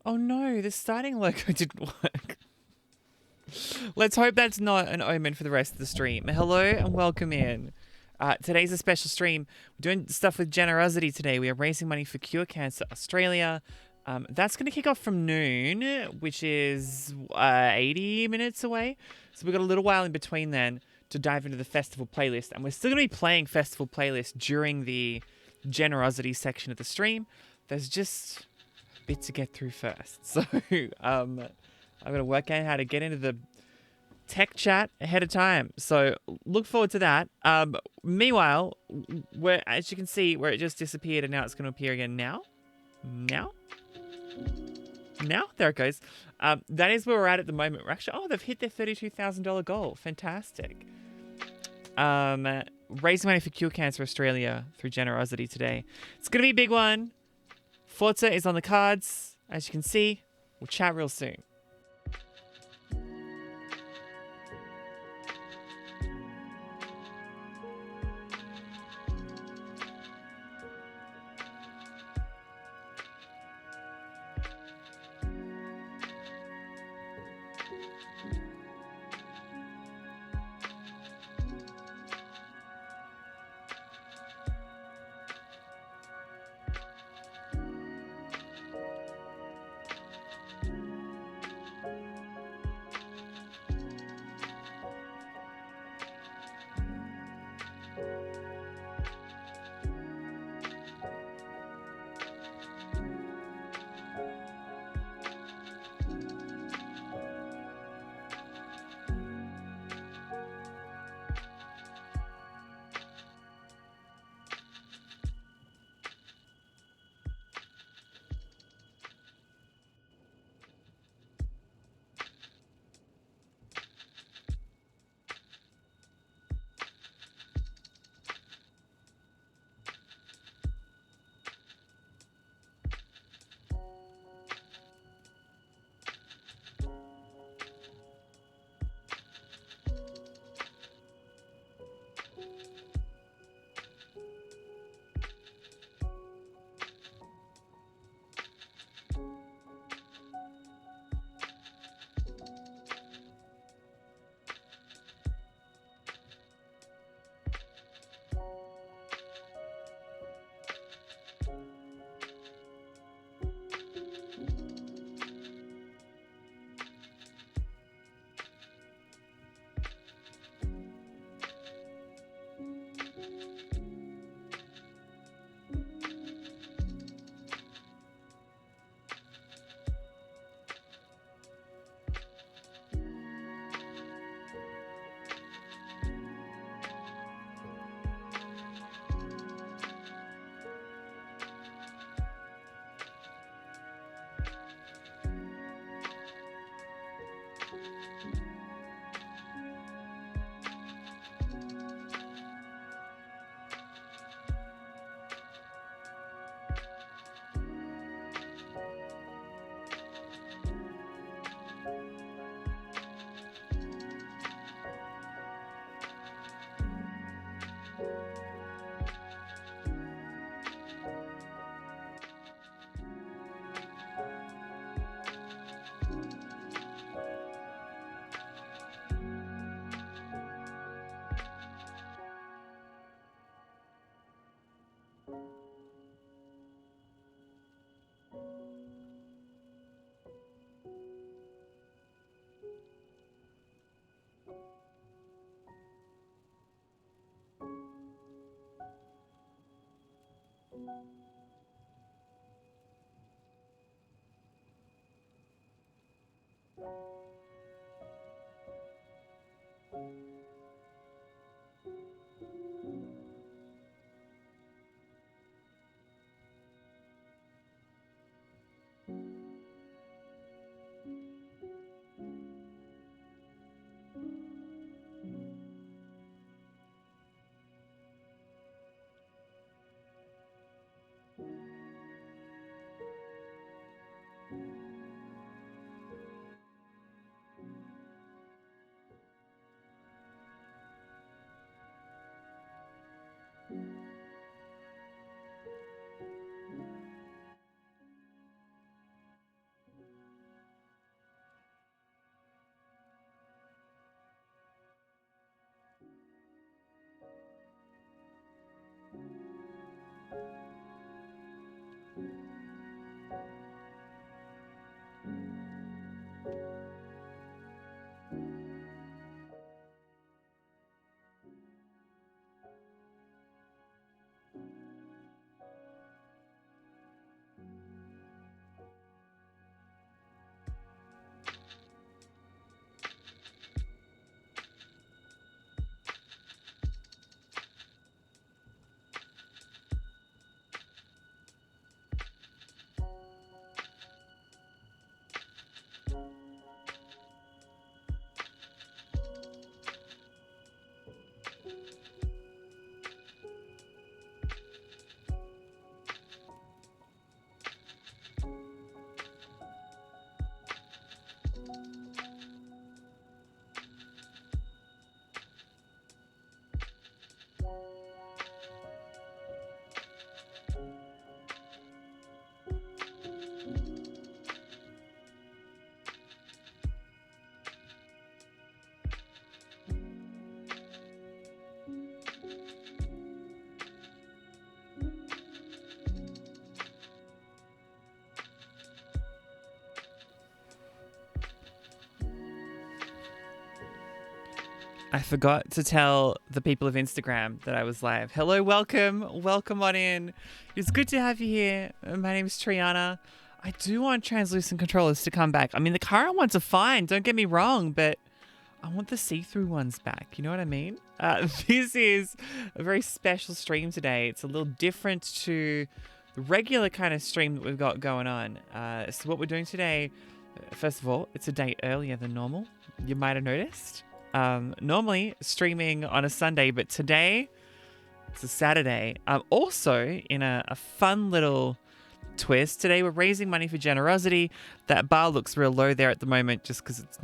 Oh no, the starting logo didn't work. Let's hope that's not an omen for the rest of the stream. Hello and welcome in. Today's a special stream. We're doing stuff with GenerOZity today. We are raising money for Cure Cancer Australia. That's going to kick off from noon, which is 80 minutes away. So we've got a little while in between then to dive into the festival playlist. And we're still going to be playing festival playlist during the GenerOZity section of the stream. There's just a bit to get through first. So I'm going to work out how to get into the tech chat ahead of time. So look forward to that. Meanwhile, as you can see, where it just disappeared and now it's going to appear again now. Now, there it goes. That is where we're at the moment. We're actually, they've hit their $32,000 goal. Fantastic. Raising money for Cure Cancer Australia through GenerOZity today. It's going to be a big one. Forza is on the cards. As you can see, we'll chat real soon. I forgot to tell the people of Instagram that I was live. Hello, welcome on in. It's good to have you here. My name is Triana. I do want translucent controllers to come back. I mean, the current ones are fine, don't get me wrong, but I want the see-through ones back. You know what I mean? This is a very special stream today. It's a little different to the regular kind of stream that we've got going on. So what we're doing today, first of all, it's a day earlier than normal. You might have noticed. Normally streaming on a Sunday, but today it's a Saturday. Also, in a fun little twist, today we're raising money for GenerOZity. That bar looks real low there at the moment just because it's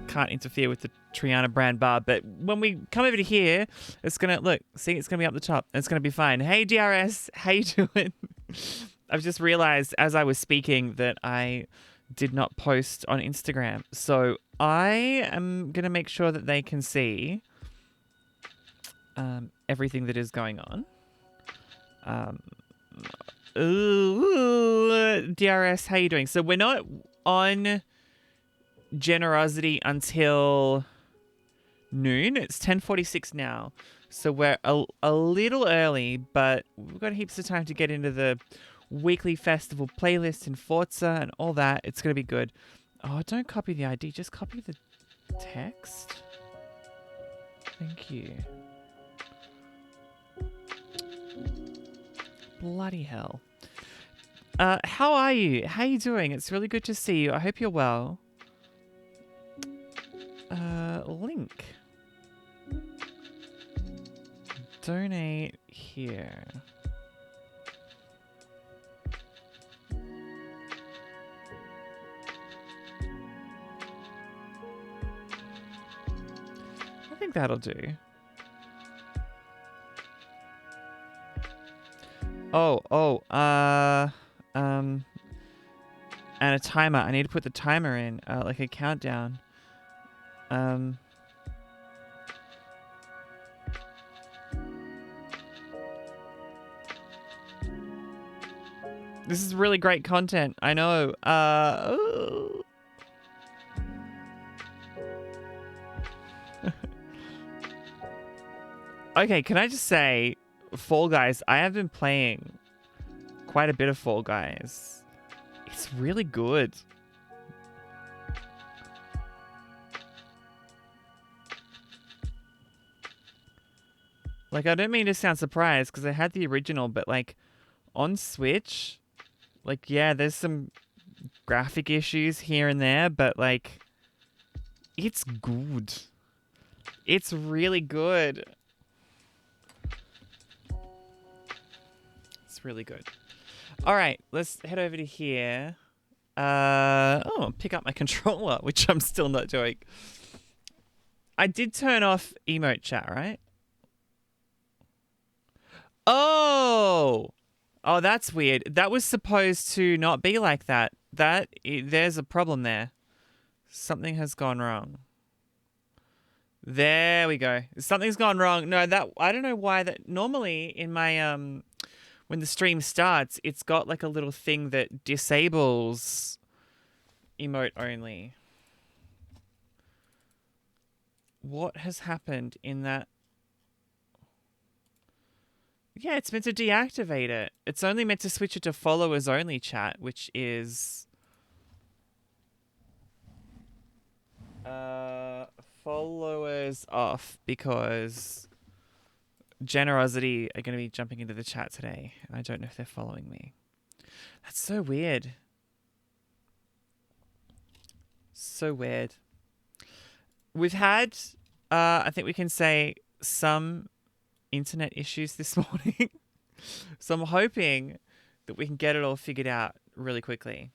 can't interfere with the Triana brand bar. But when we come over to here, it's gonna it's gonna be up the top. It's gonna be fine. Hey DRS, how you doing? I've just realized as I was speaking that I did not post on Instagram. So I am going to make sure that they can see everything that is going on. DRS, how you doing? So we're not on GenerOZity until noon. It's 10:46 now. So we're a little early, but we've got heaps of time to get into the weekly festival playlist in Forza and all that. It's going to be good. Oh, don't copy the ID. Just copy the text. Thank you. Bloody hell. How are you? How are you doing? It's really good to see you. I hope you're well. Link. Donate here. I think that'll do. And a timer. I need to put the timer in, like a countdown. This is really great content. I know. Okay, can I just say, Fall Guys, I have been playing quite a bit of Fall Guys. It's really good. Like, I don't mean to sound surprised, because I had the original, but, like, on Switch, like, yeah, there's some graphic issues here and there, but, like, it's good. It's really good. It's really good. All right, let's head over to here. Pick up my controller, which I'm still not doing. I did turn off emote chat, right? Oh, that's weird. That was supposed to not be like that. There's a problem there. Something has gone wrong. There we go. Something's gone wrong. No, I don't know why that. Normally in my when the stream starts, it's got like a little thing that disables emote only. What has happened in that? Yeah, it's meant to deactivate it. It's only meant to switch it to followers only chat, which is followers off, because GenerOZity are going to be jumping into the chat today. I don't know if they're following me. That's so weird. So weird. We've had, I think we can say, some internet issues this morning. So I'm hoping that we can get it all figured out really quickly.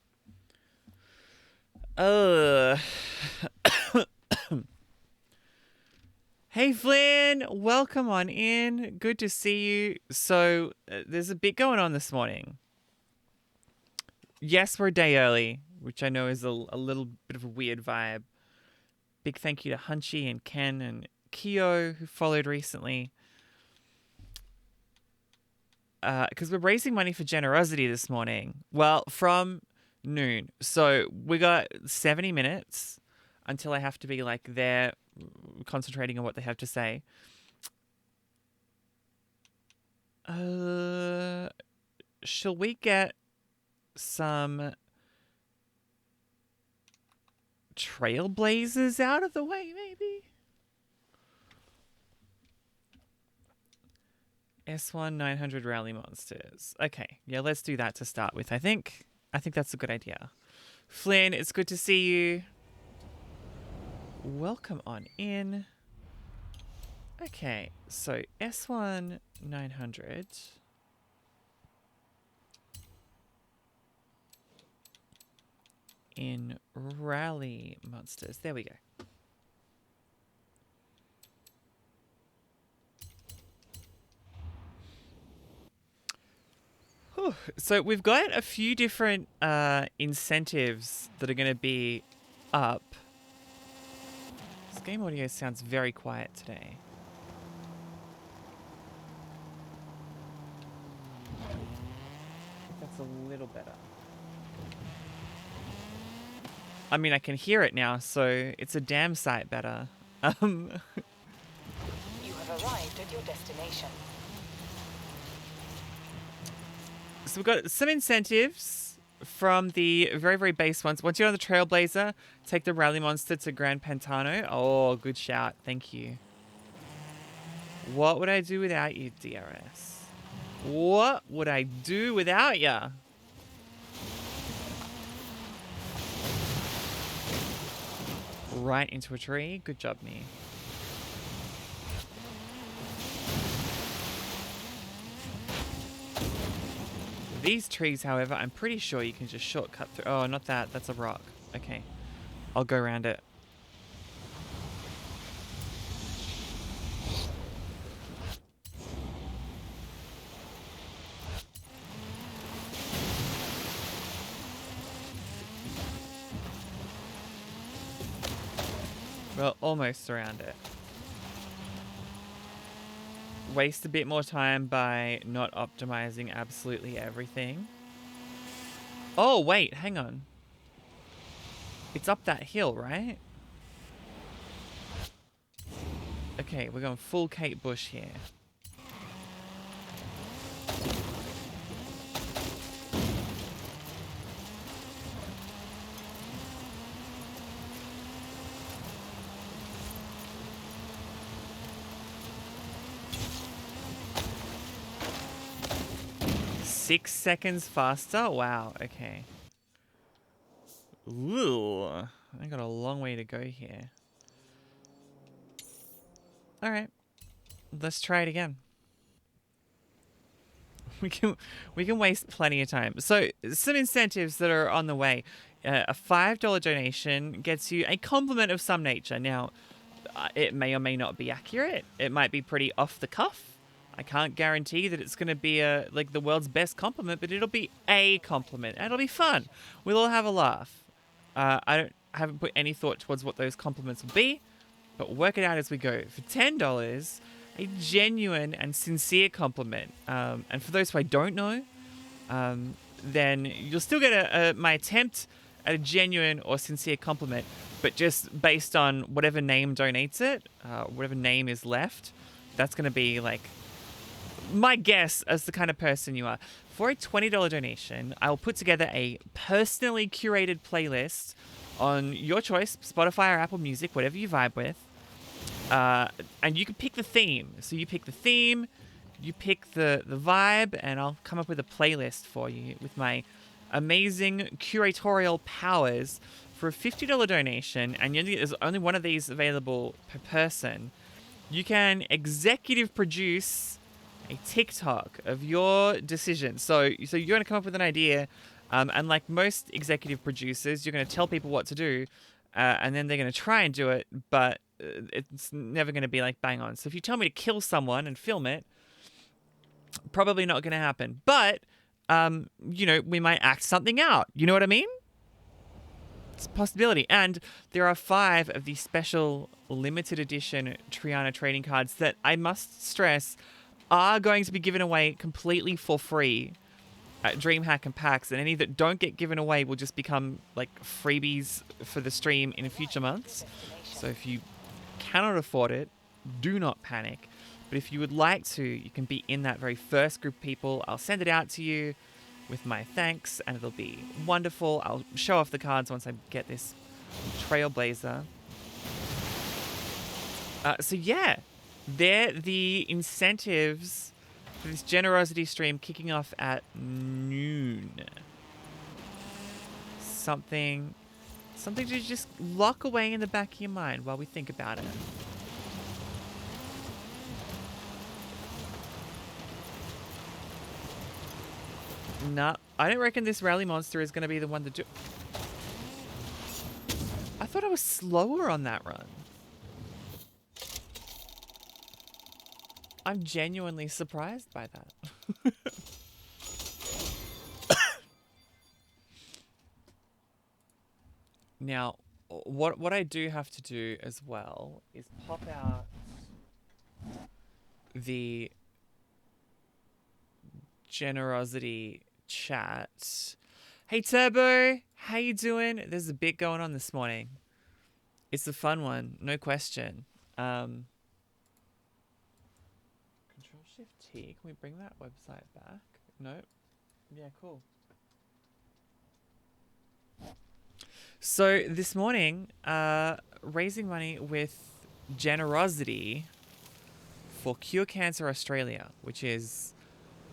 Hey Flynn, welcome on in. Good to see you. So there's a bit going on this morning. Yes, we're a day early, which I know is a little bit of a weird vibe. Big thank you to Hunchy and Ken and Keo, who followed recently. Because we're raising money for GenerOZity this morning. Well, from noon. So we got 70 minutes. until I have to be like there concentrating on what they have to say. Shall we get some trailblazers out of the way, maybe? S1 900 rally monsters. Okay, yeah, let's do that to start with. I think that's a good idea. Flynn, it's good to see you. Welcome on in. Okay, so S1 900. In rally monsters. There we go. Whew. So we've got a few different incentives that are going to be up. This game audio sounds very quiet today. I think that's a little better. I mean, I can hear it now, so it's a damn sight better. You have arrived at your destination. So we've got some incentives from the very, very base ones. Once you're on the Trailblazer, take the Rally Monster to Grand Pantano. Oh, good shout. Thank you. What would I do without you, DRS? What would I do without ya? Right into a tree. Good job, me. These trees, however, I'm pretty sure you can just shortcut through. Oh, not that. That's a rock. Okay. I'll go around it. Well, almost around it. Waste a bit more time by not optimizing absolutely everything. Oh, wait, hang on. It's up that hill, right? Okay, we're going full Kate Bush here. Six seconds faster? Wow, okay. Ooh, I got a long way to go here. Alright, let's try it again. We can waste plenty of time. So, some incentives that are on the way. A $5 donation gets you a compliment of some nature. Now, it may or may not be accurate. It might be pretty off the cuff. I can't guarantee that it's going to be like the world's best compliment, but it'll be a compliment. And it'll be fun. We'll all have a laugh. I haven't put any thought towards what those compliments will be, but work it out as we go. For $10, a genuine and sincere compliment. And for those who I don't know, then you'll still get my attempt at a genuine or sincere compliment, but just based on whatever name donates it, whatever name is left, that's going to be like my guess as the kind of person you are. For a $20 donation, I will put together a personally curated playlist on your choice, Spotify or Apple Music, whatever you vibe with. And you can pick the theme. So you pick the theme, you pick the vibe, and I'll come up with a playlist for you with my amazing curatorial powers for a $50 donation. And there's only one of these available per person. You can executive produce a TikTok of your decision. So you're going to come up with an idea, and like most executive producers, you're going to tell people what to do, and then they're going to try and do it, but it's never going to be like bang on. So if you tell me to kill someone and film it, probably not going to happen. But, we might act something out. You know what I mean? It's a possibility. And there are 5 of these special limited edition Triana trading cards that I must stress are going to be given away completely for free at DreamHack and packs, and any that don't get given away will just become like freebies for the stream in future months. So if you cannot afford it, do not panic. But if you would like to, you can be in that very first group of people. I'll send it out to you with my thanks, and it'll be wonderful. I'll show off the cards once I get this Trailblazer. So yeah, they're the incentives for this GenerOZity stream kicking off at noon. Something to just lock away in the back of your mind while we think about it. Nah, I don't reckon this rally monster is going to be the one to do. I thought I was slower on that run. I'm genuinely surprised by that. Now, what I do have to do as well is pop out the GenerOZity chat. Hey Turbo, how you doing? There's a bit going on this morning. It's a fun one, no question. Control Shift T. Can we bring that website back? Nope. Yeah, cool. So this morning, raising money with GenerOZity for Cure Cancer Australia, which is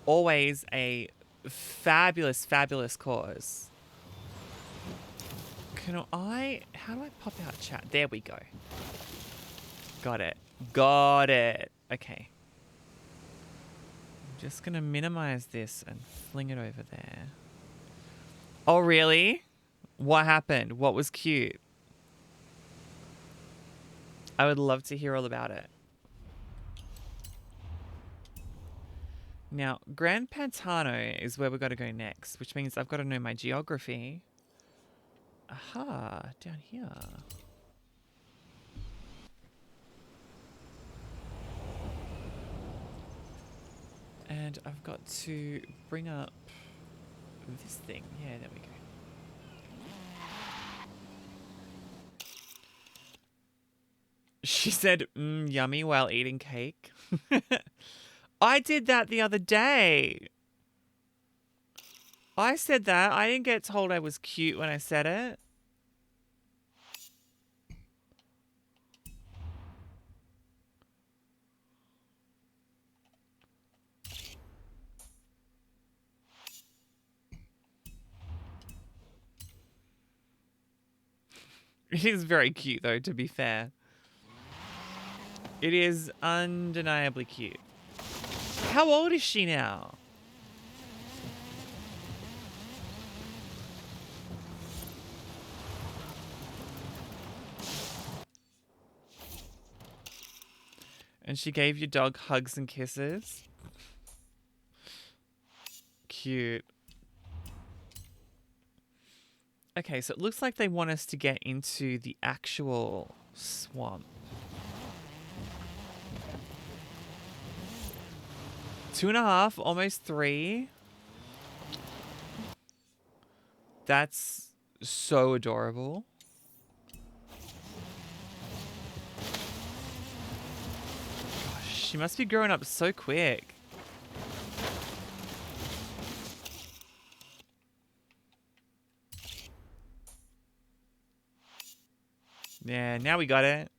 always a fabulous, fabulous cause. How do I pop out chat? There we go. Got it. Okay. I'm just going to minimize this and fling it over there. Oh, really? What happened? What was cute? I would love to hear all about it. Now, Grand Pantano is where we've got to go next, which means I've got to know my geography. Aha, down here. And I've got to bring up this thing. Yeah, there we go. She said, yummy while eating cake. I did that the other day. I said that. I didn't get told I was cute when I said it. It is very cute, though, to be fair. It is undeniably cute. How old is she now? And she gave your dog hugs and kisses. Cute. Okay, so it looks like they want us to get into the actual swamp. 2.5, almost 3. That's so adorable. Gosh, she must be growing up so quick. Yeah, now we got it.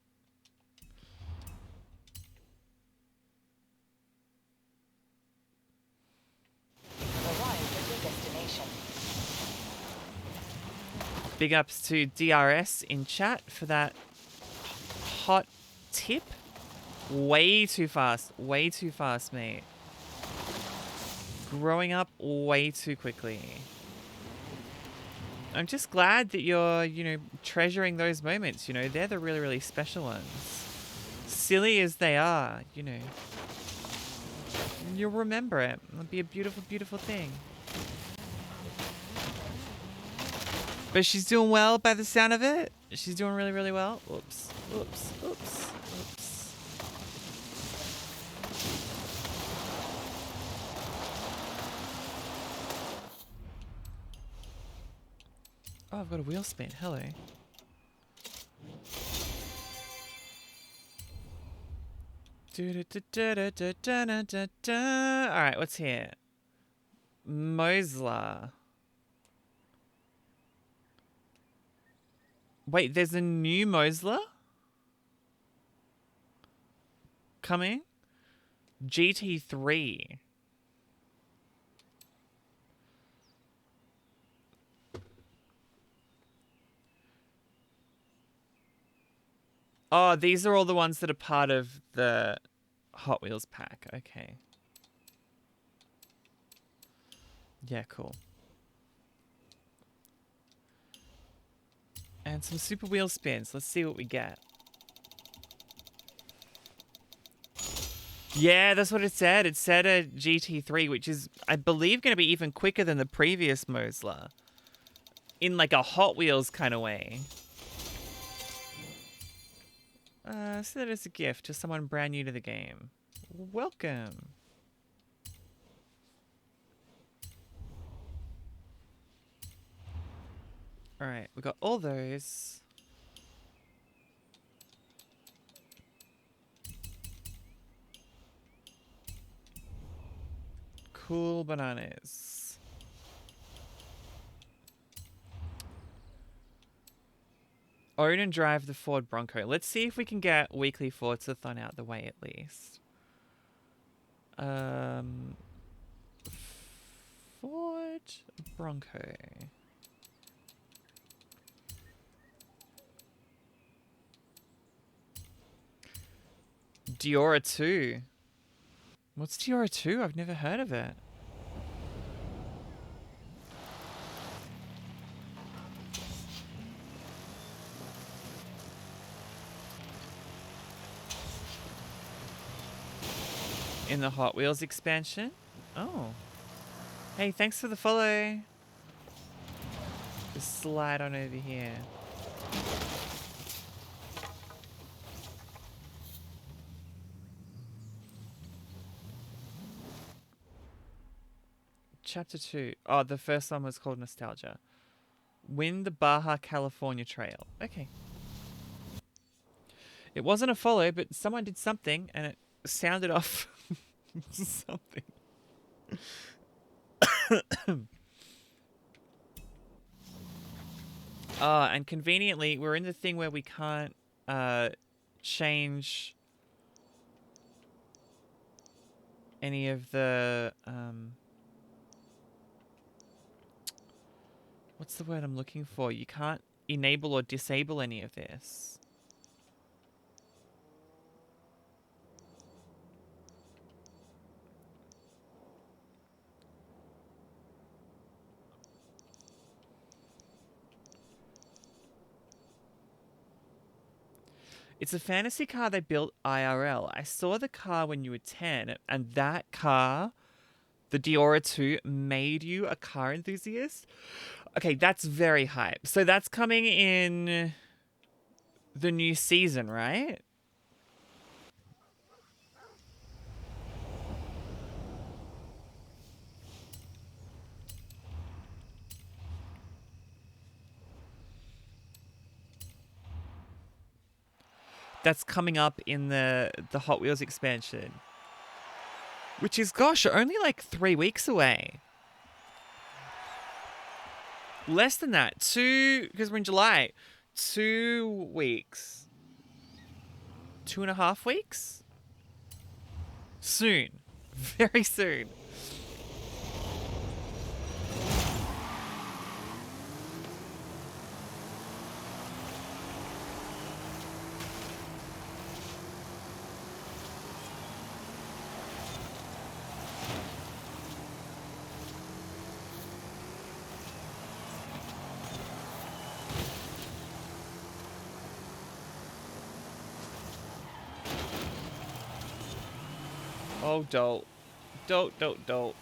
Big ups to DRS in chat for that hot tip. Way too fast, mate. Growing up way too quickly. I'm just glad that you're, treasuring those moments, They're the really, really special ones. Silly as they are, You'll remember it. It'll be a beautiful, beautiful thing. But she's doing well by the sound of it. She's doing really, really well. Oops. I've got a wheel spin. Hello. Alright, what's here? Mosler. Wait, there's a new Mosler? Coming? GT3. Oh, these are all the ones that are part of the Hot Wheels pack. Okay. Yeah, cool. And some super wheel spins. Let's see what we get. Yeah, that's what it said. It said a GT3, which is, I believe, going to be even quicker than the previous Mosler. In like a Hot Wheels kind of way. So that is a gift to someone brand new to the game. Welcome. Alright, we got all those. Cool bananas. Own and drive the Ford Bronco. Let's see if we can get weekly Forza-thon out the way at least. Ford Bronco. Diora 2. What's Diora 2? I've never heard of it. In the Hot Wheels expansion? Oh. Hey, thanks for the follow. Just slide on over here. Chapter 2. Oh, the first one was called Nostalgia. Win the Baja California Trail. Okay. It wasn't a follow, but someone did something and it sounded off something. And conveniently, we're in the thing where we can't change any of the what's the word I'm looking for? You can't enable or disable any of this. It's a fantasy car they built IRL. I saw the car when you were 10, and that car, the Diora 2, made you a car enthusiast? Okay, that's very hype. So that's coming in the new season, right? That's coming up in the Hot Wheels expansion. Which is, gosh, only like 3 weeks away. Less than that. Because we're in July. 2 weeks. 2.5 weeks? Soon. Very soon. Oh, dolt. Dolt, dolt, dolt.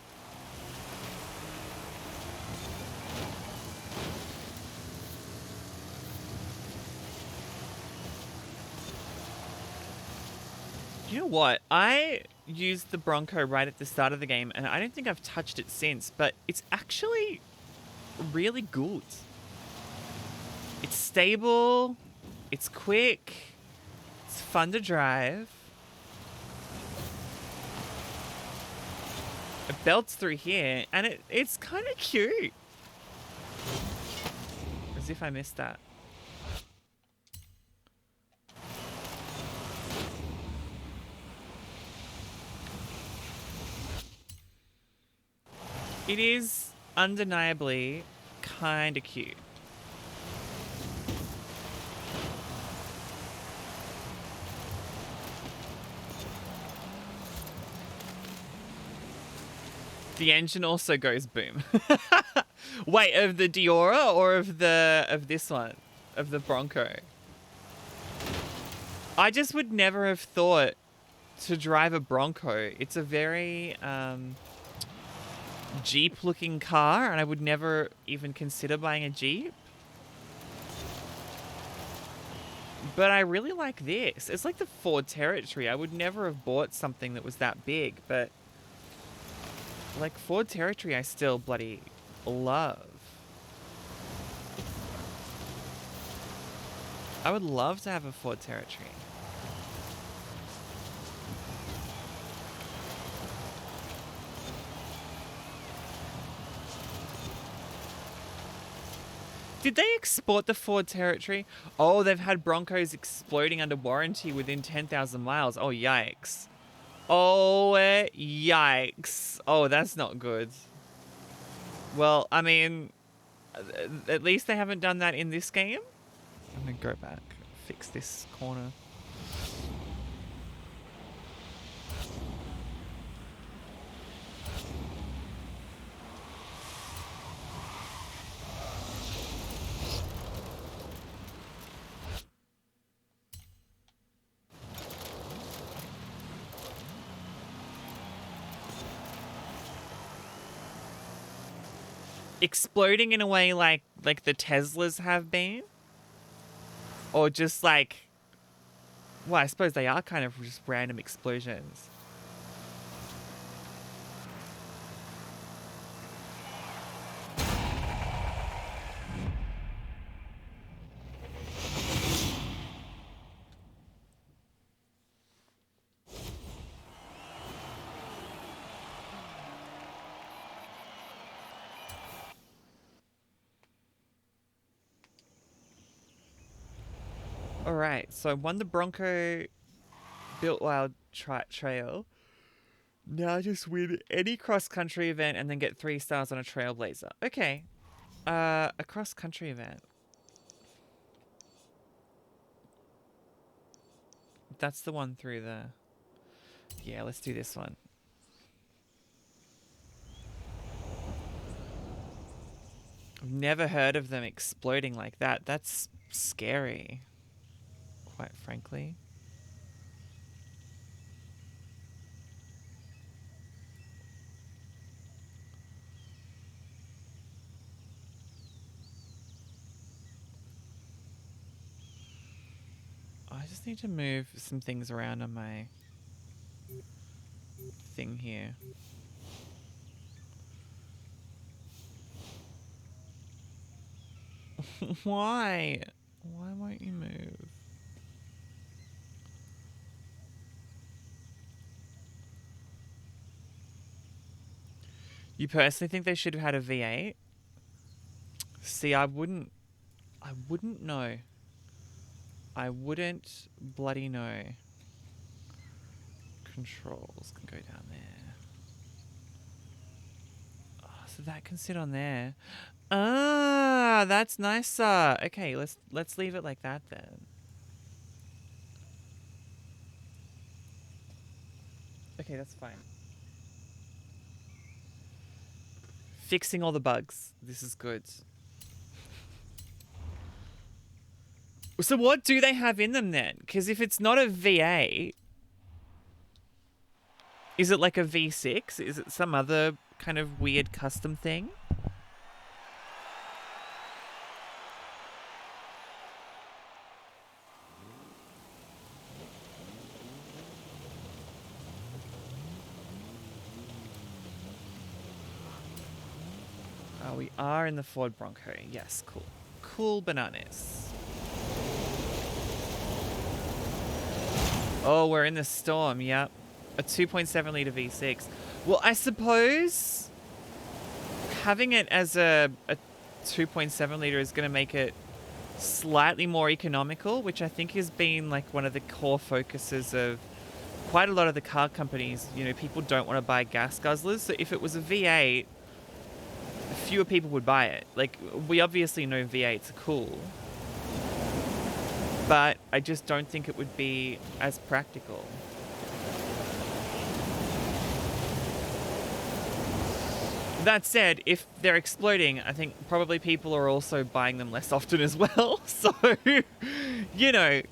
You know what? I used the Bronco right at the start of the game, and I don't think I've touched it since, but it's actually really good. It's stable. It's quick. It's fun to drive. It belts through here, and it's kind of cute. As if I missed that. It is undeniably kind of cute. The engine also goes boom. Wait, of the Diora or of this one? Of the Bronco? I just would never have thought to drive a Bronco. It's a very Jeep looking car, and I would never even consider buying a Jeep. But I really like this. It's like the Ford Territory. I would never have bought something that was that big, but like Ford Territory I still bloody love. I would love to have a Ford Territory. Did they export the Ford Territory? Oh, they've had Broncos exploding under warranty within 10,000 miles. Oh, yikes. Oh, yikes. Oh, that's not good. Well, I mean, at least they haven't done that in this game. I'm going to go back, fix this corner. Exploding in a way like the Teslas have been? Or just like... Well, I suppose they are kind of just random explosions. Alright, so I won the Bronco Built Wild Trail. Now just win any cross-country event and then get 3 stars on a Trailblazer. Okay. A cross-country event. That's the one through the... Yeah, let's do this one. I've never heard of them exploding like that. That's scary, quite frankly. I just need to move some things around on my thing here. Why? Why won't you move? You personally think they should have had a V8? See, I wouldn't know. I wouldn't bloody know. Controls can go down there. Oh, so that can sit on there. Ah, that's nicer. Okay, let's leave it like that then. Okay, that's fine. Fixing all the bugs. This is good. So what do they have in them then? Because if it's not a V8, is it like a V6? Is it some other kind of weird custom thing? Oh, we are in the Ford Bronco. Yes, cool. cool bananas. Oh, we're in the storm. Yep. A 2.7 litre V6. Well, I suppose having it as a 2.7 litre is going to make it slightly more economical, which I think has been like one of the core focuses of quite a lot of the car companies. You know, people don't want to buy gas guzzlers. So if it was a V8, fewer people would buy it. Like, we obviously know V8s are cool, but I just don't think it would be as practical. That said, if they're exploding, I think probably people are also buying them less often as well. So, you know,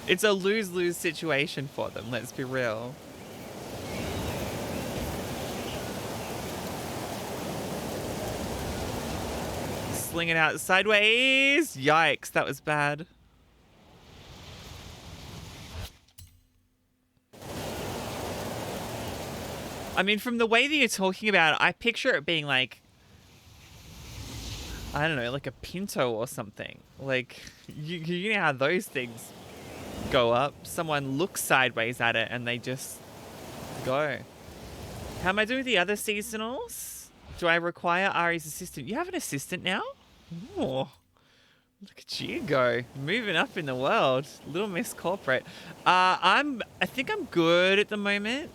it's a lose-lose situation for them, let's be real. Sling it out sideways. Yikes, that was bad. I mean, from the way that you're talking about it, I picture it being like, I don't know, like a Pinto or something. Like, you know how those things go up. Someone looks sideways at it and they just go. How am I doing with the other seasonals? Do I require Ari's assistant? You have an assistant now? Oh, look at you go. Moving up in the world. Little Miss Corporate. I think I'm good at the moment.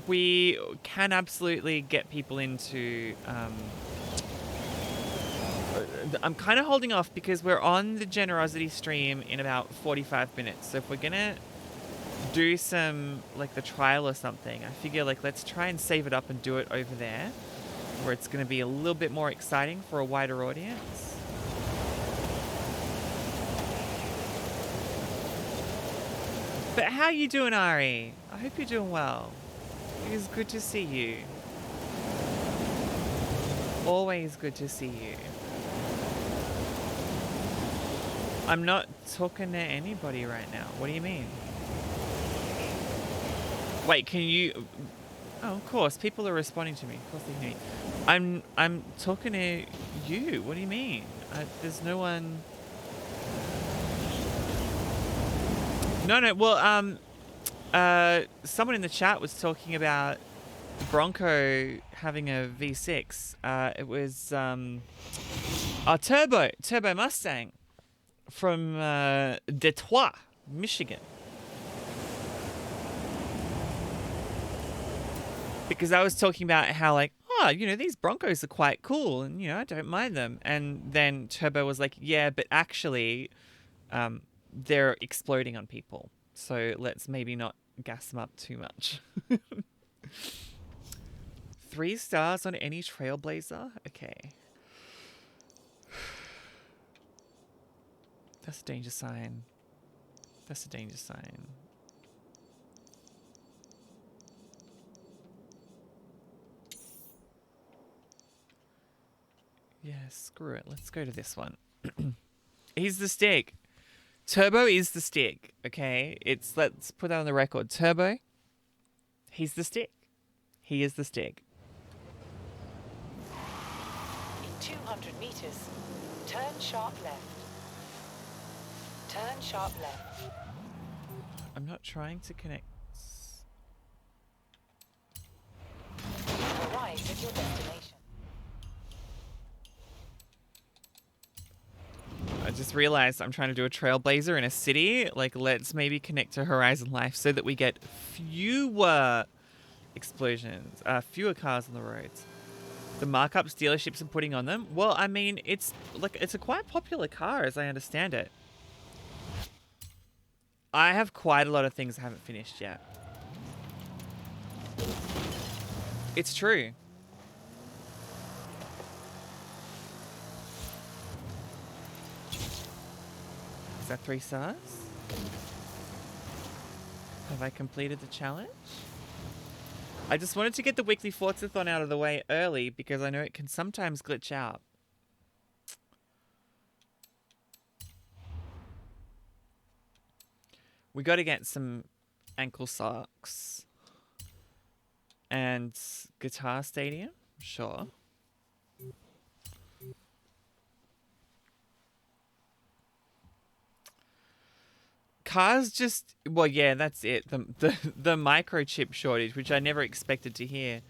We can absolutely get people into... I'm kind of holding off because we're on the GenerOZity stream in about 45 minutes. So if we're going to do some, like, the trial or something, I figure, like, let's try and save it up and do it over there, where it's going to be a little bit more exciting for a wider audience. But how you doing, Ari? I hope you're doing well. It is good to see you. Always good to see you. I'm not talking to anybody right now. What do you mean? Wait, can you... Oh, of course. People are responding to me. Of course they hear me. I'm talking to you. What do you mean? There's no one... No. Well, someone in the chat was talking about Bronco having a V6. It was a Turbo Mustang from Detroit, Michigan. Because I was talking about how, like, oh, you know, these Broncos are quite cool and, you know, I don't mind them. And then Turbo was like, yeah, but actually they're exploding on people. So let's maybe not gas them up too much. 3 stars on any Trailblazer? Okay. That's a danger sign. That's a danger sign. Yeah, screw it. Let's go to this one. He's the stick. Turbo is the stick, okay? Let's put that on the record. Turbo, he's the stick. He is the stick. In 200 meters, turn sharp left. Turn sharp left. I'm not trying to connect. You've arrived at your destination. I just realized I'm trying to do a Trailblazer in a city. Like, let's maybe connect to Horizon Life so that we get fewer explosions, fewer cars on the roads. The markups dealerships are putting on them. Well, I mean, it's a quite popular car as I understand it. I have quite a lot of things I haven't finished yet. It's true. Is that 3 stars? Have I completed the challenge? I just wanted to get the weekly Forzathon out of the way early because I know it can sometimes glitch out. We got to get some ankle socks and guitar stadium, sure. Cars just, well, yeah, that's it. The microchip shortage, which I never expected to hear.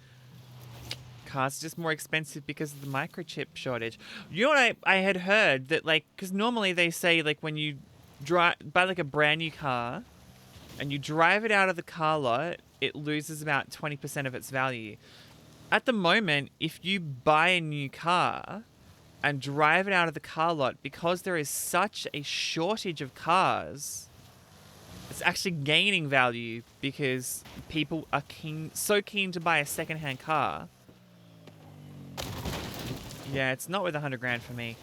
Cars are just more expensive because of the microchip shortage. You know what I had heard that, like, because normally they say, like, when you buy like a brand new car and you drive it out of the car lot, it loses about 20% of its value. At the moment, if you buy a new car and drive it out of the car lot, because there is such a shortage of cars, it's actually gaining value because people are so keen to buy a secondhand car. Yeah, it's not worth 100 grand for me.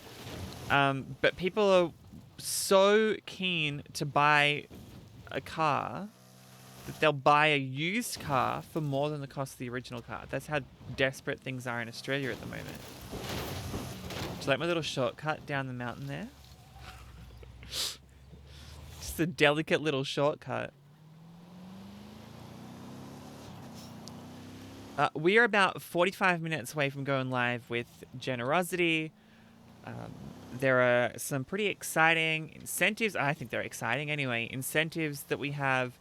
But people are so keen to buy a car that they'll buy a used car for more than the cost of the original car. That's how desperate things are in Australia at the moment. Do you like my little shortcut down the mountain there? Just a delicate little shortcut. We are about 45 minutes away from going live with GenerOZity. There are some pretty exciting incentives. I think they're exciting anyway. Incentives that we have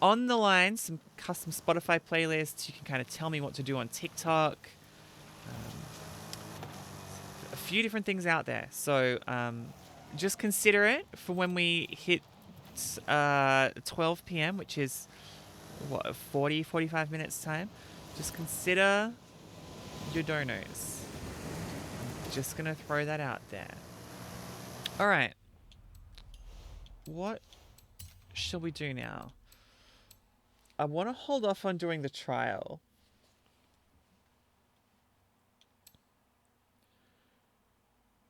on the line. Some custom Spotify playlists. You can kind of tell me what to do on TikTok. A few different things out there. So just consider it for when we hit 12 p.m., which is, what, 45 minutes time. Just consider your donos. I'm just going to throw that out there. All right. What shall we do now? I want to hold off on doing the trial.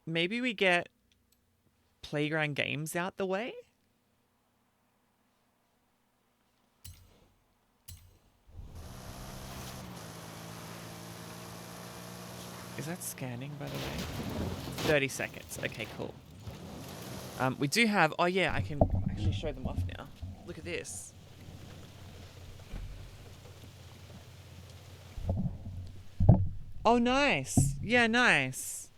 Maybe we get playground games out the way? Is that scanning, by the way? 30 seconds. Okay, cool. We do have... Oh, yeah, I can actually show them off now. Look at this. Oh, nice. Yeah, nice.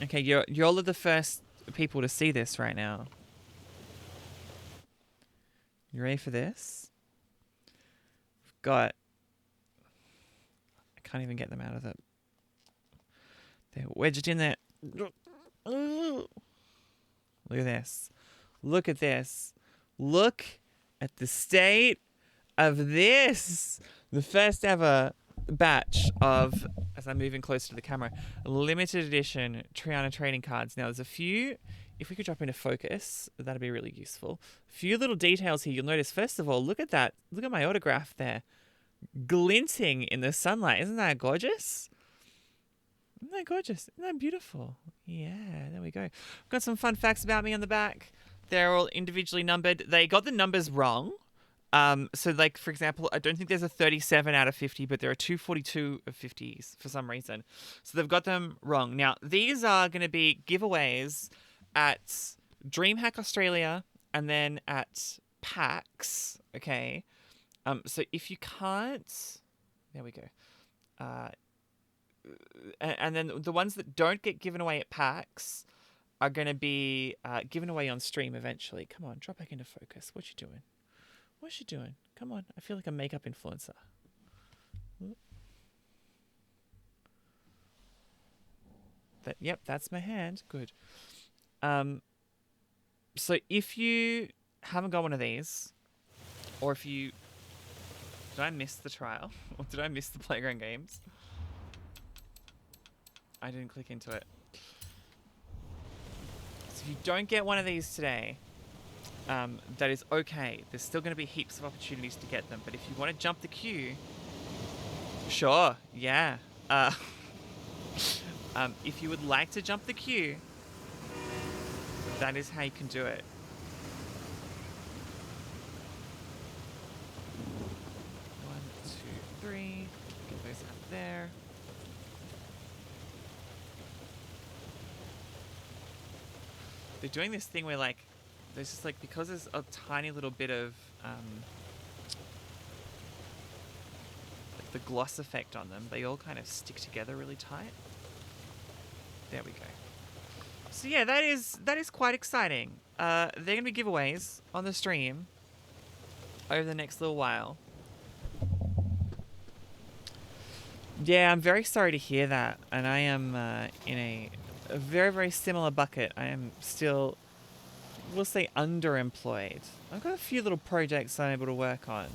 Okay, you're the first people to see this right now. You ready for this? We've got... I can't even get them out of it. They're wedged in there. Look at this. Look at this. Look at the state of this. The first ever batch of, as I'm moving closer to the camera, limited edition Triana trading cards. Now, there's a few, if we could drop into focus, that'd be really useful. A few little details here. You'll notice, first of all, look at that. Look at my autograph there. Glinting in the sunlight. Isn't that gorgeous? Isn't that gorgeous? Isn't that beautiful? Yeah, there we go. Got some fun facts about me on the back. They're all individually numbered. They got the numbers wrong. So, like, for example, I don't think there's a 37 out of 50, but there are 242 of 50s for some reason. So they've got them wrong. Now, these are going to be giveaways at DreamHack Australia and then at PAX, okay? So if you can't... There we go. And then the ones that don't get given away at PAX are going to be given away on stream eventually. Come on, drop back into focus. What you doing? What's you doing? Come on. I feel like a makeup influencer. Yep, that's my hand. Good. So if you haven't got one of these, or if you... Did I miss the trial? Or did I miss the playground games? I didn't click into it. So if you don't get one of these today... that is okay. There's still going to be heaps of opportunities to get them. But if you want to jump the queue, sure, yeah. If you would like to jump the queue, that is how you can do it. One, two, three. Get those out there. They're doing this thing where, like, there's just, like, because there's a tiny little bit of like the gloss effect on them, they all kind of stick together really tight. There we go. So yeah, that is quite exciting. they're gonna be giveaways on the stream over the next little while. Yeah, I'm very sorry to hear that, and I am in a very, very similar bucket. I am still, we'll say, underemployed. I've got a few little projects I'm able to work on.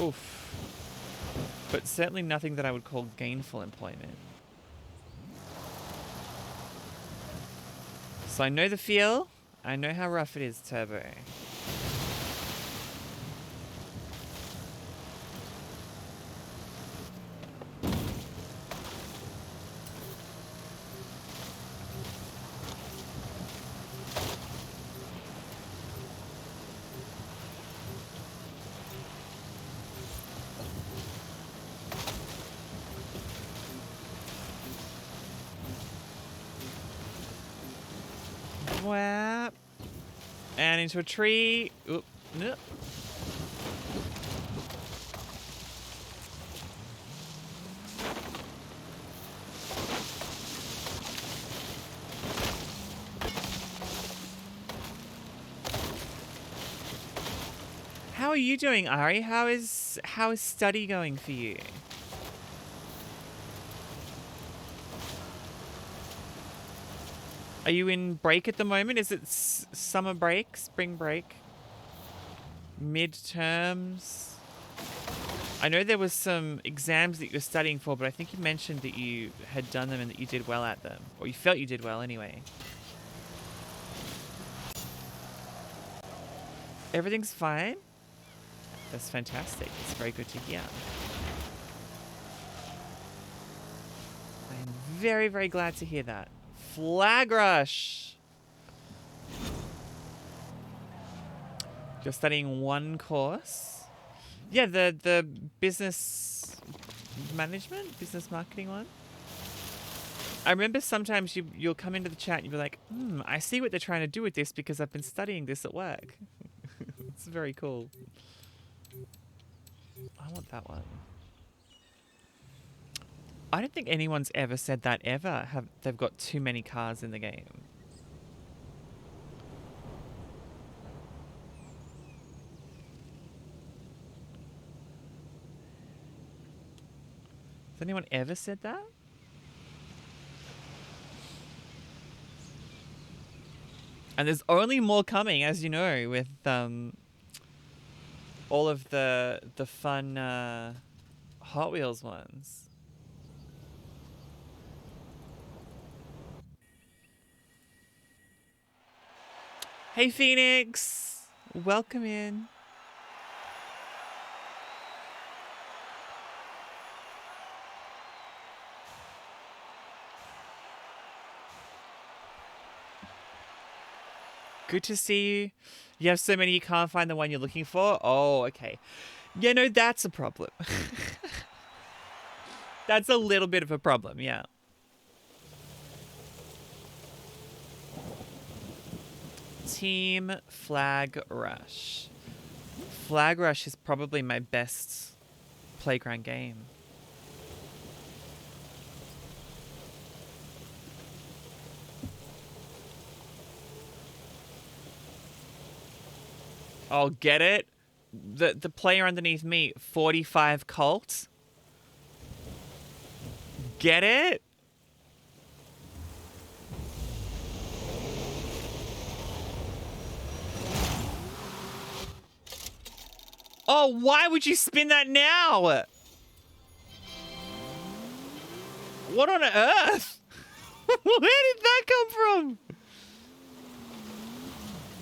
Oof. But certainly nothing that I would call gainful employment. So I know the feel. I know how rough it is, Turbo. Whap. And into a tree. Oop. No. How are you doing, Ari? How is study going for you? Are you in break at the moment? Is it summer break, spring break, midterms? I know there was some exams that you were studying for, but I think you mentioned that you had done them and that you did well at them, or you felt you did well anyway. Everything's fine? That's fantastic. It's very good to hear. I'm very, very glad to hear that. Flag rush. You're studying one course? Yeah, the business management, business marketing one. I remember sometimes you'll come into the chat and you'll be like, I see what they're trying to do with this because I've been studying this at work. It's very cool. I want that one. I don't think anyone's ever said that ever. They've got too many cars in the game. Has anyone ever said that? And there's only more coming, as you know, with all of the fun Hot Wheels ones. Hey, Phoenix! Welcome in. Good to see you. You have so many you can't find the one you're looking for? Oh, okay. Yeah, no, that's a problem. That's a little bit of a problem, yeah. Team Flag Rush. Flag Rush is probably my best playground game. Oh, get it? The player underneath me, 45 Colt. Get it? Oh, why would you spin that now? What on earth? Where did that come from?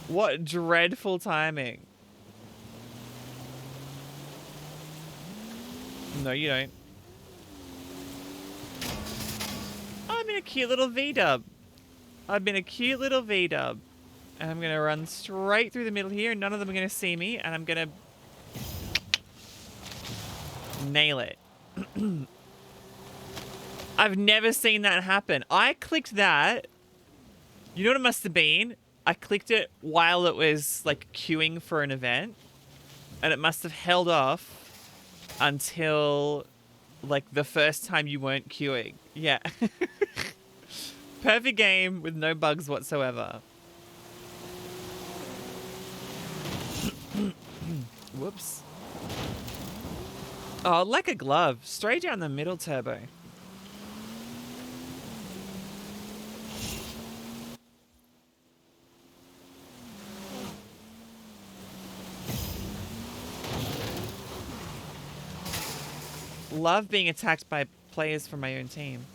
What dreadful timing. No, you don't. I'm in a cute little V-dub. I've been a cute little V-dub. And I'm going to run straight through the middle here. None of them are going to see me. And I'm going to nail it. I've never seen that happen. I clicked that. You know what it must have been? I clicked it while it was like queuing for an event. And it must have held off until like the first time you weren't queuing. Yeah. Perfect game with no bugs whatsoever. Whoops. Oh, like a glove. Straight down the middle, Turbo. Love being attacked by players from my own team.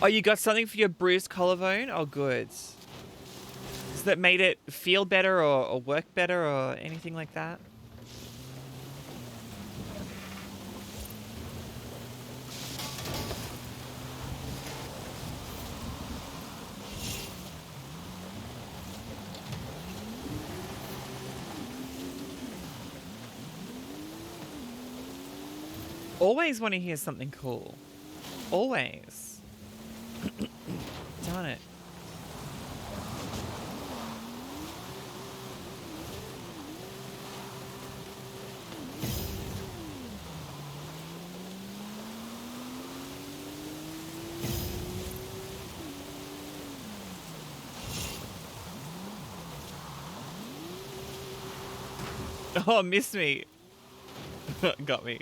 Oh, you got something for your bruised collarbone? Oh, good. Has that made it feel better or work better or anything like that? Always want to hear something cool. Always. Darn it. Oh, missed me. Got me.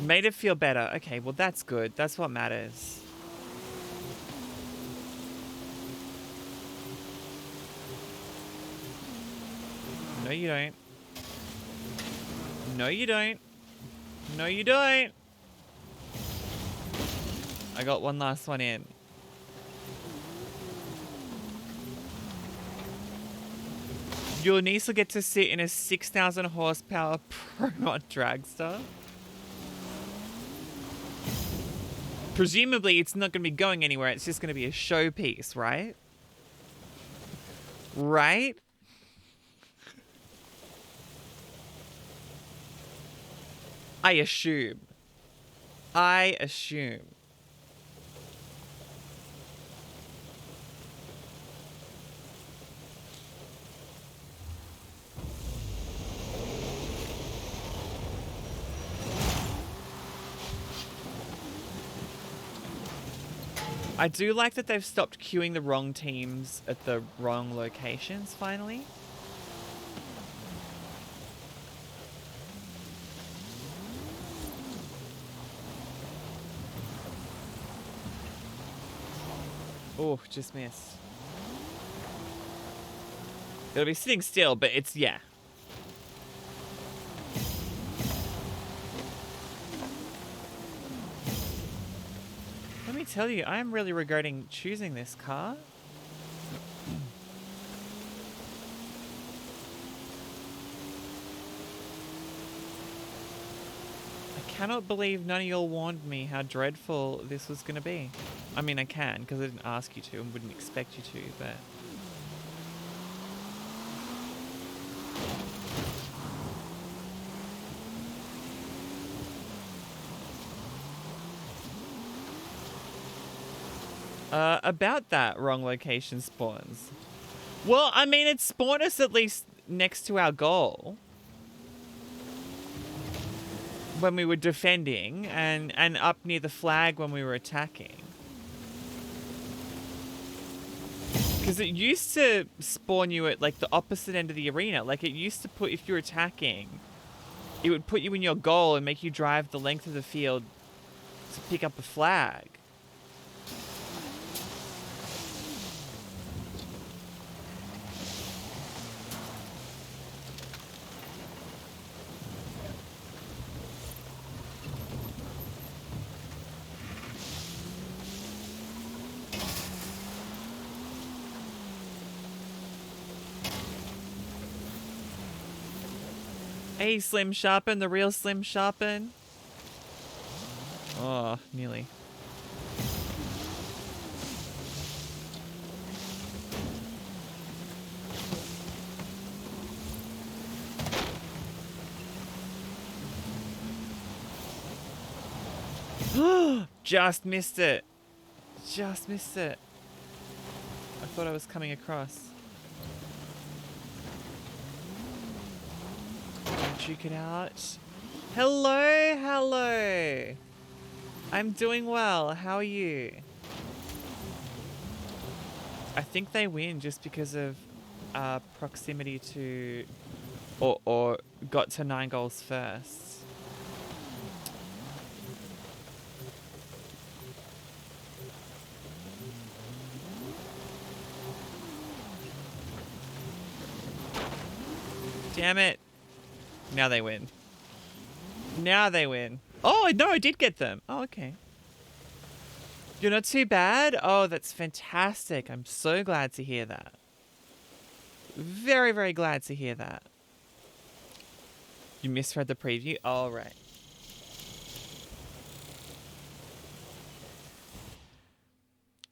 Made it feel better. Okay, well that's good. That's what matters. No, you don't. No, you don't. No, you don't. I got one last one in. Your niece will get to sit in a 6,000 horsepower Promont dragster. Presumably, it's not going to be going anywhere. It's just going to be a showpiece, right? Right? I assume. I assume. I do like that they've stopped queuing the wrong teams at the wrong locations, finally. Oh, just missed. It'll be sitting still, but it's, yeah. Let me tell you, I am really regretting choosing this car. I cannot believe none of y'all warned me how dreadful this was going to be. I mean, I can, because I didn't ask you to and wouldn't expect you to, but... about that wrong location spawns. Well, I mean, it spawned us at least next to our goal. When we were defending, and up near the flag when we were attacking. Because it used to spawn you at, like, the opposite end of the arena. Like, it used to put, if you're attacking, it would put you in your goal and make you drive the length of the field to pick up a flag. Hey, Slim Sharpen, the real Slim Sharpen. Oh, nearly. Just missed it. Just missed it. I thought I was coming across. Juke it out. Hello, hello. I'm doing well. How are you? I think they win just because of proximity to, or got to 9 goals first. Damn it. Now they win. Now they win. Oh, no, I did get them. Oh, okay. You're not too bad? Oh, that's fantastic. I'm so glad to hear that. Very, very glad to hear that. You misread the preview? Oh, right.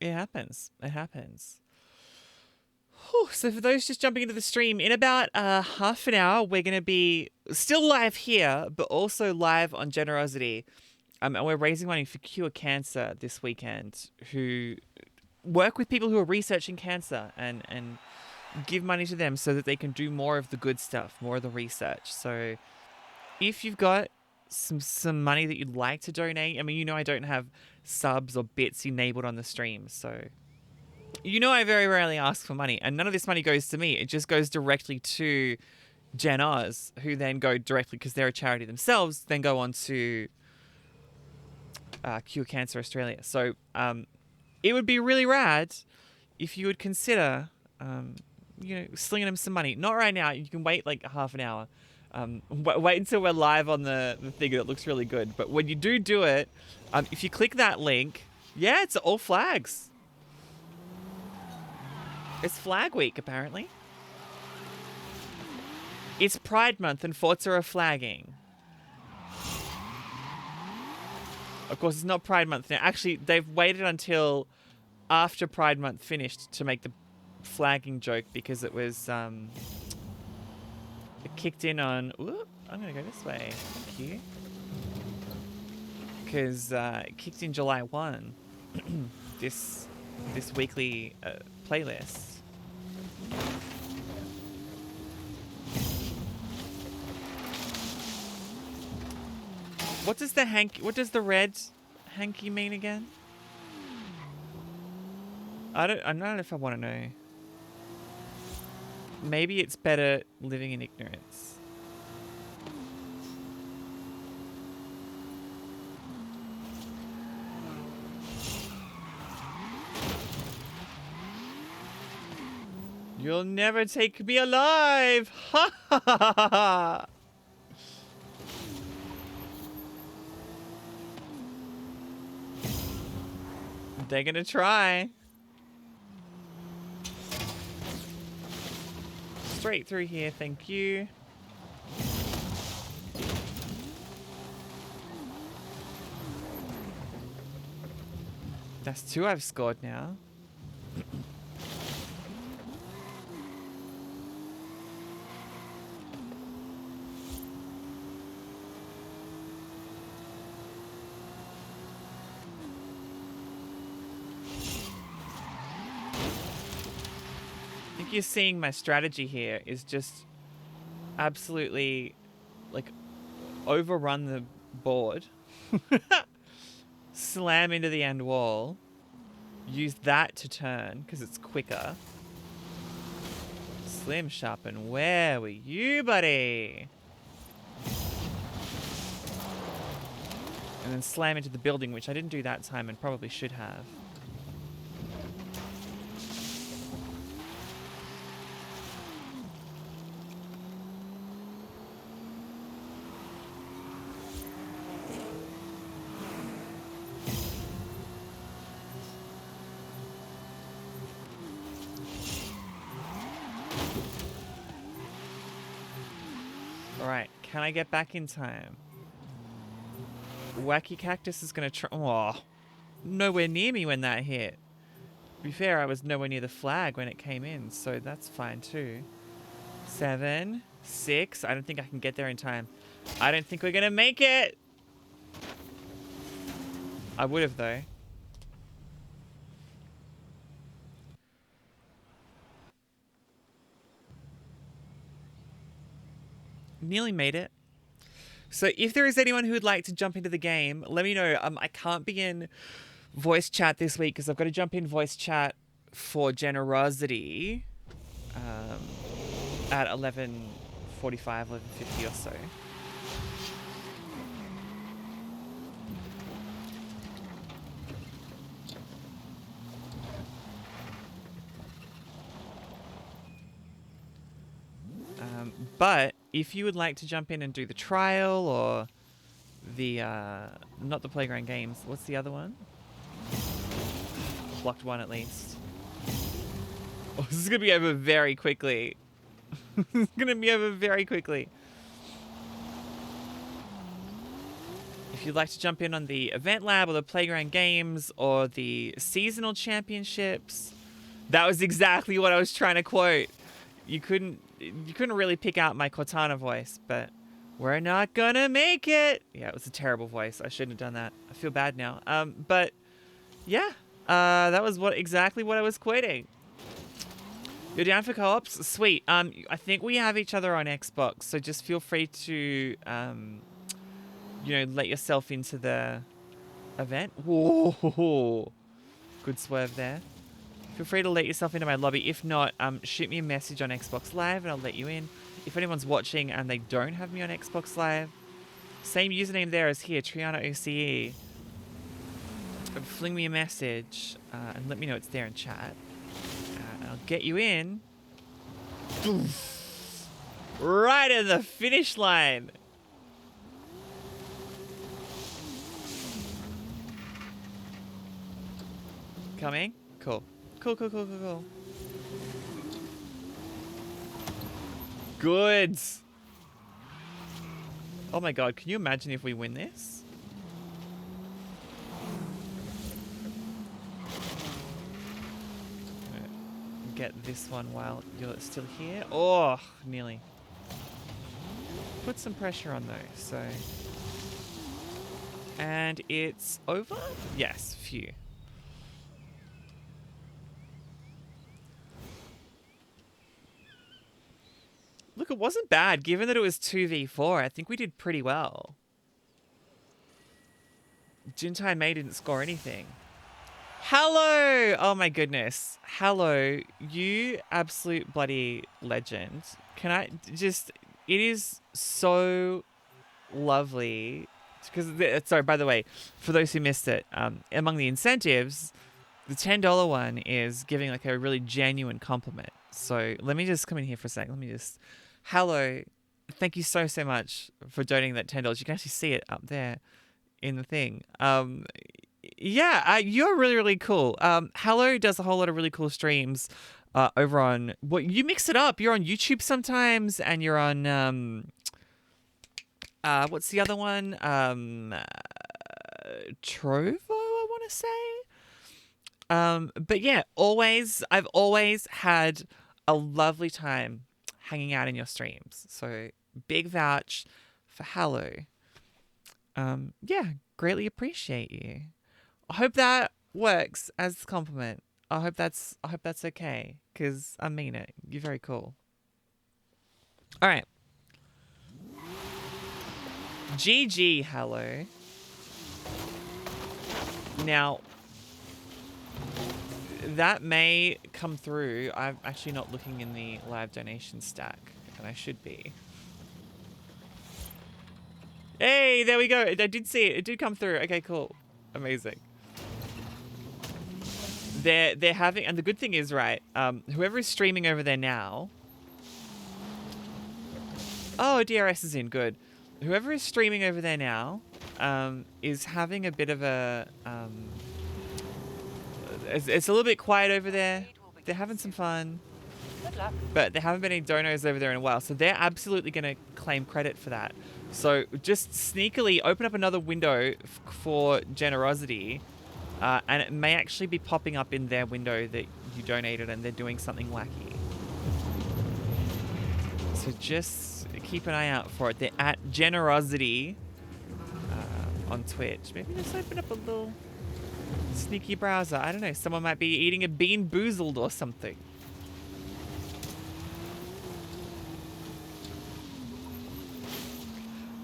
It happens. It happens. Whew, so for those just jumping into the stream, in about half an hour, we're going to be still live here, but also live on GenerOZity. And we're raising money for Cure Cancer this weekend, who work with people who are researching cancer and give money to them so that they can do more of the good stuff, more of the research. So if you've got some money that you'd like to donate, I mean, you know I don't have subs or bits enabled on the stream, so you know I very rarely ask for money, and none of this money goes to me. It just goes directly to Gen Oz, who then go directly, because they're a charity themselves, then go on to Cure Cancer Australia. So it would be really rad if you would consider, slinging them some money. Not right now. You can wait like half an hour. Wait until we're live on the thing that looks really good. But when you do it, if you click that link, yeah, it's all flags. It's Flag Week, apparently. It's Pride Month and Forza are flagging. Of course, it's not Pride Month now. Actually, they've waited until after Pride Month finished to make the flagging joke because it was it kicked in on. Ooh, I'm gonna go this way. Thank you. Because it kicked in July 1. this weekly playlist. What does the red hanky mean again? I don't know if I want to know. Maybe it's better living in ignorance. You'll never take me alive! Ha ha ha ha ha! They're gonna try. Straight through here, thank you. That's 2 I've scored now. I think you're seeing my strategy here is just absolutely like overrun the board, slam into the end wall, use that to turn because it's quicker. Slim Sharpen, where were you, buddy? And then slam into the building, which I didn't do that time and probably should have. Alright, can I get back in time? Wacky Cactus is gonna try. Oh, nowhere near me when that hit. To be fair, I was nowhere near the flag when it came in, so that's fine too. 7, 6. I don't think I can get there in time. I don't think we're gonna make it. I would have though. Nearly made it. So if there is anyone who would like to jump into the game, let me know. I can't be in voice chat this week because I've got to jump in voice chat for GenerOZity at 11:45, 11:50 or so. But if you would like to jump in and do the trial or the, not the playground games, what's the other one? Blocked one at least. Oh, this is going to be over very quickly. This is going to be over very quickly. If you'd like to jump in on the event lab or the playground games or the seasonal championships, that was exactly what I was trying to quote. You couldn't really pick out my Cortana voice, but we're not gonna make it. Yeah, it was a terrible voice. I shouldn't have done that. I feel bad now. But yeah, that was exactly what I was quoting. You're down for co-ops? Sweet. I think we have each other on Xbox, so just feel free to, you know, let yourself into the event. Whoa, good swerve there. Feel free to let yourself into my lobby. If not, shoot me a message on Xbox Live and I'll let you in. If anyone's watching and they don't have me on Xbox Live, same username there as here, Triana OCE. Fling me a message and let me know it's there in chat. And I'll get you in. Right at the finish line. Coming? Cool. Cool. Good. Oh my god, can you imagine if we win this? Get this one while you're still here. Oh, nearly. Put some pressure on those, so. And it's over? Yes, phew. Look, it wasn't bad, given that it was 2v4. I think we did pretty well. Jintai Mei didn't score anything. Hello! Oh my goodness. Hello, you absolute bloody legend. Can I just... It is so lovely. Because, sorry, by the way, for those who missed it, among the incentives, the $10 one is giving like a really genuine compliment. So let me just come in here for a second. Let me just... Hello, thank you so much for donating that $10. You can actually see it up there in the thing. Yeah, you're really cool. Hello does a whole lot of really cool streams over on... Well, you mix it up. You're on YouTube sometimes, and you're on... what's the other one? Trovo, I want to say. But yeah, I've always had a lovely time hanging out in your streams. So big vouch for hello. Yeah, greatly appreciate you. I hope that works as a compliment. I hope that's okay, because I mean it. You're very cool. All right. GG, hello. Now, that may come through. I'm actually not looking in the live donation stack, and I should be. Hey, there we go. I did see it. It did come through. Okay, cool. Amazing. They're having, and the good thing is, right, whoever is streaming over there now... Oh, DRS is in. Good. Whoever is streaming over there now is having a bit of a... It's a little bit quiet over there. They're having some fun. Good luck. But there haven't been any donos over there in a while, so they're absolutely going to claim credit for that. So just sneakily open up another window for GenerOZity, and it may actually be popping up in their window that you donated and they're doing something wacky. So just keep an eye out for it. They're at GenerOZity on Twitch. Maybe just open up a little sneaky browser. I don't know. Someone might be eating a bean boozled or something.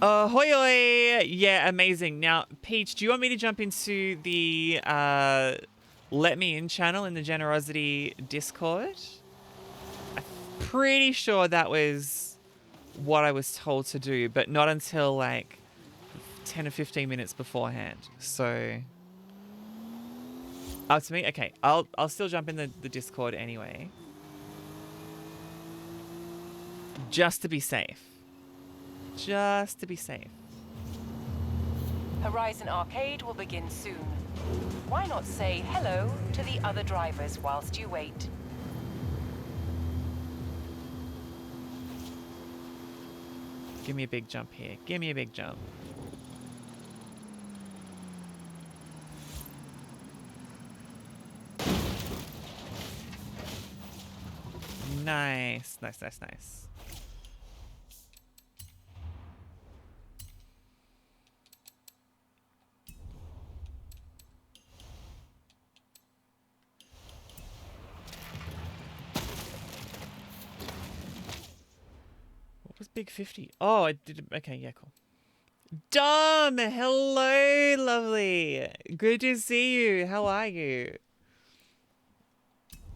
Hoi hoi! Yeah, amazing. Now, Peach, do you want me to jump into the Let Me In channel in the GenerOZity Discord? I'm pretty sure that was what I was told to do, but not until like 10 or 15 minutes beforehand. So, up to me? Okay, I'll still jump in the Discord anyway. Just to be safe. Just to be safe. Horizon Arcade will begin soon. Why not say hello to the other drivers whilst you wait? Give me a big jump here. Give me a big jump. Nice. Nice, nice, nice. What was Big 50? Oh, I did. Okay, yeah, cool. Dom! Hello, lovely. Good to see you. How are you?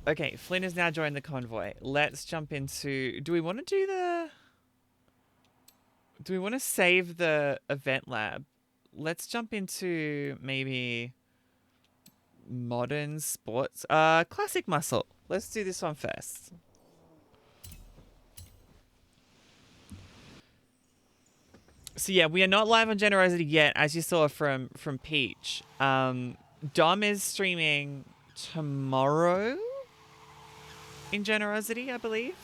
Okay, Flynn has now joined the convoy. Let's jump into... Do we want to do the... Do we want to save the event lab? Let's jump into maybe modern sports. Classic muscle. Let's do this one first. So yeah, we are not live on GenerOZity yet, as you saw from Peach. Dom is streaming tomorrow in GenerOZity, I believe.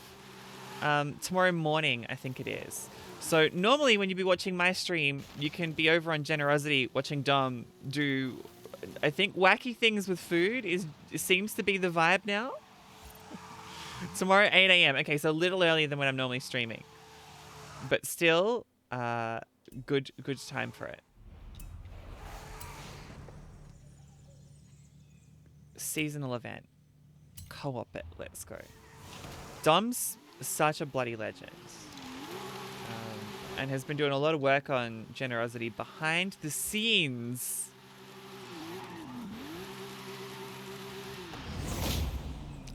Tomorrow morning, I think it is. So normally when you be watching my stream, you can be over on GenerOZity watching Dom do, I think, wacky things with food seems to be the vibe now. Tomorrow 8 a.m. Okay, so a little earlier than when I'm normally streaming. But still, good time for it. Seasonal event. Co-op it. Let's go. Dom's such a bloody legend. And has been doing a lot of work on GenerOZity behind the scenes.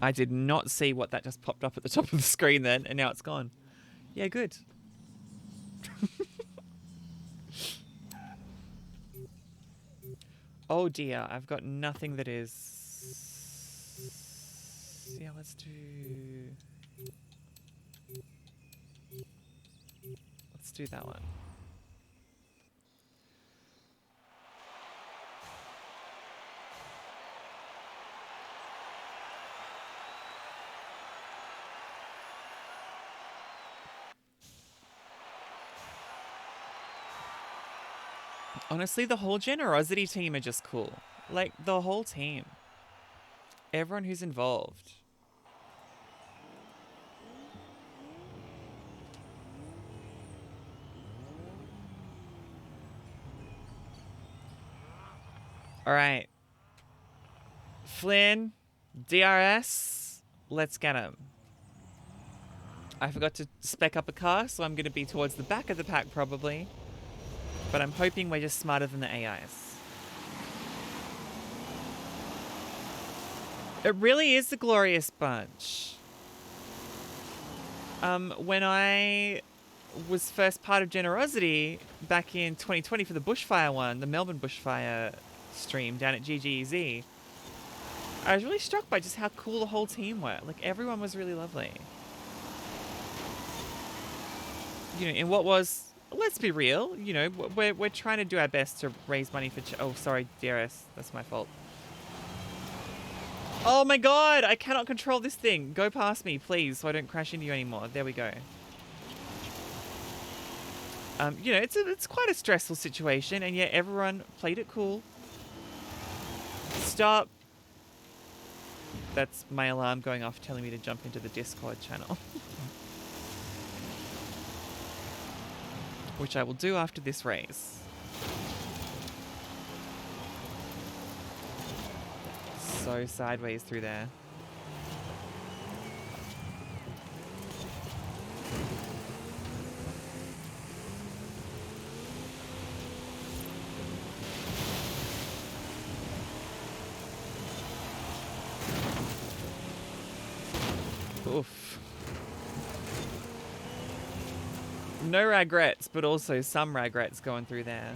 I did not see what that just popped up at the top of the screen then, and now it's gone. Yeah, good. Oh dear, I've got nothing that is... Yeah, let's do... Let's do that one. Honestly, the whole GenerOZity team are just cool. Like, the whole team. Everyone who's involved. Alright. Flynn, DRS, let's get him. I forgot to spec up a car, so I'm going to be towards the back of the pack probably. But I'm hoping we're just smarter than the AIs. It really is the glorious bunch. When I was first part of GenerOZity back in 2020 for the bushfire one, the Melbourne bushfire stream down at GGZ, I was really struck by just how cool the whole team were. Like, everyone was really lovely. You know, in what was... Let's be real, you know, we're trying to do our best to raise money for... Oh, sorry, DRS. That's my fault. Oh my god, I cannot control this thing. Go past me, please, so I don't crash into you anymore. There we go. You know, it's quite a stressful situation, and yet everyone played it cool. Stop. That's my alarm going off telling me to jump into the Discord channel. Which I will do after this race. So sideways through there. Oof. No regrets, but also some regrets going through there.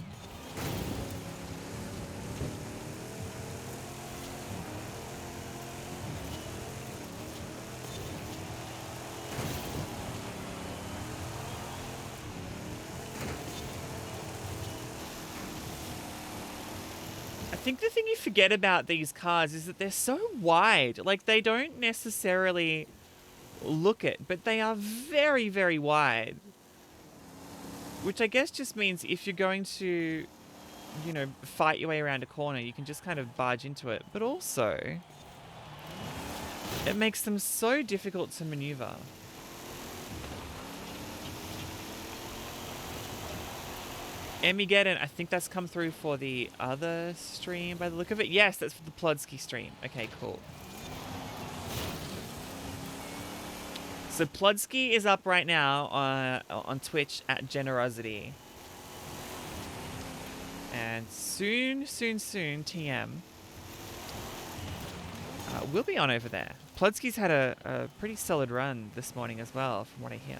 I think the thing you forget about these cars is that they're so wide. Like, they don't necessarily look it, but they are very, very wide. Which I guess just means if you're going to, you know, fight your way around a corner, you can just kind of barge into it. But also, it makes them so difficult to maneuver. Emigeddon, I think that's come through for the other stream by the look of it. Yes, that's for the Plodsky stream. Okay, cool. So Plodsky is up right now on Twitch at GenerOZity. And soon, TM will be on over there. Plodsky's had a pretty solid run this morning as well, from what I hear.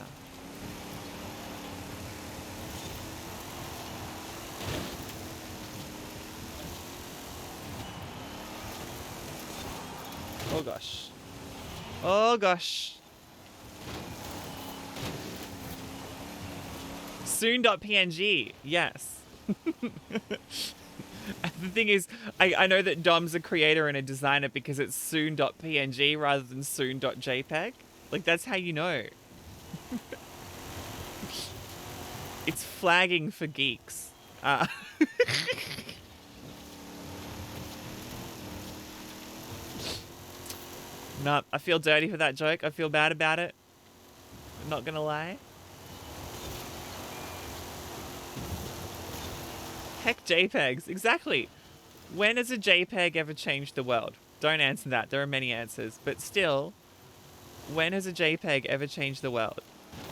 Oh gosh. Oh gosh. Soon.png, yes. The thing is, I know that Dom's a creator and a designer because it's soon.png rather than soon.jpg. Like, that's how you know. It's flagging for geeks. No, I feel dirty for that joke. I feel bad about it. I'm not gonna lie. Heck JPEGs, exactly. When has a JPEG ever changed the world? Don't answer that. There are many answers. But still, when has a JPEG ever changed the world?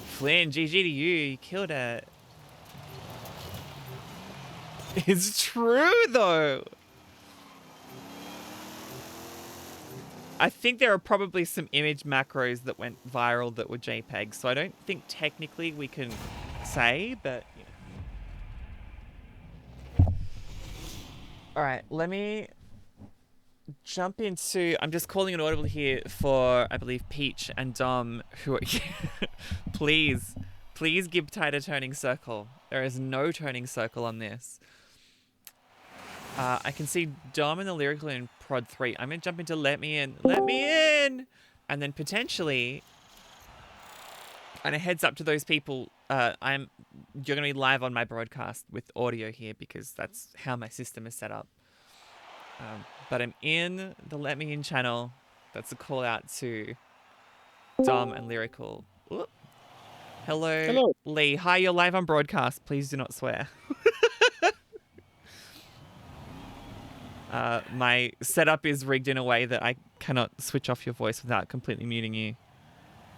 Flynn, GG to you. You killed it. It's true, though. I think there are probably some image macros that went viral that were JPEGs, so I don't think technically we can say, but... You know. Alright, let me jump into... I'm just calling an audible here for, I believe, Peach and Dom, who are... Please give Tide a turning circle. There is no turning circle on this. I can see Dom in the lyrical in prod 3. I'm going to jump into let me in. Let me in! And then potentially, and a heads up to those people, you're going to be live on my broadcast with audio here because that's how my system is set up. But I'm in the let me in channel. That's a call out to Dom and lyrical. Ooh. Hello, Lee. Hi, you're live on broadcast. Please do not swear. My setup is rigged in a way that I cannot switch off your voice without completely muting you.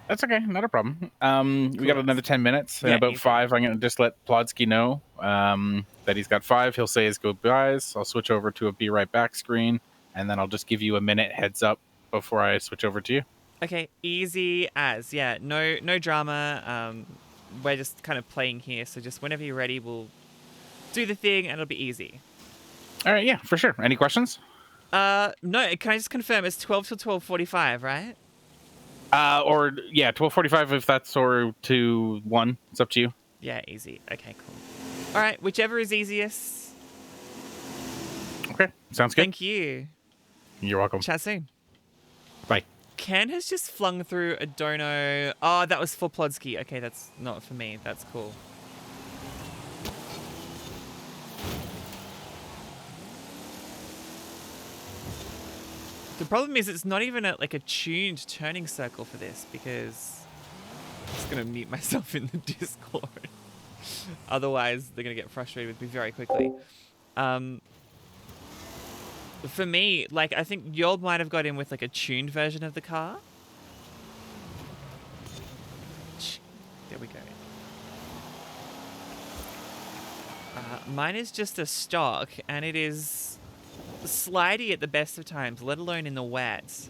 That's okay, not a problem. Cool. We got another 10 minutes. In about 5, I'm going to just let Plodsky know that he's got 5. He'll say his goodbyes. I'll switch over to a be right back screen, and then I'll just give you a minute heads up before I switch over to you. Okay, easy as. Yeah, no drama. We're just kind of playing here, so just whenever you're ready, we'll do the thing, and it'll be easy. All right, yeah, for sure. Any questions? No, can I just confirm it's 12 till 12:45, right? Or, yeah, 12:45 if that's or to 1. It's up to you. Yeah, easy. Okay, cool. All right, whichever is easiest. Okay, sounds good. Thank you. You're welcome. Chat soon. Bye. Ken has just flung through a dono. Oh, that was for Plodsky. Okay, that's not for me. That's cool. The problem is it's not even a tuned turning circle for this because I'm just going to mute myself in the Discord. Otherwise, they're going to get frustrated with me very quickly. For me, I think Yold might have got in with a tuned version of the car. There we go. Mine is just a stock, and it is slidey at the best of times, let alone in the wet.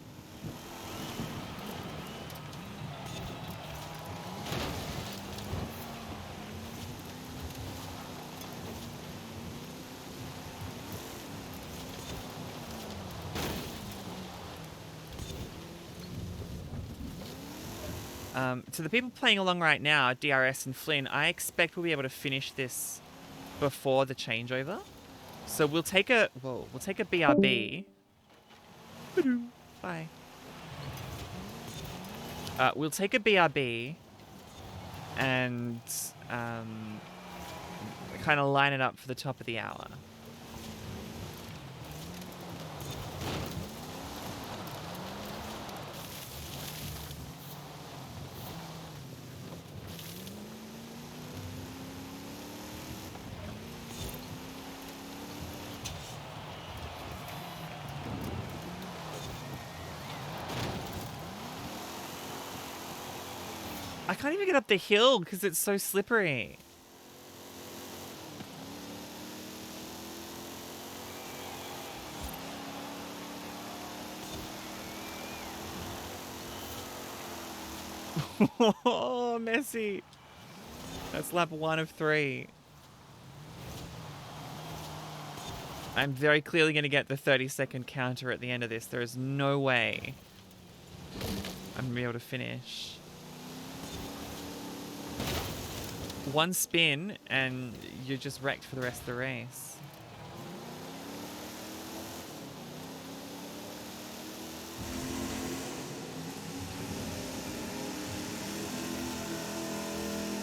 To the people playing along right now, DRS and Flynn, I expect we'll be able to finish this before the changeover. So we'll take a BRB. Bye. We'll take a BRB and kind of line it up for the top of the hour. I can't even get up the hill because it's so slippery. Oh, messy. That's lap 1 of 3. I'm very clearly going to get the 30-second counter at the end of this. There is no way I'm going to be able to finish. One spin and you're just wrecked for the rest of the race.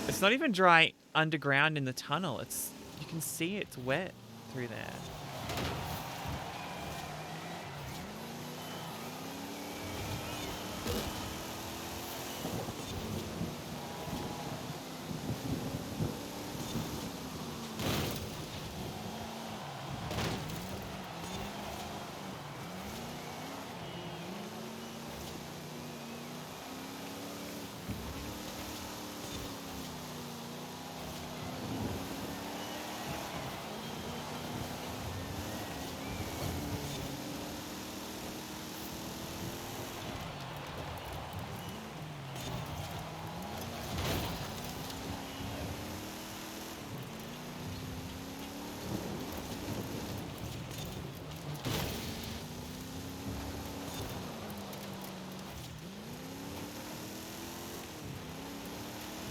It's not even dry underground in the tunnel. You can see it's wet through there.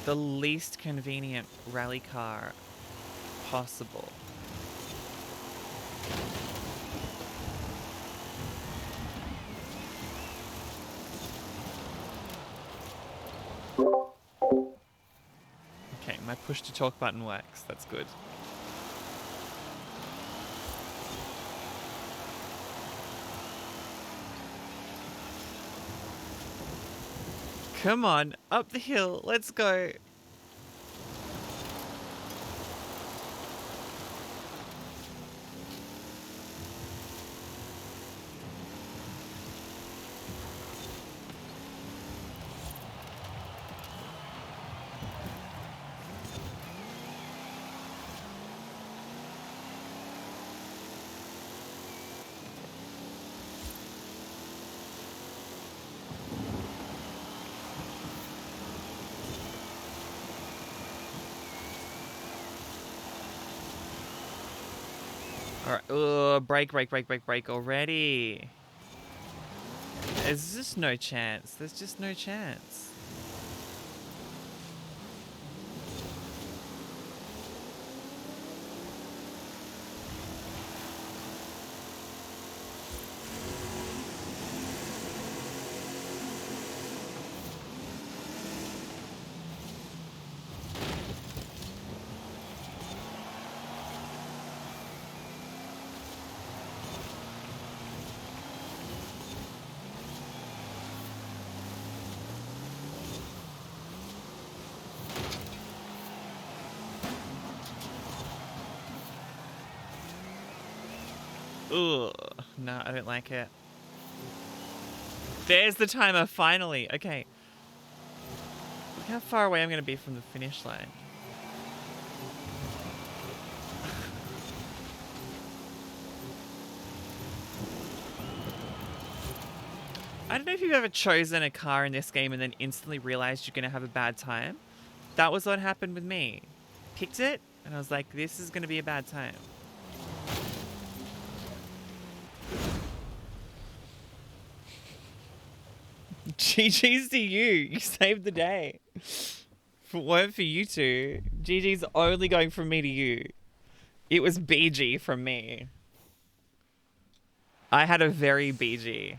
The least convenient rally car possible. Okay, my push to talk button works. That's good. Come on, up the hill. Let's go. Alright, brake already. There's just no chance. There's just no chance. Ugh, no, I don't like it. There's the timer, finally. Okay. Look how far away I'm going to be from the finish line. I don't know if you've ever chosen a car in this game and then instantly realized you're going to have a bad time. That was what happened with me. Picked it, and I was like, this is going to be a bad time. GG's to you. You saved the day. If it weren't for you two, GG's only going from me to you. It was BG from me. I had a very BG.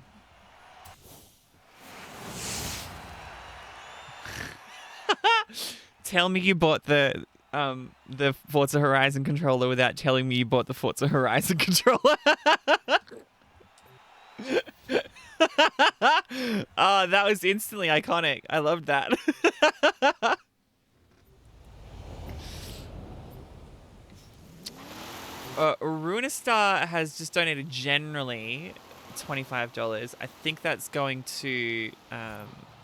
Tell me you bought the Forza Horizon controller without telling me you bought the Forza Horizon controller. Oh, that was instantly iconic. I loved that. Runistar has just donated generally $25. I think that's going to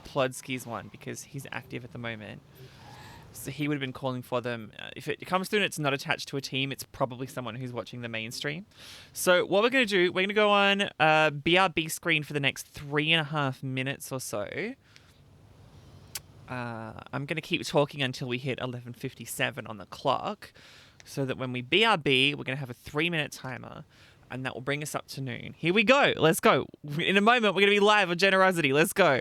Plodsky's one because he's active at the moment. So he would have been calling for them. If it comes through and it's not attached to a team, it's probably someone who's watching the main stream. So what we're going to do, we're going to go on BRB screen for the next 3.5 minutes or so. I'm going to keep talking until we hit 11:57 on the clock, so that when we BRB, we're going to have a 3-minute timer, and that will bring us up to noon. Here we go. Let's go. In a moment, we're going to be live on GenerOZity. Let's go.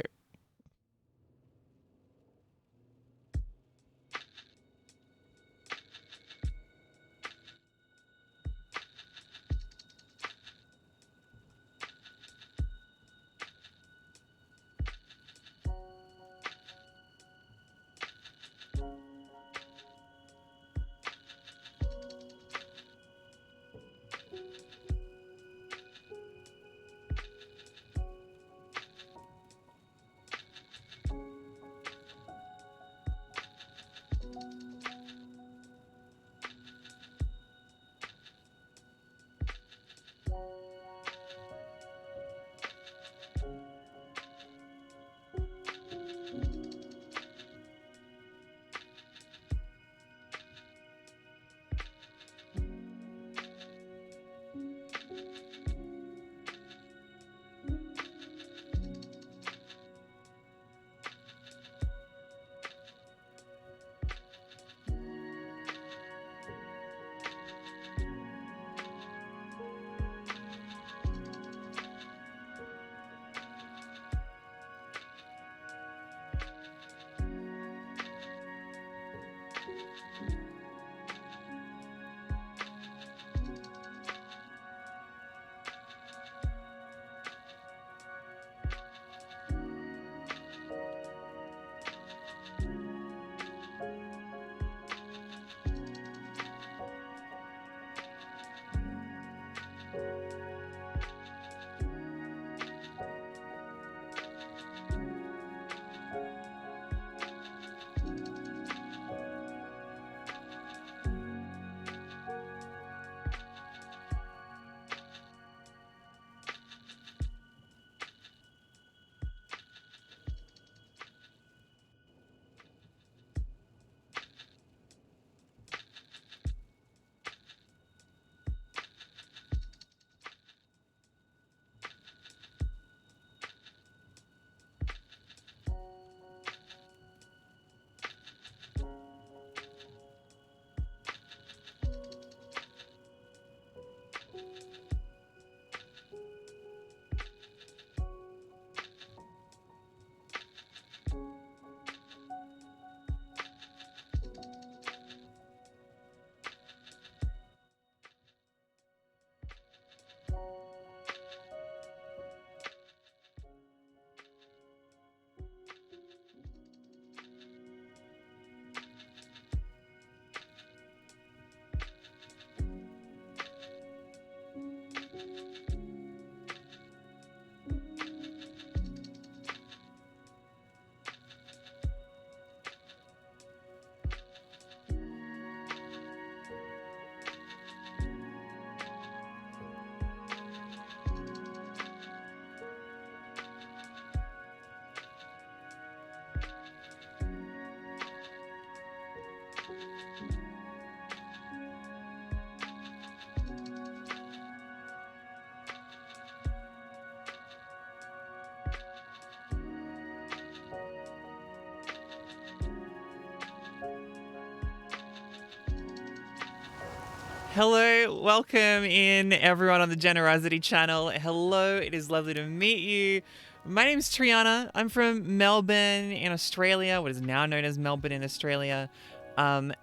Hello, welcome in everyone on the GenerOZity channel. Hello, it is lovely to meet you. My name's Triana. I'm from Melbourne in Australia, what is now known as Melbourne in Australia. And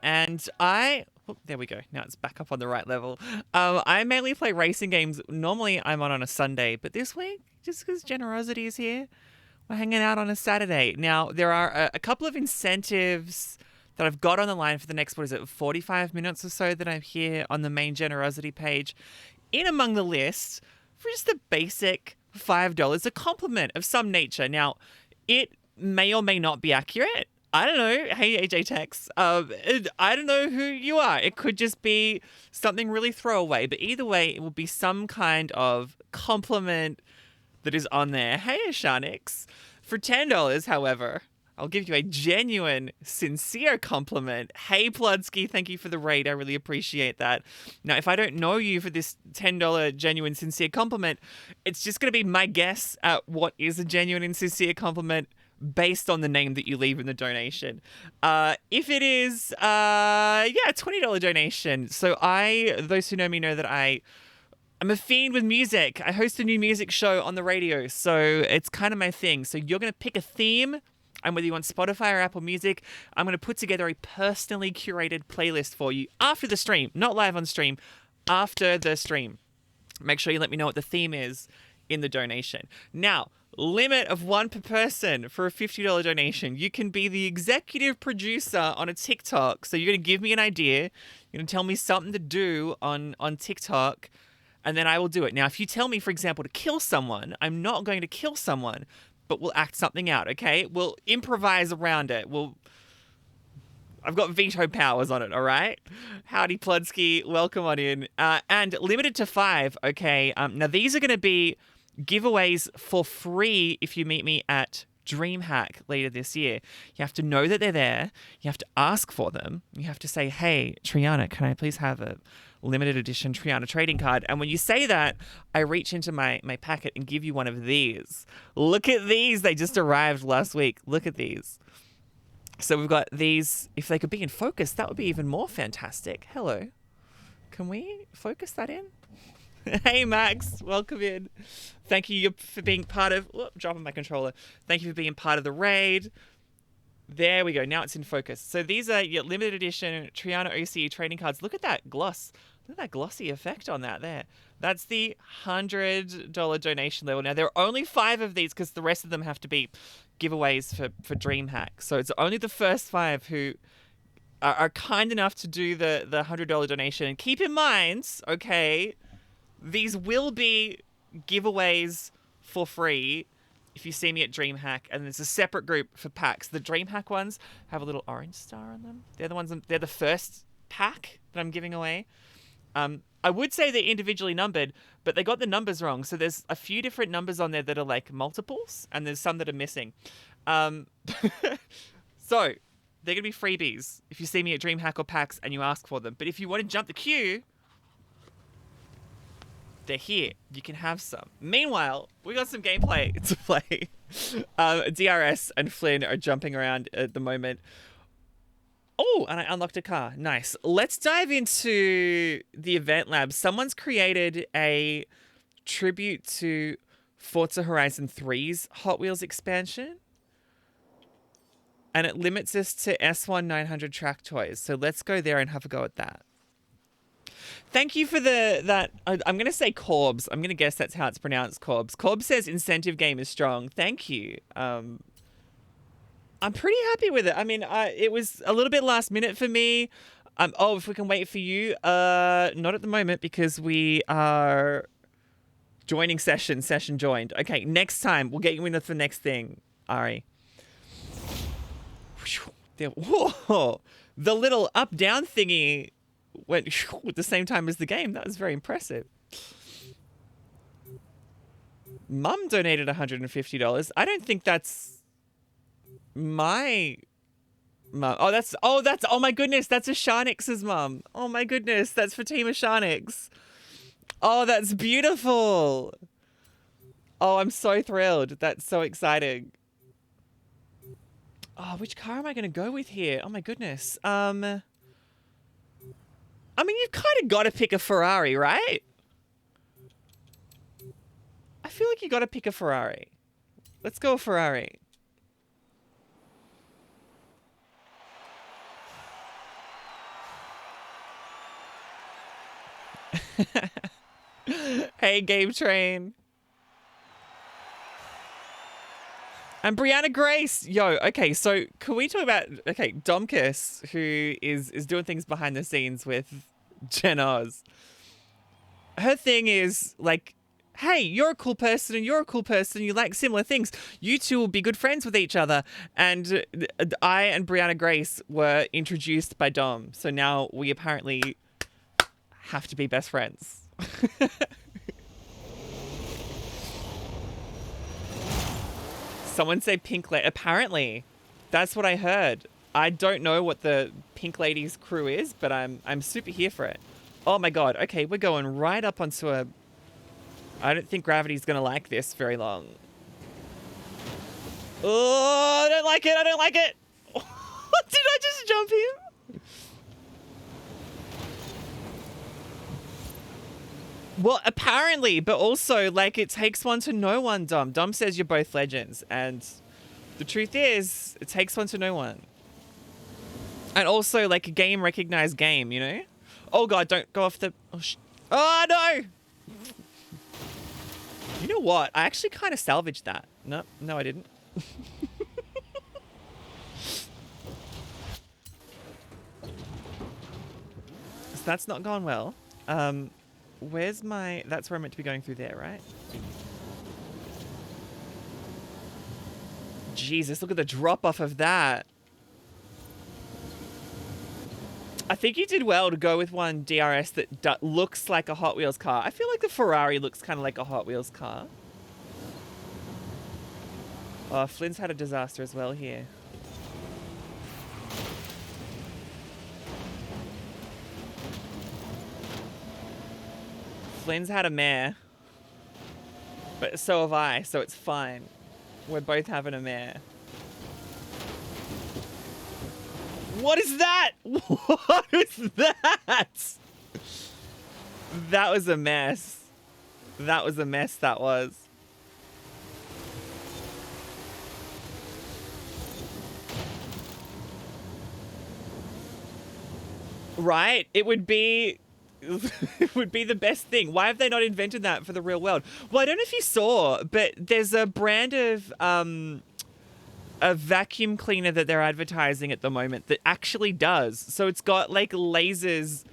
there we go. Now it's back up on the right level. I mainly play racing games. Normally I'm on a Sunday, but this week, just because GenerOZity is here, we're hanging out on a Saturday. Now, there are a couple of incentives that I've got on the line for the next, 45 minutes or so that I'm here on the main GenerOZity page. In among the list, for just the basic $5, a compliment of some nature. Now, it may or may not be accurate. I don't know. Hey, AJ Tex. I don't know who you are. It could just be something really throwaway. But either way, it will be some kind of compliment that is on there. Hey, Ashanix. For $10, however, I'll give you a genuine, sincere compliment. Hey, Pludsky, thank you for the raid. I really appreciate that. Now, if I don't know you for this $10 genuine, sincere compliment, it's just going to be my guess at what is a genuine and sincere compliment based on the name that you leave in the donation. If it is, a $20 donation. So those who know me know that I'm a fiend with music. I host a new music show on the radio, so it's kind of my thing. So you're going to pick a theme, and whether you want Spotify or Apple Music, I'm going to put together a personally curated playlist for you after the stream, not live on stream, after the stream. Make sure you let me know what the theme is in the donation. Now, limit of one per person for a $50 donation. You can be the executive producer on a TikTok. So you're going to give me an idea. You're going to tell me something to do on TikTok, and then I will do it. Now, if you tell me, for example, to kill someone, I'm not going to kill someone, but we'll act something out, okay? We'll improvise around it. I've got veto powers on it, all right? Howdy, Pludsky. Welcome on in. And limited to 5, okay? Now, these are going to be giveaways for free if you meet me at DreamHack later this year. You have to know that they're there. You have to ask for them. You have to say, hey, Triana, can I please have a limited edition Triana trading card? And when you say that, I reach into my packet and give you one of these. Look at these. They just arrived last week. Look at these. So we've got these. If they could be in focus, that would be even more fantastic. Hello. Can we focus that in? Hey, Max. Welcome in. Thank you for being part of... dropping my controller. Thank you for being part of the raid. There we go. Now it's in focus. So these are your limited edition Triana OCE trading cards. Look at that gloss. Look at that glossy effect on that there. That's the $100 donation level. Now, there are only 5 of these because the rest of them have to be giveaways for DreamHack. So it's only the first 5 who are kind enough to do the $100 donation. And keep in mind, okay, these will be giveaways for free if you see me at DreamHack, and there's a separate group for packs. The DreamHack ones have a little orange star on them. They're the first pack that I'm giving away. I would say they're individually numbered, but they got the numbers wrong. So there's a few different numbers on there that are like multiples, and there's some that are missing. So they're going to be freebies if you see me at DreamHack or PAX and you ask for them. But if you want to jump the queue, they're here. You can have some. Meanwhile, we got some gameplay to play. DRS and Flynn are jumping around at the moment. Oh, and I unlocked a car. Nice. Let's dive into the event lab. Someone's created a tribute to Forza Horizon 3's Hot Wheels expansion. And it limits us to S1 900 track toys. So let's go there and have a go at that. Thank you for that. I'm going to say Corbs. I'm going to guess that's how it's pronounced, Corbs. Corbs says incentive game is strong. Thank you. I'm pretty happy with it. I mean, it was a little bit last minute for me. If we can wait for you. Not at the moment because we are joining session joined. Okay, next time we'll get you in for the next thing, Ari. Whoa, the little up-down thingy went at the same time as the game. That was very impressive. Mum donated $150. I don't think that's my mum. Oh my goodness, that's Ashanix's mum. Oh my goodness, that's Fatima Shanix. Oh, that's beautiful. Oh, I'm so thrilled. That's so exciting. Oh, which car am I going to go with here? Oh my goodness. I mean, you've kind of got to pick a Ferrari, right? I feel like you got to pick a Ferrari. Let's go Ferrari. Hey, Game Train. And Brianna Grace. Yo, okay, so can we talk about, okay, Domkis, who is doing things behind the scenes with GenerOz. Her thing is, like, hey, you're a cool person and you're a cool person. You like similar things. You two will be good friends with each other. And I and Brianna Grace were introduced by Dom. So now we apparently have to be best friends. Someone said Pink Lady. Apparently, that's what I heard. I don't know what the Pink Lady's crew is, but I'm super here for it. Oh my god. Okay, we're going right up onto a... I don't think gravity's gonna like this very long. Oh, I don't like it. I don't like it. Did I just jump here? Well, apparently, but also, like, it takes one to know one, Dom. Dom says you're both legends, and the truth is, it takes one to know one. And also, like, a game recognized game, you know? Oh, God, don't go off the... Oh, no! You know what? I actually kind of salvaged that. No, I didn't. So that's not gone well. Where's my... That's where I'm meant to be going through there, right? Jesus, look at the drop-off of that. I think you did well to go with one DRS that looks like a Hot Wheels car. I feel like the Ferrari looks kind of like a Hot Wheels car. Oh, Flynn's had a disaster as well here. Flynn's had a mare. But so have I, so it's fine. We're both having a mare. What is that? What is that? That was a mess. That was a mess, that was. Right? It would be... It would be the best thing. Why have they not invented that for the real world? Well, I don't know if you saw, but there's a brand of a vacuum cleaner that they're advertising at the moment that actually does. So it's got like lasers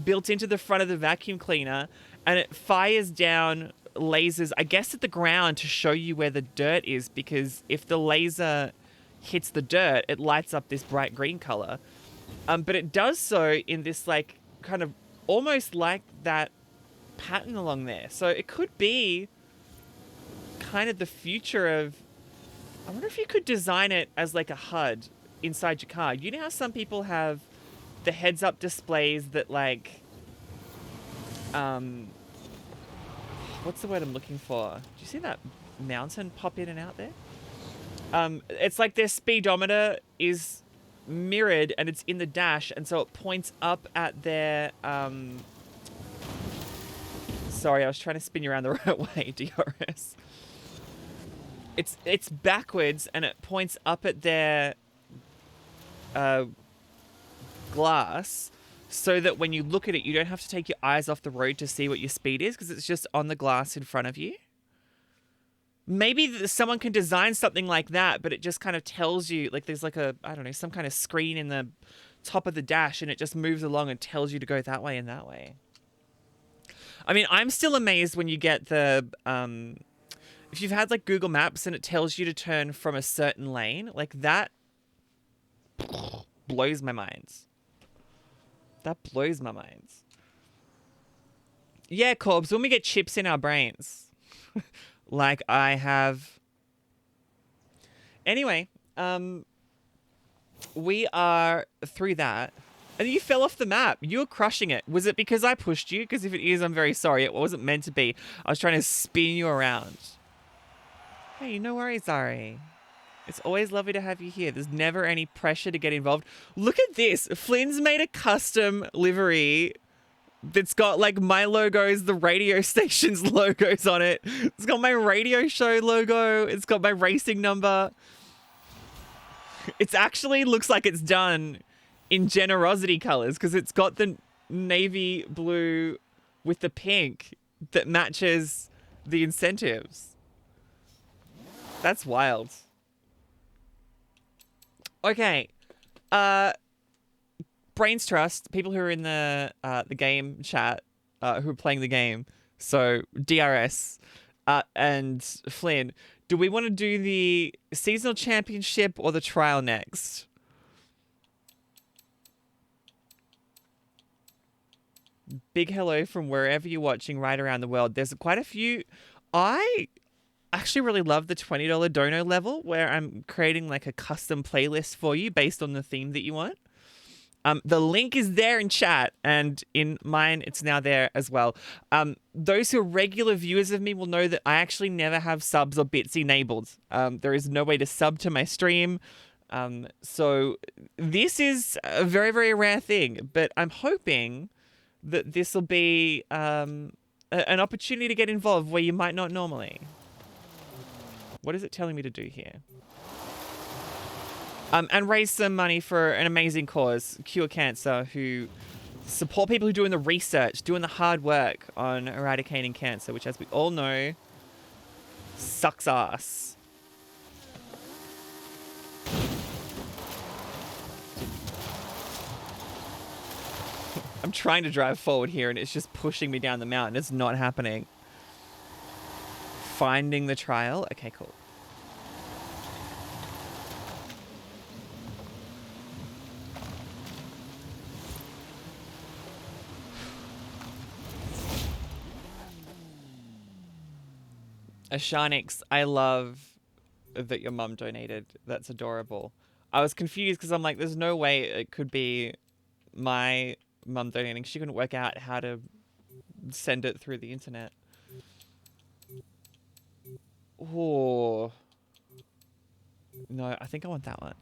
built into the front of the vacuum cleaner, and it fires down lasers, I guess, at the ground to show you where the dirt is, because if the laser hits the dirt, it lights up this bright green color. But it does so in this like kind of almost like that pattern along there. So it could be kind of the future of... I wonder if you could design it as like a HUD inside your car. You know how some people have the heads-up displays that like... what's the word I'm looking for? Do you see that mountain pop in and out there? It's like their speedometer is mirrored and it's in the dash, and so it points up at their sorry, I was trying to spin you around the right way. DRS. It's backwards and it points up at their glass, so that when you look at it, you don't have to take your eyes off the road to see what your speed is, because it's just on the glass in front of you. Maybe someone can design something like that, but it just kind of tells you, like there's like a, I don't know, some kind of screen in the top of the dash, and it just moves along and tells you to go that way and that way. I mean, I'm still amazed when you get the, if you've had like Google Maps and it tells you to turn from a certain lane, like that blows my mind. That blows my mind. Yeah, Corbs, when we get chips in our brains. Like I have. Anyway, we are through that. And you fell off the map. You were crushing it. Was it because I pushed you? Because if it is, I'm very sorry. It wasn't meant to be. I was trying to spin you around. Hey, no worries, Ari. It's always lovely to have you here. There's never any pressure to get involved. Look at this. Flynn's made a custom livery that's got like my logos, the radio station's logos on it. It's got my radio show logo. It's got my racing number. It's actually looks like it's done in GenerOZity colors because it's got the navy blue with the pink that matches the incentives. That's wild. Okay. Brains Trust, people who are in the game chat, who are playing the game. So DRS and Flynn, do we want to do the seasonal championship or the trial next? Big hello from wherever you're watching right around the world. There's quite a few. I actually really love the $20 dono level where I'm creating like a custom playlist for you based on the theme that you want. The link is there in chat, and in mine, it's now there as well. Those who are regular viewers of me will know that I actually never have subs or bits enabled. There is no way to sub to my stream. So this is a very, very rare thing, but I'm hoping that this will be an opportunity to get involved where you might not normally. What is it telling me to do here? And raise some money for an amazing cause, Cure Cancer, who support people who are doing the research, doing the hard work on eradicating cancer, which, as we all know, sucks ass. I'm trying to drive forward here, and it's just pushing me down the mountain. It's not happening. Finding the trial. Okay, cool. Ashanix, I love that your mum donated. That's adorable. I was confused because I'm like, there's no way it could be my mum donating. She couldn't work out how to send it through the internet. Oh. No, I think I want that one.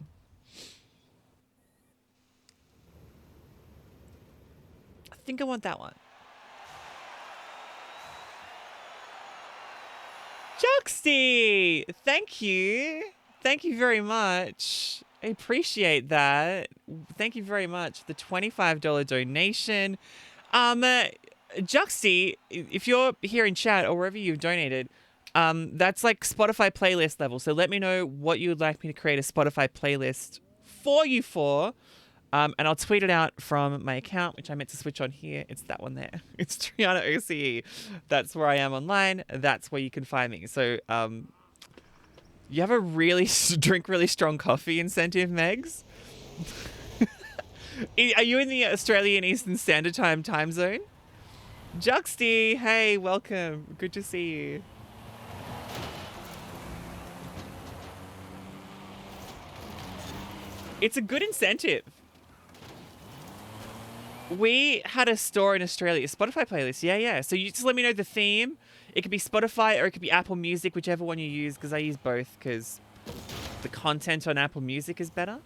I think I want that one. Juxty! Thank you. Thank you very much. I appreciate that. Thank you very much. The $25 donation. Juxty, if you're here in chat or wherever you've donated, that's like Spotify playlist level. So let me know what you would like me to create a Spotify playlist for you for. And I'll tweet it out from my account, which I meant to switch on here. It's that one there. It's Triana OCE. That's where I am online. That's where you can find me. So, you have a really drink really strong coffee incentive, Megs? Are you in the Australian Eastern Standard Time zone? Juxty, hey, welcome. Good to see you. It's a good incentive. We had a store in Australia, Spotify playlist. Yeah. So you just let me know the theme. It could be Spotify or it could be Apple Music, whichever one you use, because I use both because the content on Apple Music is better.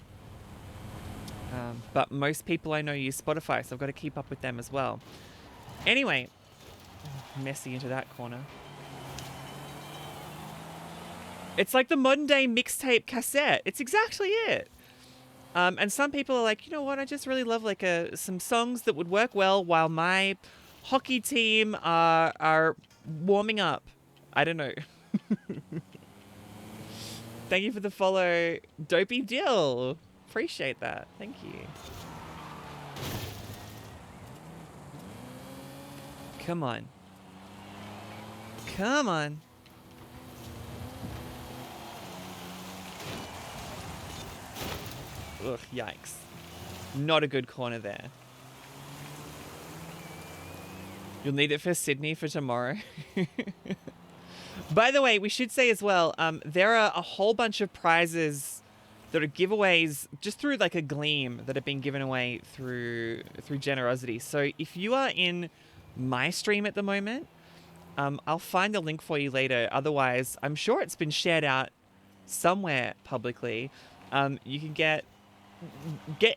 But most people I know use Spotify, so I've got to keep up with them as well. Anyway, messy into that corner. It's like the modern day mixtape cassette. It's exactly it. And some people are like, you know what? I just really love like some songs that would work well while my hockey team are warming up. I don't know. Thank you for the follow, Dopey Dill. Appreciate that. Thank you. Come on. Come on. Ugh, yikes. Not a good corner there. You'll need it for Sydney for tomorrow. By the way, we should say as well, there are a whole bunch of prizes that are giveaways just through like a Gleam that have been given away through GenerOZity. So if you are in my stream at the moment, I'll find the link for you later. Otherwise, I'm sure it's been shared out somewhere publicly. You can get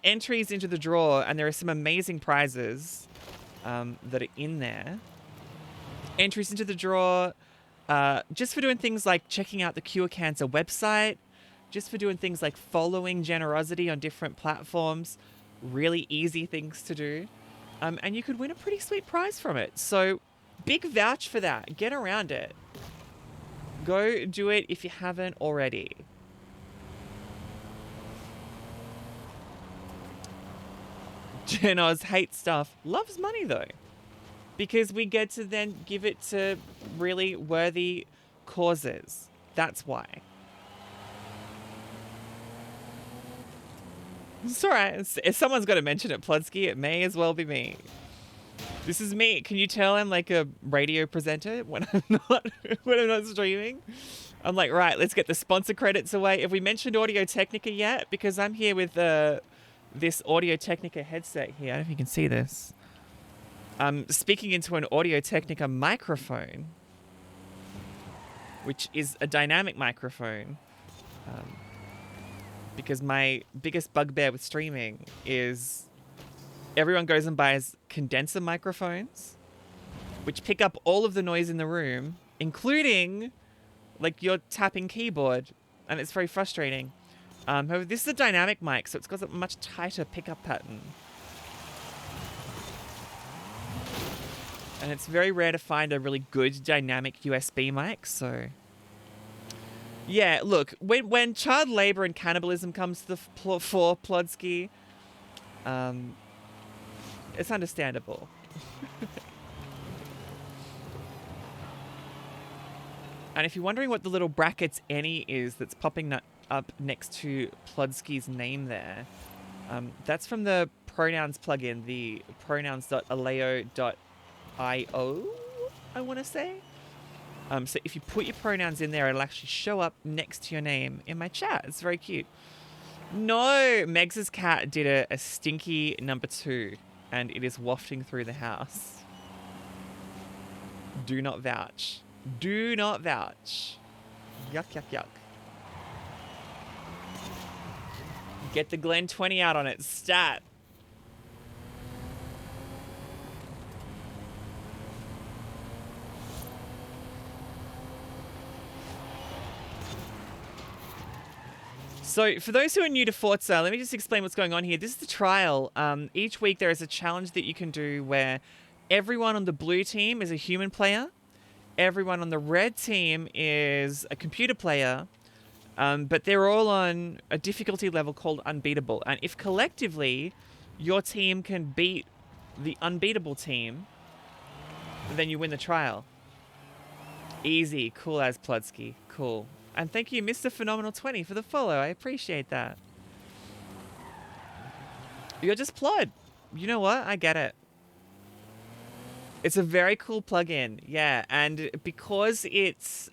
entries into the draw, and there are some amazing prizes that are in there. Entries into the draw, just for doing things like checking out the Cure Cancer website, just for doing things like following GenerOZity on different platforms. Really easy things to do. And you could win a pretty sweet prize from it. So big vouch for that. Get around it. Go do it if you haven't already. Genoz hates stuff. Loves money though. Because we get to then give it to really worthy causes. That's why. It's alright. If someone's got to mention it, Pludsky, it may as well be me. This is me. Can you tell I'm like a radio presenter when I'm not streaming? I'm like, right, let's get the sponsor credits away. Have we mentioned Audio Technica yet? Because I'm here with this Audio Technica headset here. I don't know if you can see this. I'm speaking into an Audio Technica microphone, which is a dynamic microphone. Because my biggest bugbear with streaming is everyone goes and buys condenser microphones, which pick up all of the noise in the room, including like your tapping keyboard, and it's very frustrating. However, this is a dynamic mic, so it's got a much tighter pickup pattern. And it's very rare to find a really good dynamic USB mic, so... Yeah, look, when child labor and cannibalism comes to the fore, Plodsky, it's understandable. And if you're wondering what the little brackets any is that's popping up next to Plodsky's name there, that's from the pronouns plugin, the pronouns.aleo.io, I want to say. So if you put your pronouns in there, it'll actually show up next to your name in my chat. It's very cute. No, Megs' cat did a stinky number 2, and it is wafting through the house. Do not vouch. Do not vouch. Yuck, yuck, yuck. Get the Glen 20 out on it. Stat. So for those who are new to Forza, let me just explain what's going on here. This is the trial. Each week there is a challenge that you can do where everyone on the blue team is a human player. Everyone on the red team is a computer player. But they're all on a difficulty level called unbeatable. And if collectively your team can beat the unbeatable team, then you win the trial. Easy. Cool as Plodsky. Cool. And thank you, Mr. Phenomenal 20, for the follow. I appreciate that. You're just Plod. You know what? I get it. It's a very cool plugin. Yeah, and because it's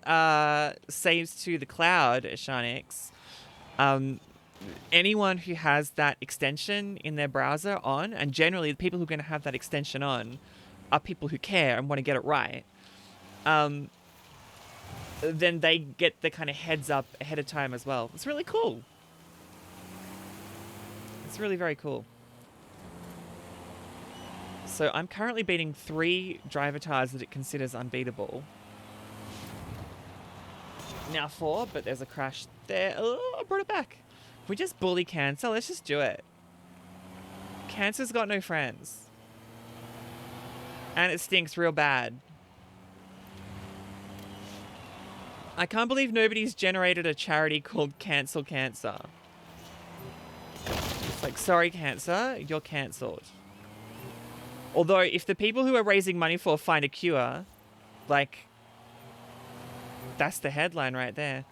saves to the cloud, Shanix, anyone who has that extension in their browser on, and generally the people who are going to have that extension on are people who care and want to get it right, then they get the kind of heads up ahead of time as well. It's really cool. It's really very cool. So I'm currently beating 3 driver tires that it considers unbeatable. Now 4, but there's a crash there. Oh, I brought it back. If we just bully Cancer, let's just do it. Cancer's got no friends. And it stinks real bad. I can't believe nobody's generated a charity called Cancel Cancer. It's like, sorry, Cancer, you're cancelled. Although, if the people who are raising money for find a cure, like, that's the headline right there.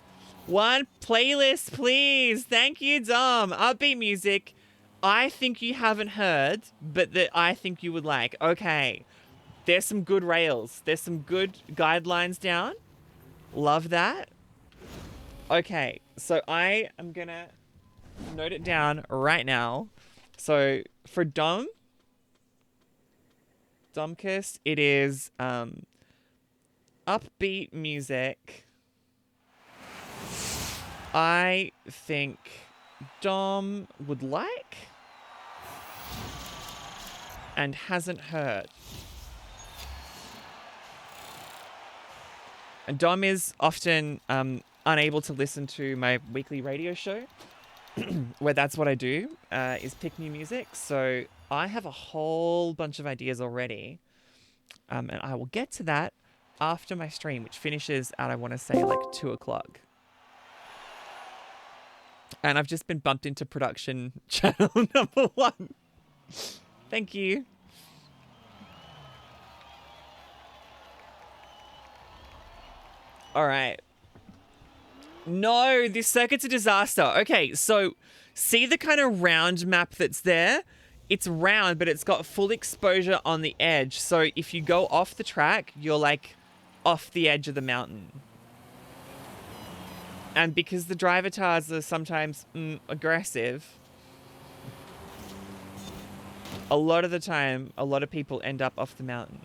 1 playlist, please. Thank you, Dom. Upbeat music. I think you haven't heard, but that I think you would like. Okay. There's some good rails. There's some good guidelines down. Love that. Okay. So I am going to note it down right now. So for Domkist, it is upbeat music. I think Dom would like. and hasn't heard. And Dom is often unable to listen to my weekly radio show, where that's what I do, is pick new music. So I have a whole bunch of ideas already, and I will get to that after my stream, which finishes at, I want to say, like 2 o'clock. And I've just been bumped into production channel number 1. Thank you. All right. No, this circuit's a disaster. Okay, so see the kind of round map that's there? It's round, but it's got full exposure on the edge. So if you go off the track, you're like off the edge of the mountain. And because the driver tars are sometimes aggressive, a lot of the time, a lot of people end up off the mountain.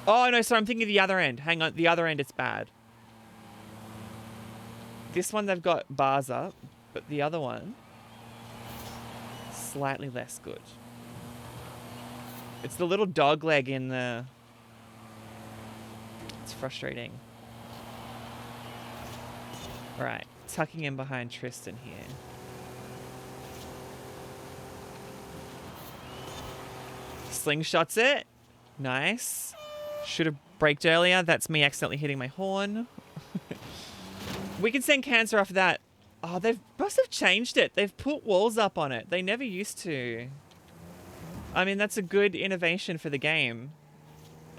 Oh, no, sorry, I'm thinking of the other end. Hang on, the other end, it's bad. This one, they've got bars up, but the other one, slightly less good. It's the little dog leg in the... It's frustrating. All right, tucking in behind Tristan here. Slingshots it. Nice. Should have braked earlier. That's me accidentally hitting my horn. We can send cancer after that. Oh, they must have changed it. They've put walls up on it. They never used to. I mean, that's a good innovation for the game.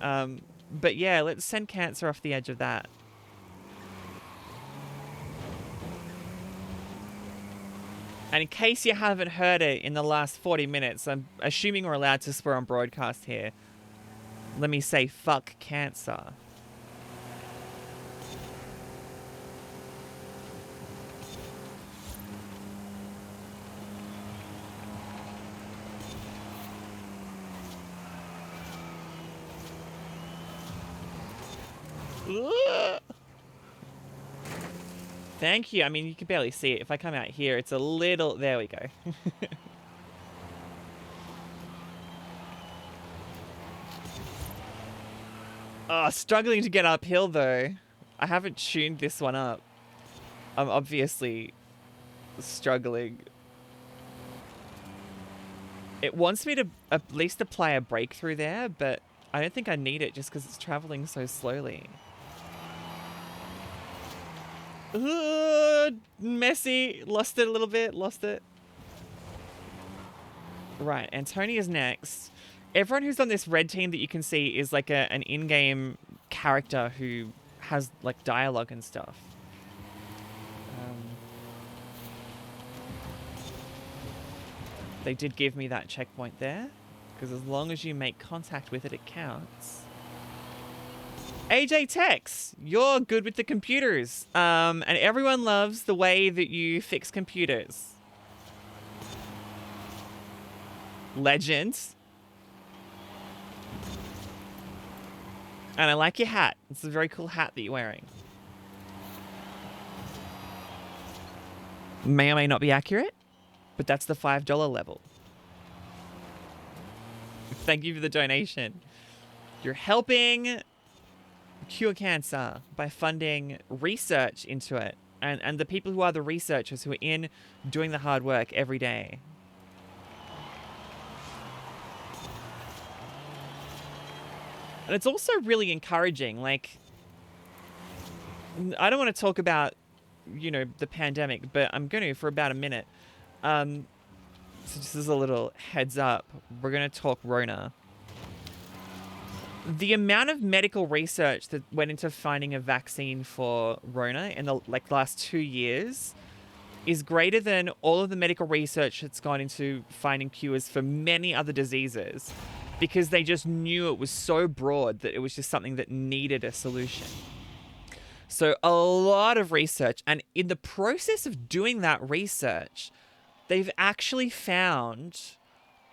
But yeah, let's send cancer off the edge of that. And in case you haven't heard it in the last 40 minutes, I'm assuming we're allowed to swear on broadcast here. Let me say, fuck cancer. Thank you. I mean, you can barely see it. If I come out here, it's a little... There we go. Oh, struggling to get uphill, though. I haven't tuned this one up. I'm obviously struggling. It wants me to at least apply a brake through there, but I don't think I need it just because it's traveling so slowly. Messy. Lost it a little bit. Lost it. Right, Antonia's next. Everyone who's on this red team that you can see is like an in-game character who has like dialogue and stuff. They did give me that checkpoint there, because as long as you make contact with it, it counts. AJ Tex, you're good with the computers, and everyone loves the way that you fix computers. Legend. And I like your hat. It's a very cool hat that you're wearing. May or may not be accurate, but that's the $5 level. Thank you for the donation. You're helping cure cancer by funding research into it. And the people who are the researchers who are in doing the hard work every day. And it's also really encouraging. Like, I don't want to talk about, you know, the pandemic, but I'm going to for about a minute. So just as a little heads up, we're going to talk Rona. The amount of medical research that went into finding a vaccine for Rona in the last 2 years is greater than all of the medical research that's gone into finding cures for many other diseases, because they just knew it was so broad that it was just something that needed a solution. So a lot of research, and in the process of doing that research, they've actually found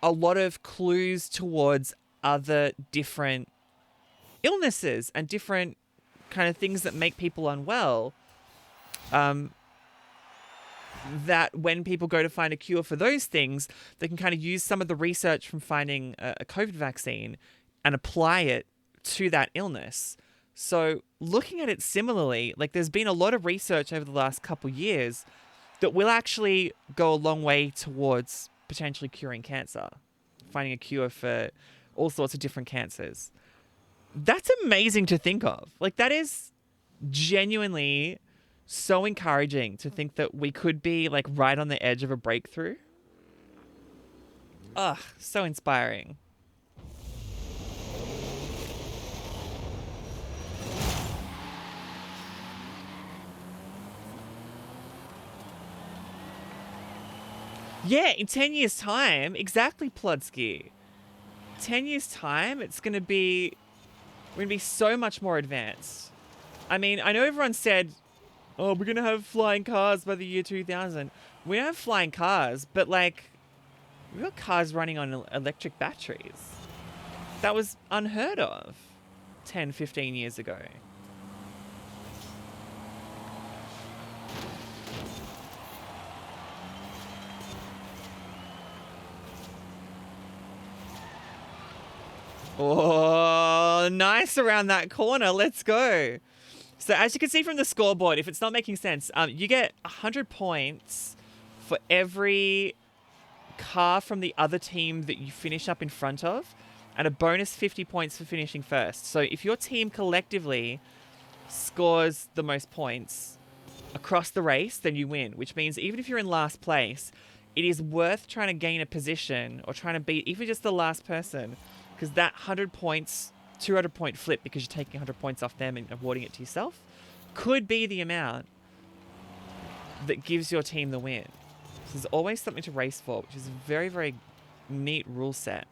a lot of clues towards other different illnesses and different kind of things that make people unwell. that when people go to find a cure for those things, they can kind of use some of the research from finding a COVID vaccine and apply it to that illness. So looking at it similarly, like there's been a lot of research over the last couple years that will actually go a long way towards potentially curing cancer, finding a cure for all sorts of different cancers. That's amazing to think of. Like that is genuinely so encouraging to think that we could be like right on the edge of a breakthrough. Ugh, so inspiring. Yeah, in 10 years' time, exactly, Plodsky. 10 years' time, we're going to be so much more advanced. I mean, I know everyone said, oh, we're going to have flying cars by the year 2000. We don't have flying cars, but like, we've got cars running on electric batteries. That was unheard of 10, 15 years ago. Oh, nice around that corner. Let's go. So as you can see from the scoreboard, if it's not making sense, you get 100 points for every car from the other team that you finish up in front of, and a bonus 50 points for finishing first. So if your team collectively scores the most points across the race, then you win, which means even if you're in last place, it is worth trying to gain a position or trying to beat even just the last person, because that 100 points, 200 point flip, because you're taking 100 points off them and awarding it to yourself, could be the amount that gives your team the win. So there's always something to race for, which is a very, very neat rule set.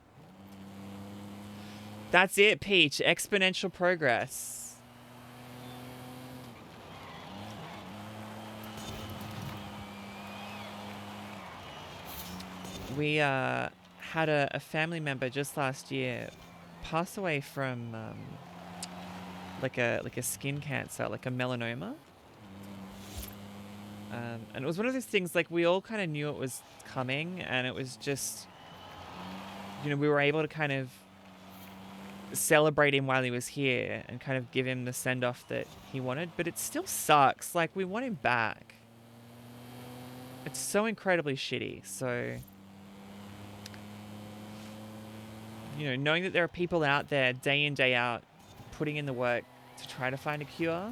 That's it, Peach. Exponential progress. We had a family member just last year pass away from like a skin cancer, like a melanoma. And it was one of those things, like, we all kind of knew it was coming, and it was just, you know, we were able to kind of celebrate him while he was here and kind of give him the send-off that he wanted, but it still sucks. Like, we want him back. It's so incredibly shitty. So, you know, knowing that there are people out there day in, day out putting in the work to try to find a cure,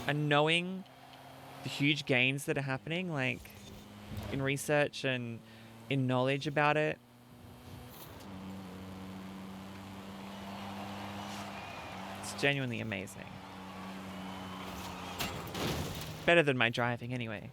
and knowing the huge gains that are happening, like in research and in knowledge about it, it's genuinely amazing. Better than my driving anyway.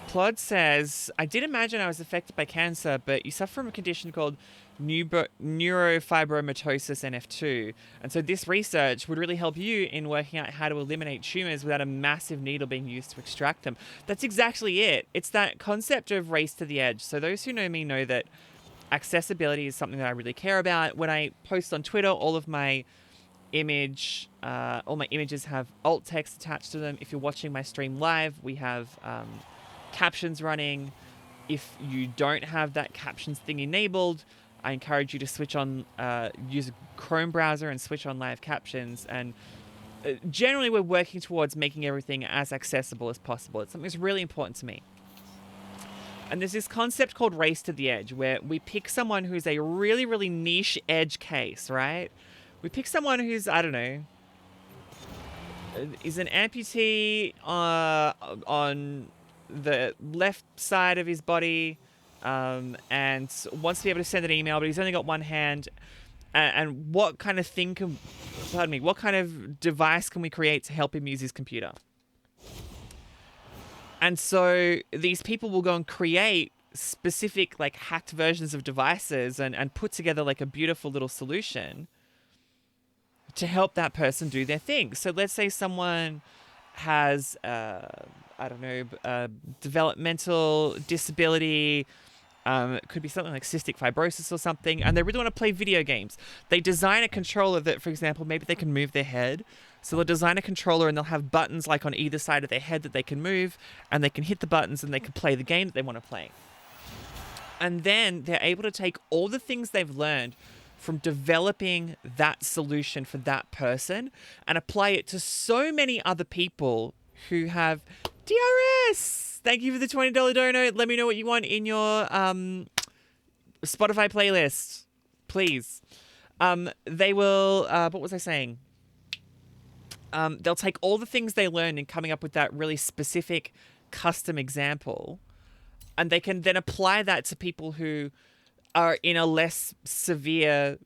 Plod says, I did imagine I was affected by cancer, but you suffer from a condition called neurofibromatosis NF2. And so this research would really help you in working out how to eliminate tumors without a massive needle being used to extract them. That's exactly it. It's that concept of race to the edge. So those who know me know that accessibility is something that I really care about. When I post on Twitter, all my images have alt text attached to them. If you're watching my stream live, we have captions running. If you don't have that captions thing enabled, I encourage you to switch on, use a Chrome browser and switch on live captions. And generally, we're working towards making everything as accessible as possible. It's something that's really important to me. And there's this concept called race to the edge, where we pick someone who's a really, really niche edge case, right? We pick someone who's, I don't know, is an amputee on the left side of his body, and wants to be able to send an email, but he's only got one hand. And what kind of what kind of device can we create to help him use his computer? And so these people will go and create specific like hacked versions of devices and put together like a beautiful little solution to help that person do their thing. So let's say someone has, I don't know, developmental disability. It could be something like cystic fibrosis or something, and they really want to play video games. They design a controller that, for example, maybe they can move their head. So they'll design a controller and they'll have buttons like on either side of their head that they can move, and they can hit the buttons and they can play the game that they want to play. And then they're able to take all the things they've learned from developing that solution for that person and apply it to so many other people who have DRS. Thank you for the $20 dono. Let me know what you want in your Spotify playlist, please. They will, what was I saying? They'll take all the things they learned in coming up with that really specific custom example, and they can then apply that to people who are in a less severe,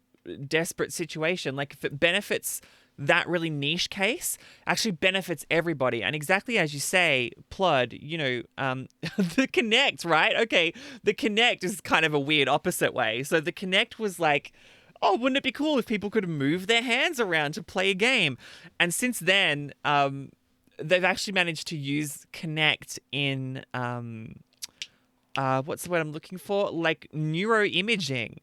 desperate situation. Like if it benefits that really niche case, actually benefits everybody. And exactly as you say, Plud, you know, the Kinect, right? Okay, the Kinect is kind of a weird opposite way. So the Kinect was like, oh, wouldn't it be cool if people could move their hands around to play a game? And since then, they've actually managed to use Kinect in... what's the word I'm looking for? Like neuroimaging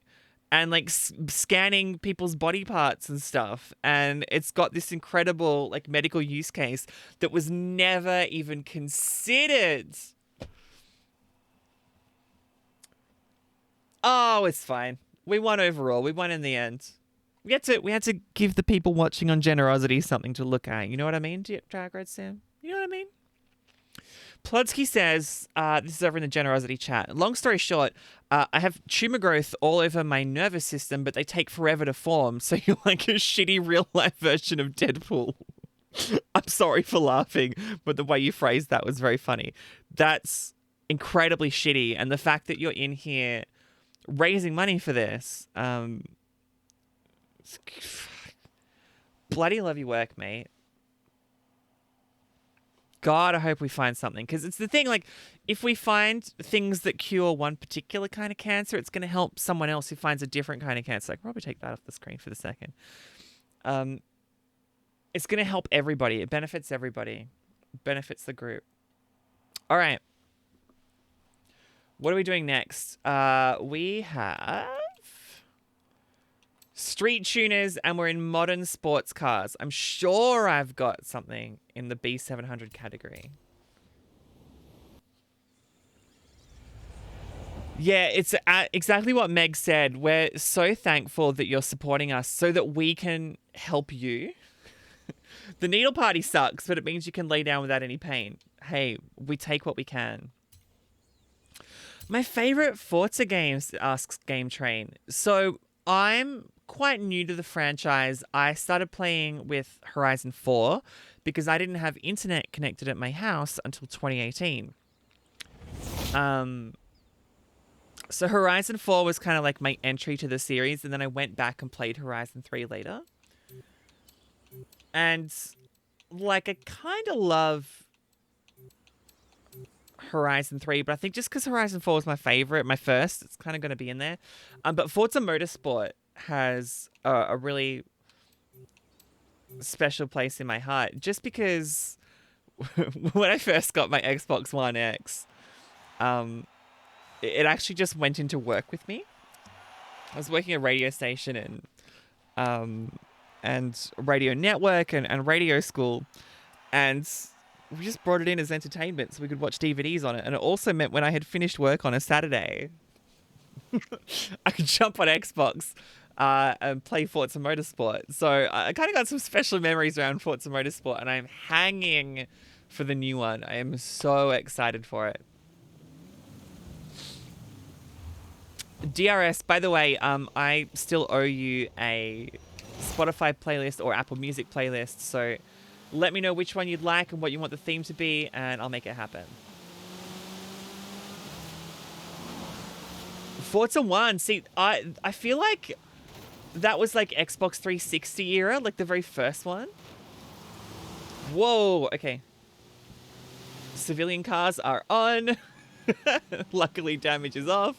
and like scanning people's body parts and stuff. And it's got this incredible like medical use case that was never even considered. Oh, it's fine. We won overall. We won in the end. We had to give the people watching on GenerOZity something to look at. You know what I mean, Drag Red Sam? You know what I mean? Plodsky says, this is over in the GenerOZity chat. Long story short, I have tumor growth all over my nervous system, but they take forever to form. So you're like a shitty real-life version of Deadpool. I'm sorry for laughing, but the way you phrased that was very funny. That's incredibly shitty. And the fact that you're in here raising money for this, bloody love your work, mate. God, I hope we find something. Because it's the thing, like, if we find things that cure one particular kind of cancer, it's going to help someone else who finds a different kind of cancer. I can probably take that off the screen for the second. It's going to help everybody. It benefits everybody. It benefits the group. All right. What are we doing next? We have... street tuners, and we're in modern sports cars. I'm sure I've got something in the B700 category. Yeah, it's exactly what Meg said. We're so thankful that you're supporting us so that we can help you. The needle party sucks, but it means you can lay down without any pain. Hey, we take what we can. My favorite Forza games, asks Game Train. So I'm quite new to the franchise. I started playing with Horizon 4 because I didn't have internet connected at my house until 2018. So Horizon 4 was kind of like my entry to the series, and then I went back and played Horizon 3 later. And like I kind of love Horizon 3, but I think just because Horizon 4 was my favorite, my first, it's kind of going to be in there. But Forza Motorsport has a really special place in my heart, just because when I first got my Xbox One X, it actually just went into work with me. I was working at a radio station and radio network and radio school, and we just brought it in as entertainment so we could watch DVDs on it. And it also meant when I had finished work on a Saturday, I could jump on Xbox and play Forza Motorsport. So I kind of got some special memories around Forza Motorsport, and I'm hanging for the new one. I am so excited for it. DRS, by the way, I still owe you a Spotify playlist or Apple Music playlist, so let me know which one you'd like and what you want the theme to be, and I'll make it happen. Forza 1, see, I feel like that was like Xbox 360 era, like the very first one. Whoa, okay. Civilian cars are on. Luckily, damage is off.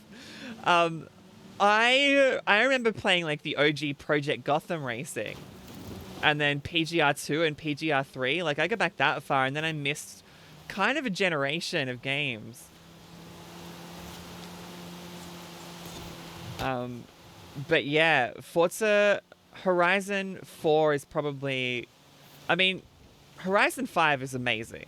I remember playing like the OG Project Gotham Racing, and then PGR2 and PGR3. Like I go back that far, and then I missed kind of a generation of games. But yeah, Forza Horizon 4 is probably... I mean, Horizon 5 is amazing.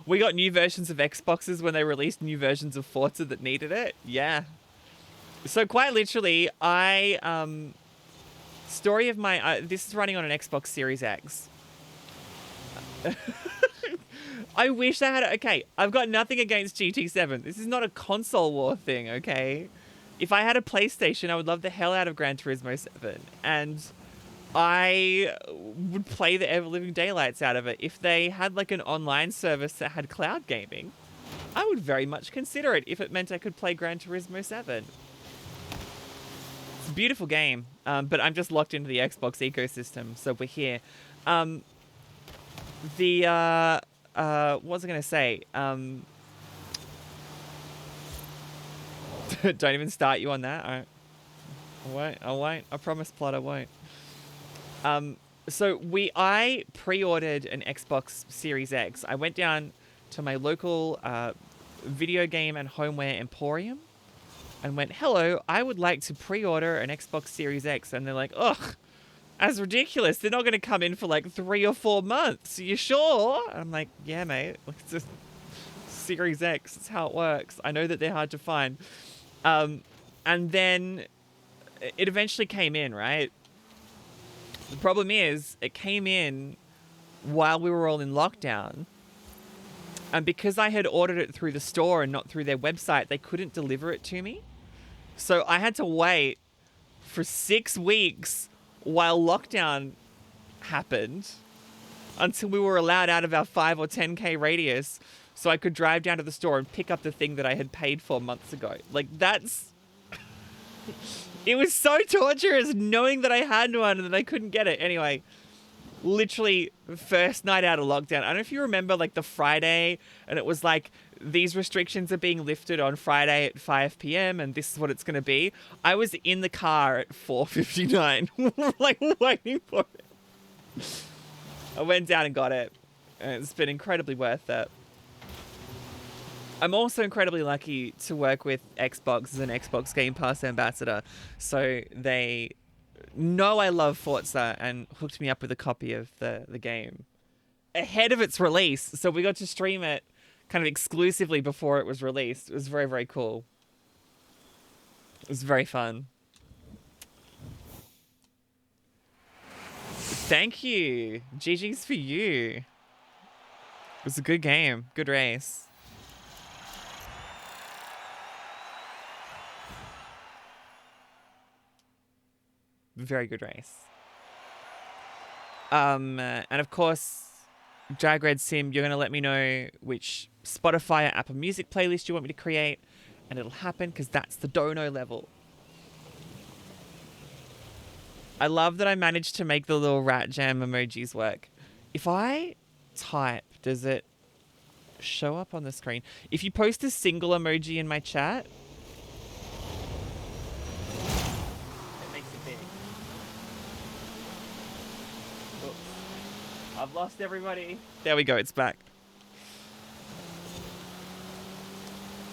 We got new versions of Xboxes when they released new versions of Forza that needed it. Yeah. So quite literally, story of my... this is running on an Xbox Series X. I wish I had... Okay, I've got nothing against GT7. This is not a console war thing, okay? If I had a PlayStation, I would love the hell out of Gran Turismo 7. And I would play the ever-living daylights out of it. If they had like an online service that had cloud gaming, I would very much consider it if it meant I could play Gran Turismo 7. It's a beautiful game, but I'm just locked into the Xbox ecosystem, so we're here. What was I going to say? Don't even start you on that. I won't. I promise, Plot, I won't. So I pre-ordered an Xbox Series X. I went down to my local video game and homeware emporium and went, hello, I would like to pre-order an Xbox Series X. And they're like, ugh, that's ridiculous. They're not going to come in for like 3 or 4 months. Are you sure? And I'm like, yeah, mate. It's just Series X. That's how it works. I know that they're hard to find. And then it eventually came in, right? The problem is, it came in while we were all in lockdown. And because I had ordered it through the store and not through their website, they couldn't deliver it to me. So I had to wait for 6 weeks while lockdown happened until we were allowed out of our 5 or 10K radius so I could drive down to the store and pick up the thing that I had paid for months ago. Like, that's... It was so torturous knowing that I had one and that I couldn't get it. Anyway, literally first night out of lockdown. I don't know if you remember like the Friday and it was like, these restrictions are being lifted on Friday at 5 p.m. and this is what it's going to be. I was in the car at 4:59, like waiting for it. I went down and got it. And it's been incredibly worth it. I'm also incredibly lucky to work with Xbox as an Xbox Game Pass ambassador. So they know I love Forza and hooked me up with a copy of the game ahead of its release. So we got to stream it kind of exclusively before it was released. It was very, very cool. It was very fun. Thank you. GG's for you. It was a good game. Good race. Very good race. And of course, Jag Red Sim, you're going to let me know which Spotify or Apple Music playlist you want me to create, and it'll happen because that's the dono level. I love that I managed to make the little rat jam emojis work. If I type, does it show up on the screen? If you post a single emoji in my chat, it makes it big. Oops. I've lost everybody. There we go, it's back.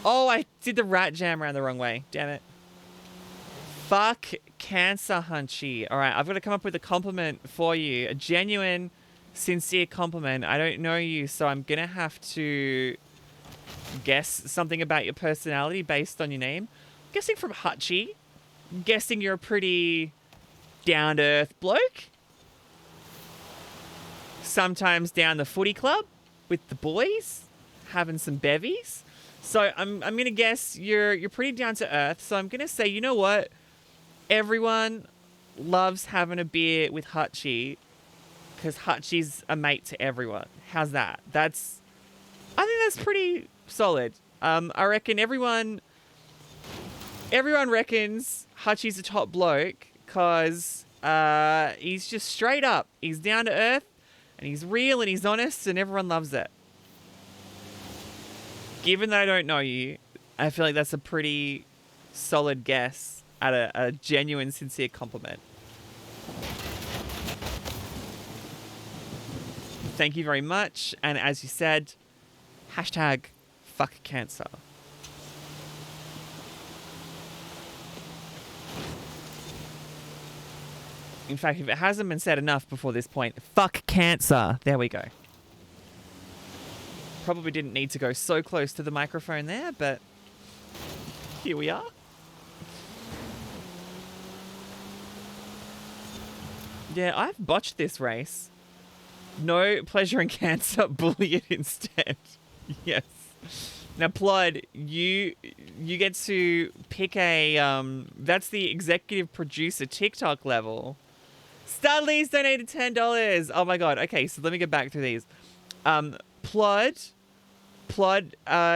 Oh, I did the rat jam around the wrong way. Damn it. Fuck Cancer Hunchy. All right, I've got to come up with a compliment for you. A genuine, sincere compliment. I don't know you, so I'm going to have to guess something about your personality based on your name. I'm guessing from Hutchie. I'm guessing you're a pretty down-to-earth bloke. Sometimes down the footy club with the boys, having some bevies. So I'm gonna guess you're pretty down to earth. So I'm gonna say, you know what? Everyone loves having a beer with Hutchie because Hutchie's a mate to everyone. How's that? I think that's pretty solid. I reckon everyone reckons Hutchie's a top bloke because he's just straight up. He's down to earth and he's real and he's honest and everyone loves it. Given that I don't know you, I feel like that's a pretty solid guess at a genuine, sincere compliment. Thank you very much. And as you said, hashtag fuck cancer. In fact, if it hasn't been said enough before this point, fuck cancer. There we go. Probably didn't need to go so close to the microphone there, but here we are. Yeah, I've botched this race. No pleasure in cancer, bully it instead. Yes. Now, Plod, you get to pick a, that's the executive producer TikTok level. Studley's donated $10. Oh my god. Okay, so let me get back through these. Plod,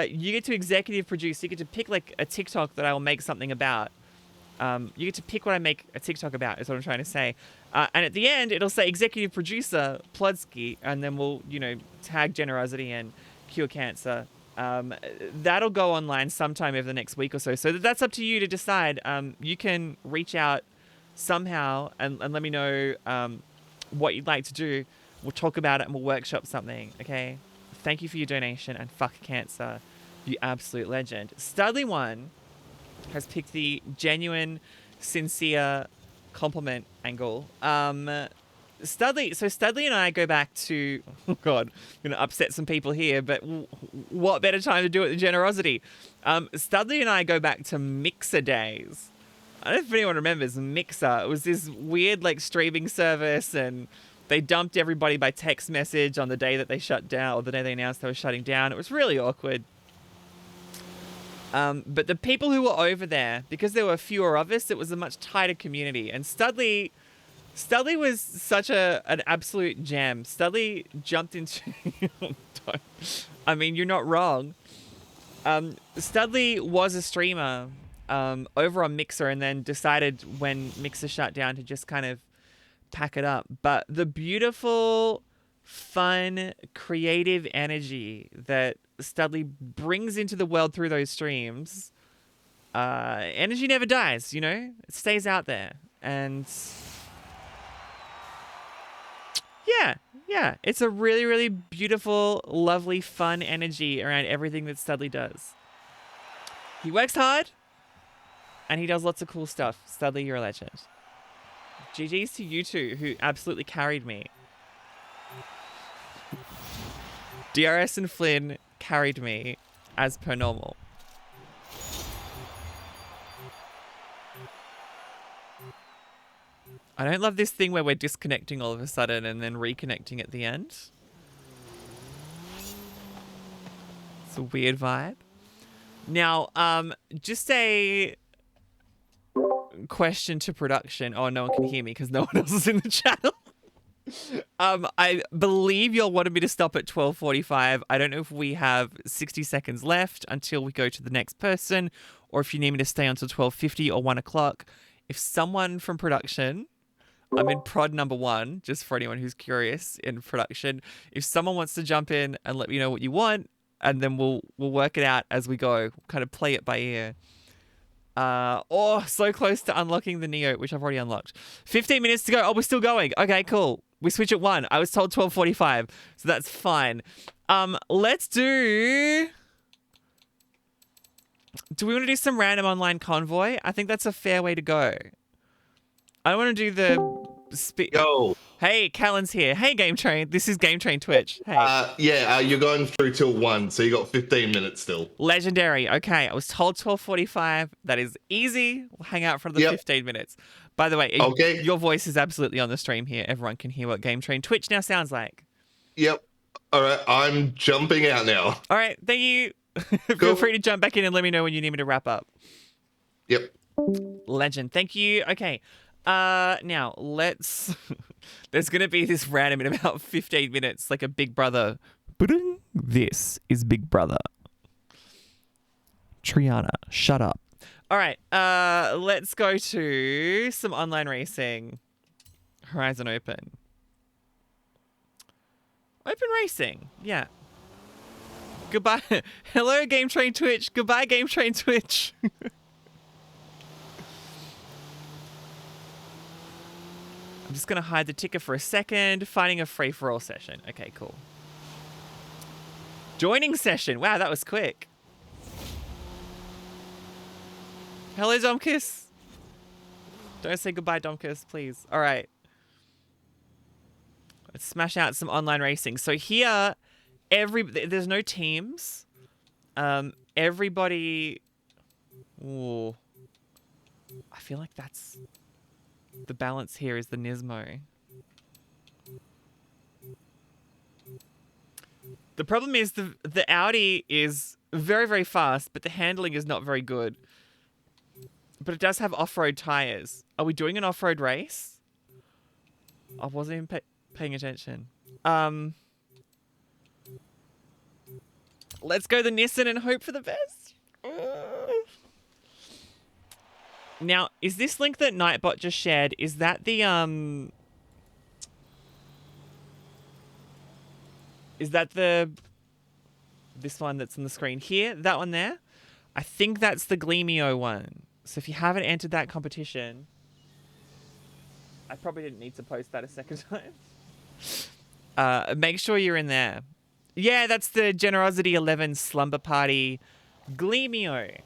you get to executive produce. You get to pick like a TikTok that I will make something about. You get to pick what I make a TikTok about, is what I'm trying to say. And at the end, it'll say executive producer Plodsky, and then we'll, tag GenerOZity and cure cancer. That'll go online sometime over the next week or so. So that's up to you to decide. You can reach out somehow and let me know what you'd like to do. We'll talk about it and we'll workshop something, okay? Thank you for your donation, and fuck cancer, you absolute legend. Studley1 has picked the genuine, sincere compliment angle. Studley and I go back to, oh god, I'm going to upset some people here, but what better time to do it than GenerOZity? Studley and I go back to Mixer days. I don't know if anyone remembers Mixer. It was this weird streaming service, and they dumped everybody by text message on the day that they shut down, or the day they announced they were shutting down. It was really awkward. But the people who were over there, because there were fewer of us, it was a much tighter community. And Studley was such an absolute gem. Studley jumped into... I mean, you're not wrong. Studley was a streamer over on Mixer, and then decided when Mixer shut down to just kind of pack it up. But the beautiful, fun, creative energy that Studley brings into the world through those streams, energy never dies, it stays out there. And yeah, it's a really, really beautiful, lovely, fun energy around everything that Studley does. He works hard, and he does lots of cool stuff. Studley, you're a legend. GG's to you two, who absolutely carried me. DRS and Flynn carried me as per normal. I don't love this thing where we're disconnecting all of a sudden and then reconnecting at the end. It's a weird vibe. Now, just a question to production. Oh, no one can hear me because no one else is in the channel. I believe y'all wanted me to stop at 12:45. I don't know if we have 60 seconds left until we go to the next person, or if you need me to stay until 12:50 or 1 o'clock. If someone from production, I'm in prod number 1, just for anyone who's curious in production. If someone wants to jump in and let me know what you want, and then we'll work it out as we go, kind of play it by ear. So close to unlocking the Neo, which I've already unlocked. 15 minutes to go. Oh, we're still going. Okay, cool. We switch at 1. I was told 12:45, so that's fine. Let's do... Do we want to do some random online convoy? I think that's a fair way to go. I want to do the... Yo. Hey, Callan's here. Hey, Game Train. This is Game Train Twitch. Hey. You're going through till 1, so you got 15 minutes still. Legendary. Okay, I was told 12:45. That is easy. We'll hang out for the 15 minutes. By the way, okay. Your voice is absolutely on the stream here. Everyone can hear what Game Train Twitch now sounds like. Yep. All right, I'm jumping out now. All right, thank you. Feel free to jump back in and let me know when you need me to wrap up. Yep. Legend. Thank you. Okay. Now let's... There's going to be this random in about 15 minutes, like a Big Brother. This is Big Brother. Triana, shut up. All right. Let's go to some online racing. Horizon Open. Open racing. Yeah. Goodbye. Hello, Game Train Twitch. Goodbye, Game Train Twitch. I'm just going to hide the ticker for a second. Finding a free-for-all session. Okay, cool. Joining session. Wow, that was quick. Hello, Domkis. Don't say goodbye, Domkis, please. All right. Let's smash out some online racing. So here, there's no teams. Everybody... Ooh. I feel like that's... The balance here is the Nismo. The problem is the Audi is very, very fast, but the handling is not very good. But it does have off-road tires. Are we doing an off-road race? I wasn't even paying attention. Let's go the Nissan and hope for the best. Now, is this link that Nightbot just shared, is that the, is that this one that's on the screen here? That one there? I think that's the Gleamio one. So if you haven't entered that competition, I probably didn't need to post that a second time. Make sure you're in there. Yeah, that's the GenerOZity 11 Slumber Party Gleamio.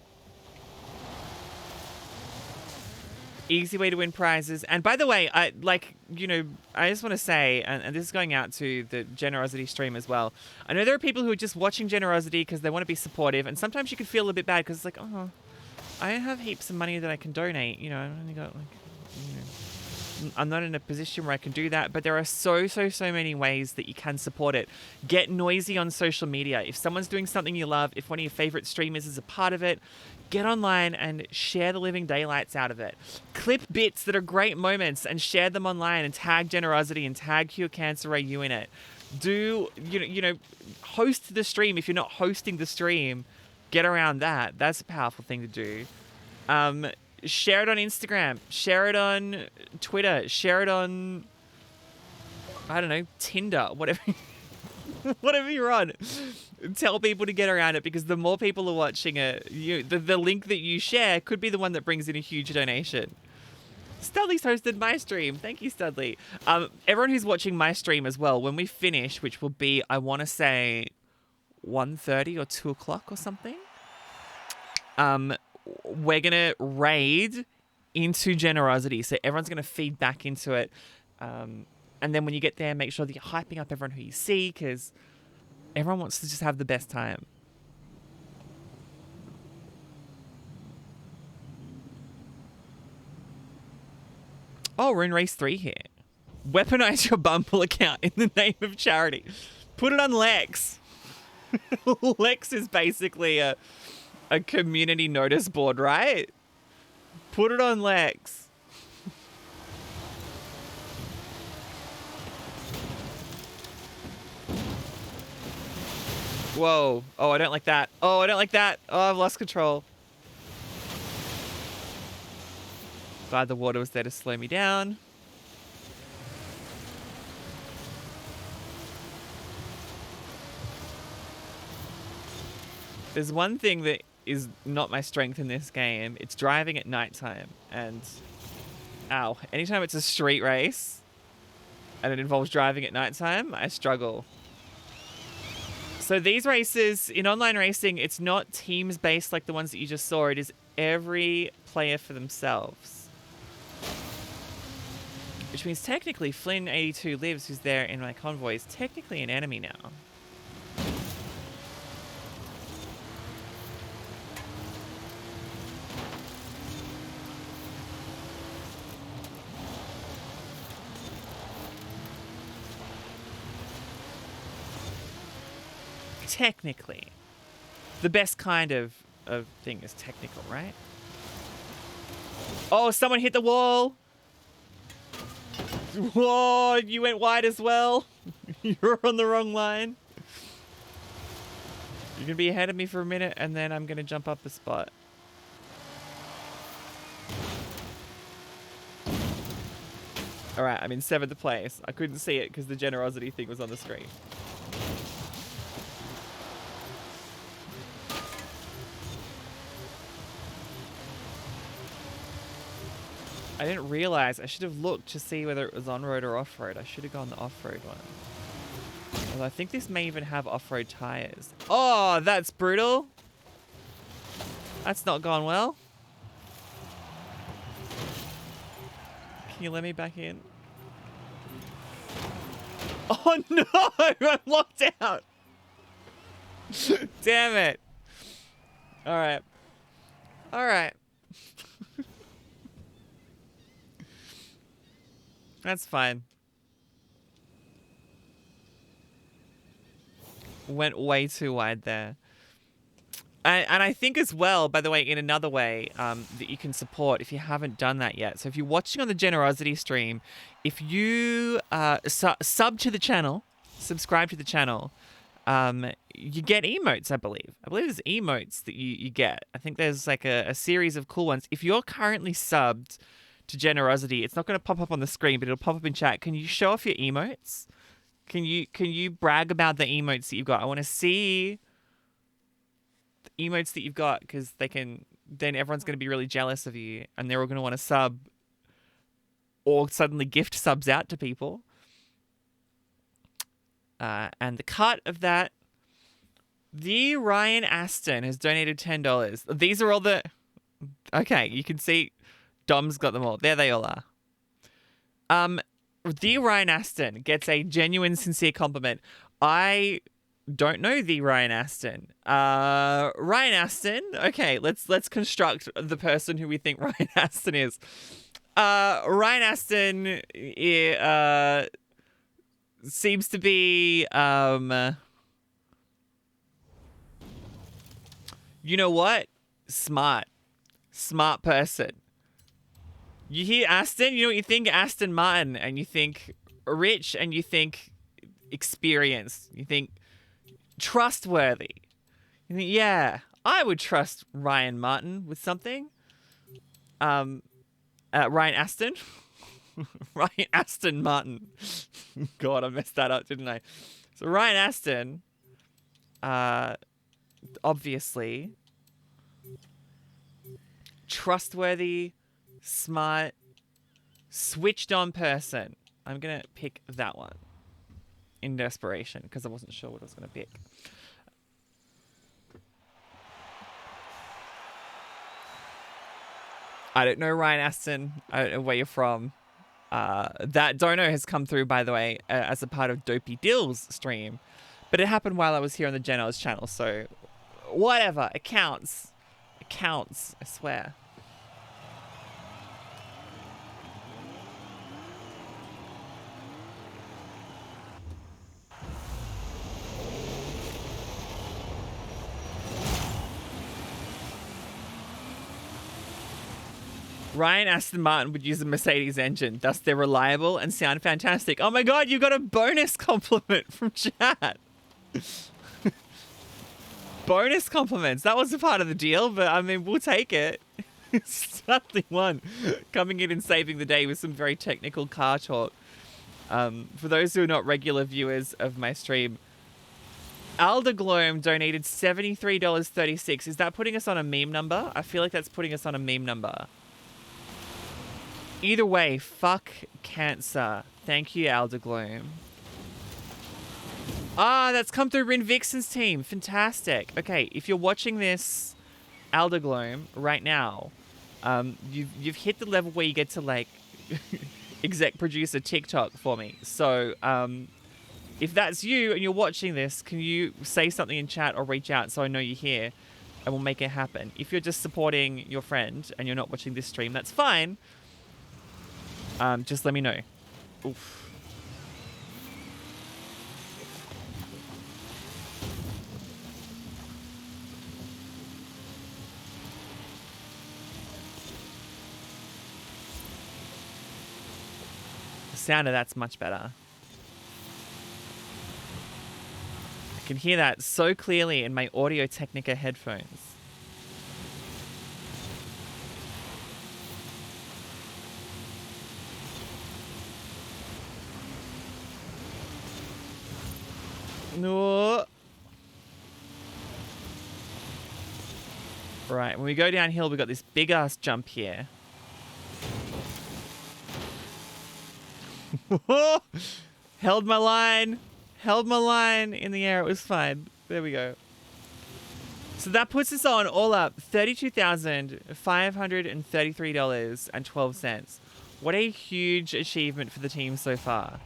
Easy way to win prizes. And by the way, I just want to say, and this is going out to the GenerOZity stream as well. I know there are people who are just watching GenerOZity because they want to be supportive, and sometimes you could feel a bit bad because it's like, oh, I don't have heaps of money that I can donate. You know, I've only got I'm not in a position where I can do that, but there are so many ways that you can support it. Get noisy on social media. If someone's doing something you love, if one of your favorite streamers is a part of it, get online and share the living daylights out of it. Clip bits that are great moments and share them online and tag GenerOZity and tag Cure Cancer AU in it. Do, host the stream. If you're not hosting the stream, get around that. That's a powerful thing to do. Share it on Instagram. Share it on Twitter. Share it on, I don't know, Tinder, whatever. Whatever you're on. Tell people to get around it because the more people are watching it, the link that you share could be the one that brings in a huge donation. Studley's hosted my stream. Thank you, Studley. Everyone who's watching my stream as well, when we finish, which will be, I want to say, 1:30 or 2 o'clock or something, we're going to raid into GenerOZity. So everyone's going to feed back into it. And then when you get there, make sure that you're hyping up everyone who you see because everyone wants to just have the best time. Oh, we're in race 3 here. Weaponize your Bumble account in the name of charity. Put it on Lex. Lex is basically a community notice board, right? Put it on Lex. Whoa. Oh, I don't like that. Oh, I don't like that. Oh, I've lost control. Glad the water was there to slow me down. There's one thing that is not my strength in this game. It's driving at nighttime. And, ow, anytime it's a street race and it involves driving at nighttime, I struggle. So these races, in online racing, it's not teams-based like the ones that you just saw. It is every player for themselves. Which means technically Flynn82 Lives, who's there in my convoy, is technically an enemy now. Technically. The best kind of thing is technical, right? Oh, someone hit the wall! Whoa, you went wide as well. You're on the wrong line. You're gonna be ahead of me for a minute, and then I'm gonna jump up a spot. Alright, I'm in 7th place. I couldn't see it because the GenerOZity thing was on the screen. I didn't realize. I should have looked to see whether it was on-road or off-road. I should have gone the off-road one. Although I think this may even have off-road tires. Oh, that's brutal. That's not gone well. Can you let me back in? Oh no! I'm locked out! Damn it. Alright. Alright. That's fine. Went way too wide there. And I think as well, by the way, in another way that you can support if you haven't done that yet. So if you're watching on the GenerOZity stream, if you sub to the channel, subscribe to the channel, you get emotes, I believe. I believe there's emotes that you get. I think there's like a series of cool ones. If you're currently subbed to GenerOZity, it's not going to pop up on the screen, but it'll pop up in chat. Can you show off your emotes? Can you brag about the emotes that you've got? I want to see the emotes that you've got, because then everyone's going to be really jealous of you, and they're all going to want to sub or suddenly gift subs out to people. And the cut of that, the Ryan Aston has donated $10. These are all the... Okay, you can see Dom's got them all. There they all are. The Ryan Aston gets a genuine, sincere compliment. I don't know the Ryan Aston. Ryan Aston. Okay, let's construct the person who we think Ryan Aston is. Ryan Aston seems to be you know what? Smart person. You hear Aston, you know what you think? Aston Martin, and you think rich, and you think experienced. You think trustworthy. You think, yeah, I would trust Ryan Martin with something. Ryan Aston. Ryan Aston Martin. God, I messed that up, didn't I? So Ryan Aston, obviously, trustworthy, smart, switched on person. I'm going to pick that one in desperation because I wasn't sure what I was going to pick. I don't know Ryan Aston. I don't know where you're from. That dono has come through, by the way, as a part of Dopey Dill's stream. But it happened while I was here on the Geno's channel, so whatever. It counts. It counts, I swear. Ryan Aston Martin would use a Mercedes engine, thus they're reliable and sound fantastic. Oh my god, you got a bonus compliment from chat. Bonus compliments. That was a part of the deal, but I mean, we'll take it. Something one coming in and saving the day with some very technical car talk. For those who are not regular viewers of my stream, Aldergloom donated $73.36. Is that putting us on a meme number? I feel like that's putting us on a meme number. Either way, fuck cancer. Thank you, Aldergloom. Ah, that's come through Rin Vixen's team. Fantastic. Okay, if you're watching this, Aldergloom, right now, you've hit the level where you get to, like, exec producer TikTok for me. So, if that's you and you're watching this, can you say something in chat or reach out so I know you're here and we'll make it happen? If you're just supporting your friend and you're not watching this stream, that's fine. Just let me know. Oof. The sound of that's much better. I can hear that so clearly in my Audio Technica headphones. No. Right, when we go downhill, we've got this big ass jump here. Held my line. Held my line in the air. It was fine. There we go. So that puts us on all up $32,533.12. What a huge achievement for the team so far.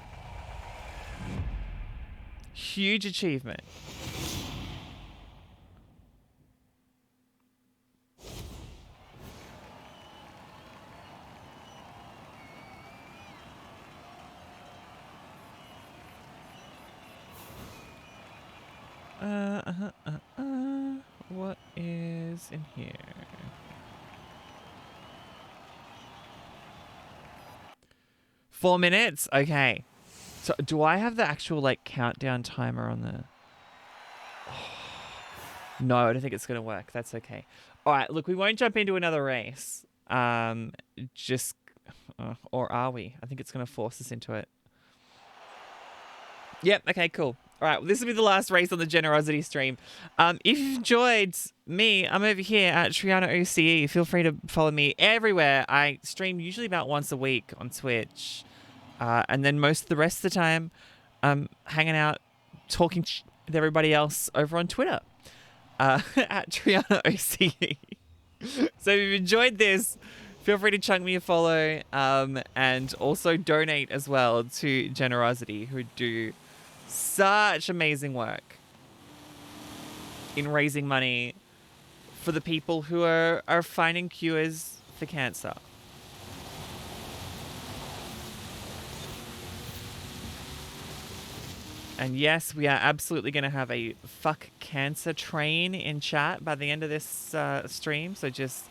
Huge achievement. What is in here? Four minutes? Okay. So do I have the actual like countdown timer on the... No, I don't think it's going to work. That's okay. All right, look, we won't jump into another race. Just... or are we? I think it's going to force us into it. Yep, okay, cool. All right, well, this will be the last race on the GenerOZity stream. If you've enjoyed me, I'm over here at TrianaOCE. Feel free to follow me everywhere. I stream usually about once a week on Twitch. And then most of the rest of the time, I'm hanging out, talking with everybody else over on Twitter. At TrianaOCE. So if you've enjoyed this, feel free to chunk me a follow. And also donate as well to GenerOZity, who do such amazing work in raising money for the people who are finding cures for cancer. And yes, we are absolutely going to have a fuck cancer train in chat by the end of this stream. So just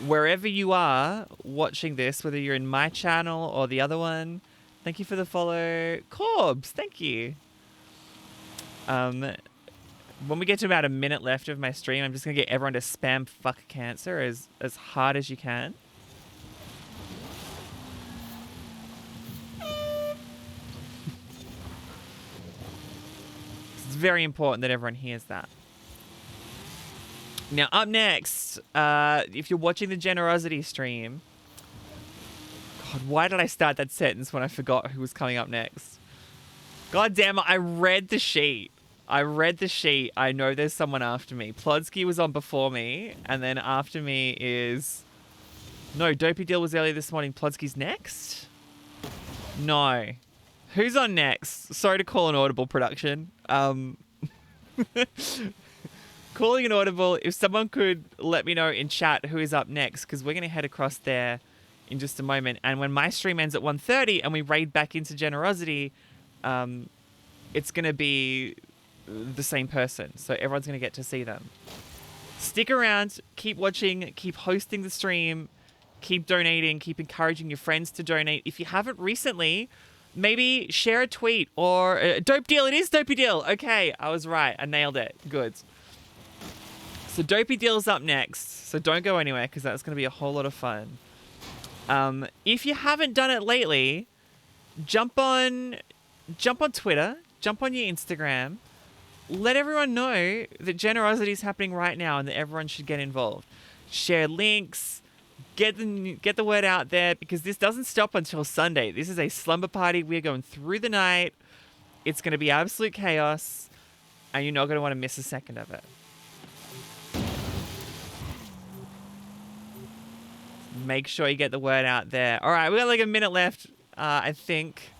wherever you are watching this, whether you're in my channel or the other one, thank you for the follow. Corbs, thank you. When we get to about a minute left of my stream, I'm just going to get everyone to spam fuck cancer as hard as you can. It's very important that everyone hears that. Now, up next, if you're watching the GenerOZity stream... God, why did I start that sentence when I forgot who was coming up next? God damn it, I read the sheet. I know there's someone after me. Plodsky was on before me, and then after me is... No, Dopey Deal was earlier this morning. Plodsky's next? No. Who's on next? Sorry to call an audible production. Calling an audible, if someone could let me know in chat who is up next, because we're going to head across there in just a moment. And when my stream ends at 1:30 and we raid back into GenerOZity, it's going to be the same person. So everyone's going to get to see them. Stick around, keep watching, keep hosting the stream, keep donating, keep encouraging your friends to donate. If you haven't recently, maybe share a tweet or Dope Deal. It is Dopey Deal. Okay, I was right. I nailed it. Good. So Dopey Deal's up next. So don't go anywhere because that's going to be a whole lot of fun. If you haven't done it lately, jump on Twitter, jump on your Instagram, let everyone know that GenerOZity is happening right now and that everyone should get involved. Share links, get the word out there, because this doesn't stop until Sunday. This is a slumber party. We're going through the night. It's going to be absolute chaos, and you're not going to want to miss a second of it. Make sure you get the word out there. All right, we got like a minute left, I think.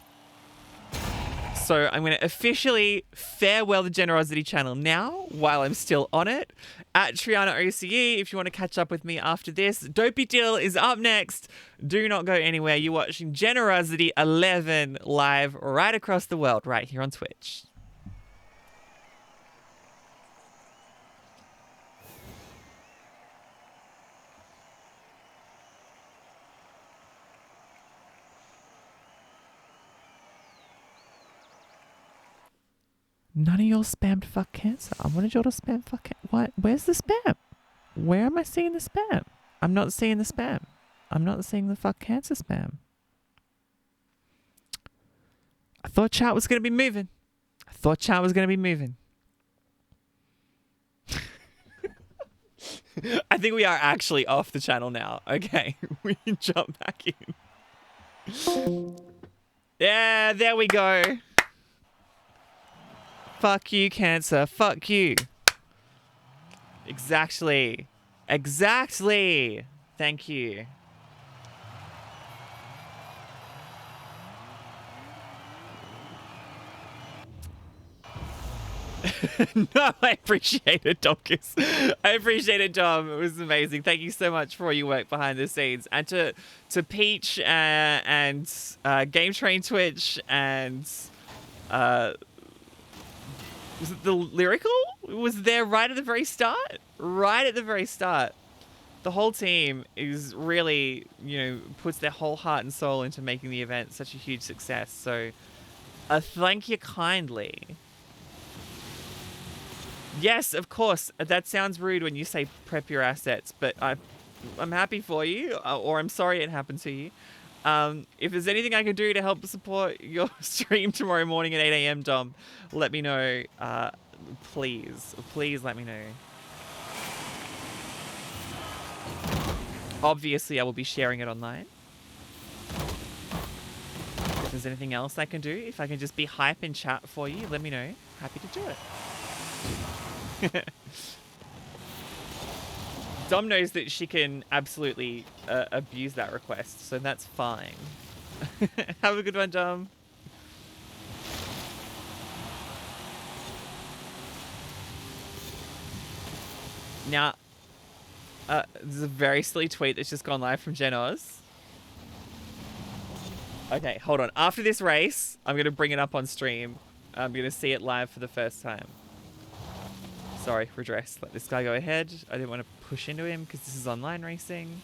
So I'm going to officially farewell the GenerOZity channel now, while I'm still on it, at TrianaOCE, if you want to catch up with me after this. Dopey Deal is up next. Do not go anywhere. You're watching GenerOZity 11 live right across the world, right here on Twitch. None of y'all spammed fuck cancer. I wanted y'all to spam fuck cancer. What? Where's the spam? Where am I seeing the spam? I'm not seeing the spam. I'm not seeing the fuck cancer spam. I thought chat was going to be moving. I think we are actually off the channel now. Okay, we can jump back in. Yeah, there we go. Fuck you, cancer. Fuck you. Exactly. Exactly. Thank you. No, I appreciate it, Domkus. I appreciate it, Dom. It was amazing. Thank you so much for all your work behind the scenes. And to Peach and Game Train Twitch and was it the Lyrical? Was there right at the very start? Right at the very start. The whole team is really, puts their whole heart and soul into making the event such a huge success. So, thank you kindly. Yes, of course. That sounds rude when you say prep your assets, but I'm happy for you, or I'm sorry it happened to you. If there's anything I can do to help support your stream tomorrow morning at 8 a.m., Dom, let me know. Please let me know. Obviously, I will be sharing it online. If there's anything else I can do, if I can just be hype in chat for you, let me know. Happy to do it. Dom knows that she can absolutely abuse that request, so that's fine. Have a good one, Dom. Now, there's a very silly tweet that's just gone live from GenerOZity. Okay, hold on. After this race, I'm going to bring it up on stream. I'm going to see it live for the first time. Sorry, redress. Let this guy go ahead. I didn't want to push into him because this is online racing.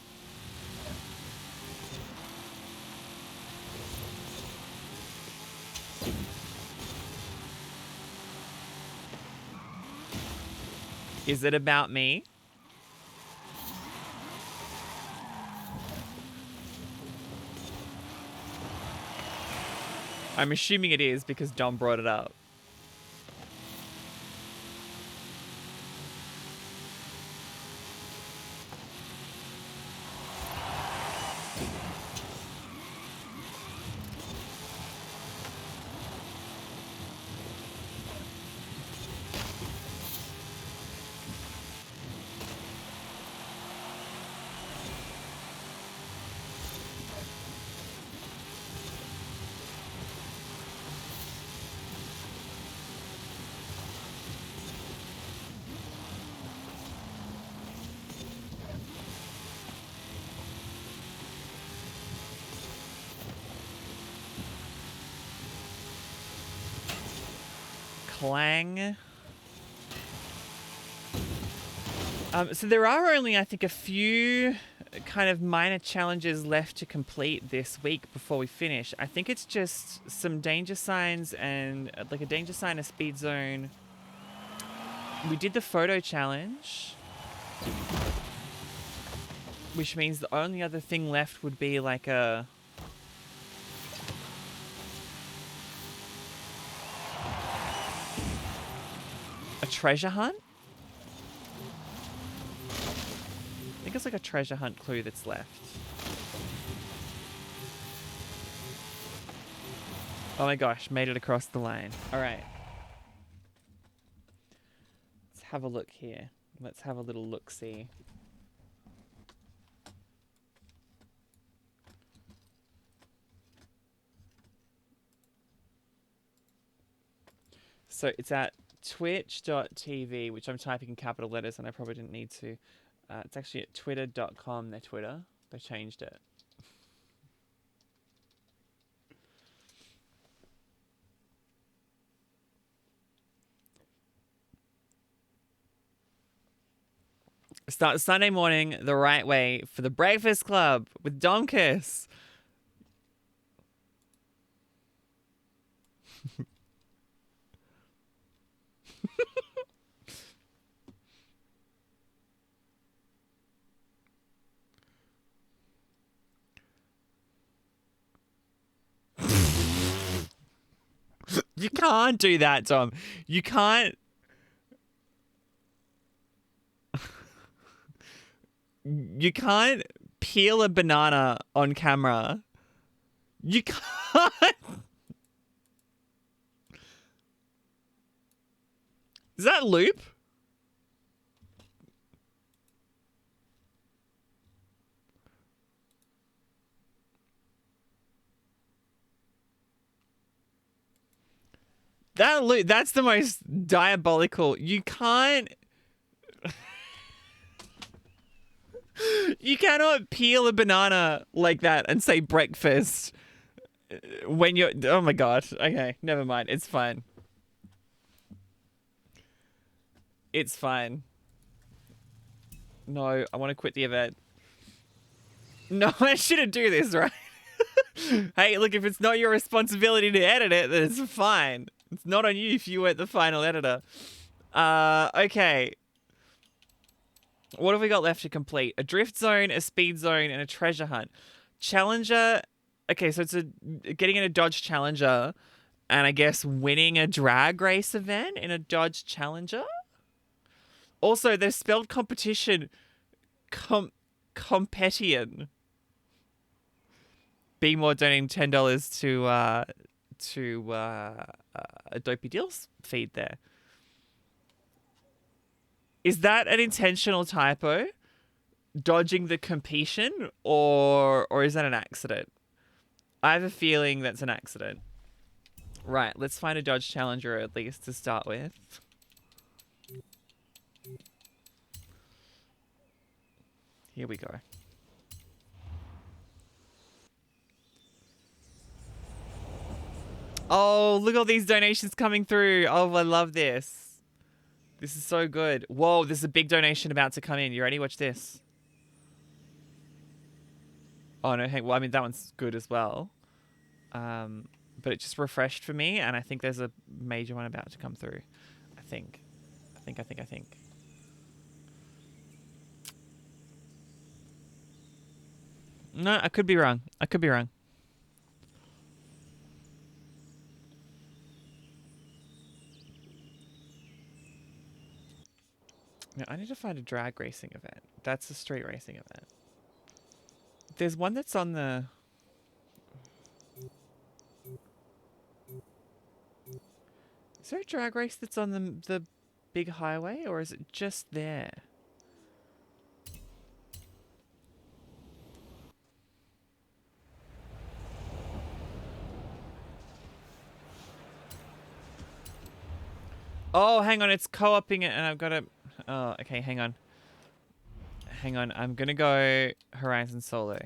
Is it about me? I'm assuming it is because Dom brought it up. Clang. So there are only, I think, a few kind of minor challenges left to complete this week before we finish. I think it's just some danger signs and like a danger sign, a speed zone. We did the photo challenge, which means the only other thing left would be like a treasure hunt. I think it's like a treasure hunt clue that's left. Oh my gosh, made it across the line. All right. Let's have a look here. Let's have a little look-see. So it's at twitch.tv, which I'm typing in capital letters and I probably didn't need to. It's actually at twitter.com, their Twitter. They changed it. Start Sunday morning the right way for the Breakfast Club with Domkus. You can't do that, Tom. You can't. You can't peel a banana on camera. You can't. Is that loop? That's the most diabolical. You can't... You cannot peel a banana like that and say breakfast when you're... Oh my god. Okay, never mind. It's fine. It's fine. No, I want to quit the event. No, I shouldn't do this, right? Hey, look, if it's not your responsibility to edit it, then it's fine. It's not on you if you weren't the final editor. Okay. What have we got left to complete? A drift zone, a speed zone, and a treasure hunt. Challenger. Okay, so it's getting in a Dodge Challenger, and I guess winning a drag race event in a Dodge Challenger. Also, they've spelled competition competition. Be more donating $10 to a Dopey Deals feed there. Is that an intentional typo? Dodging the competition, or is that an accident? I have a feeling that's an accident. Right, let's find a Dodge Challenger at least to start with. Here we go. Oh, look at all these donations coming through. Oh, I love this. This is so good. Whoa, there's a big donation about to come in. You ready? Watch this. Oh, no, hey, well, I mean, that one's good as well. But it just refreshed for me, and I think there's a major one about to come through. I think. No, I could be wrong. Now, I need to find a drag racing event. That's a street racing event. There's one that's on the... Is there a drag race that's on the big highway, or is it just there? Oh, hang on, it's co-oping it, and I've got to... Oh, okay, hang on. I'm gonna go Horizon solo.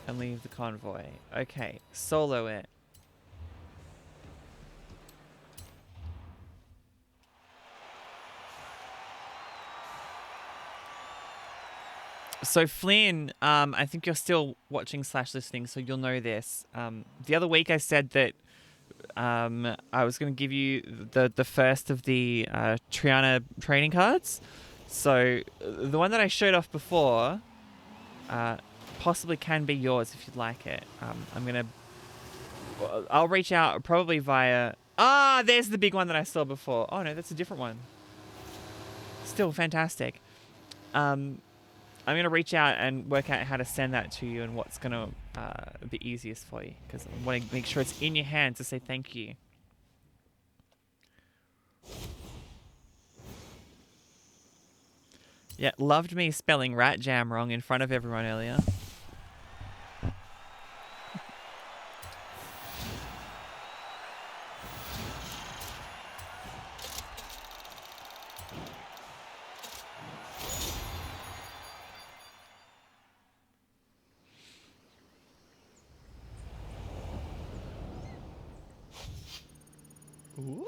And leave the convoy. Okay, solo it. So Flynn, I think you're still watching / listening, so you'll know this. The other week I said that I was going to give you the first of the Triana training cards. So the one that I showed off before possibly can be yours if you'd like it. I'll reach out probably via... Ah, there's the big one that I saw before. Oh no, that's a different one. Still fantastic. I'm going to reach out and work out how to send that to you and what's going to be easiest for you, because I want to make sure it's in your hand to say thank you. Yeah, loved me spelling rat jam wrong in front of everyone earlier. Ooh.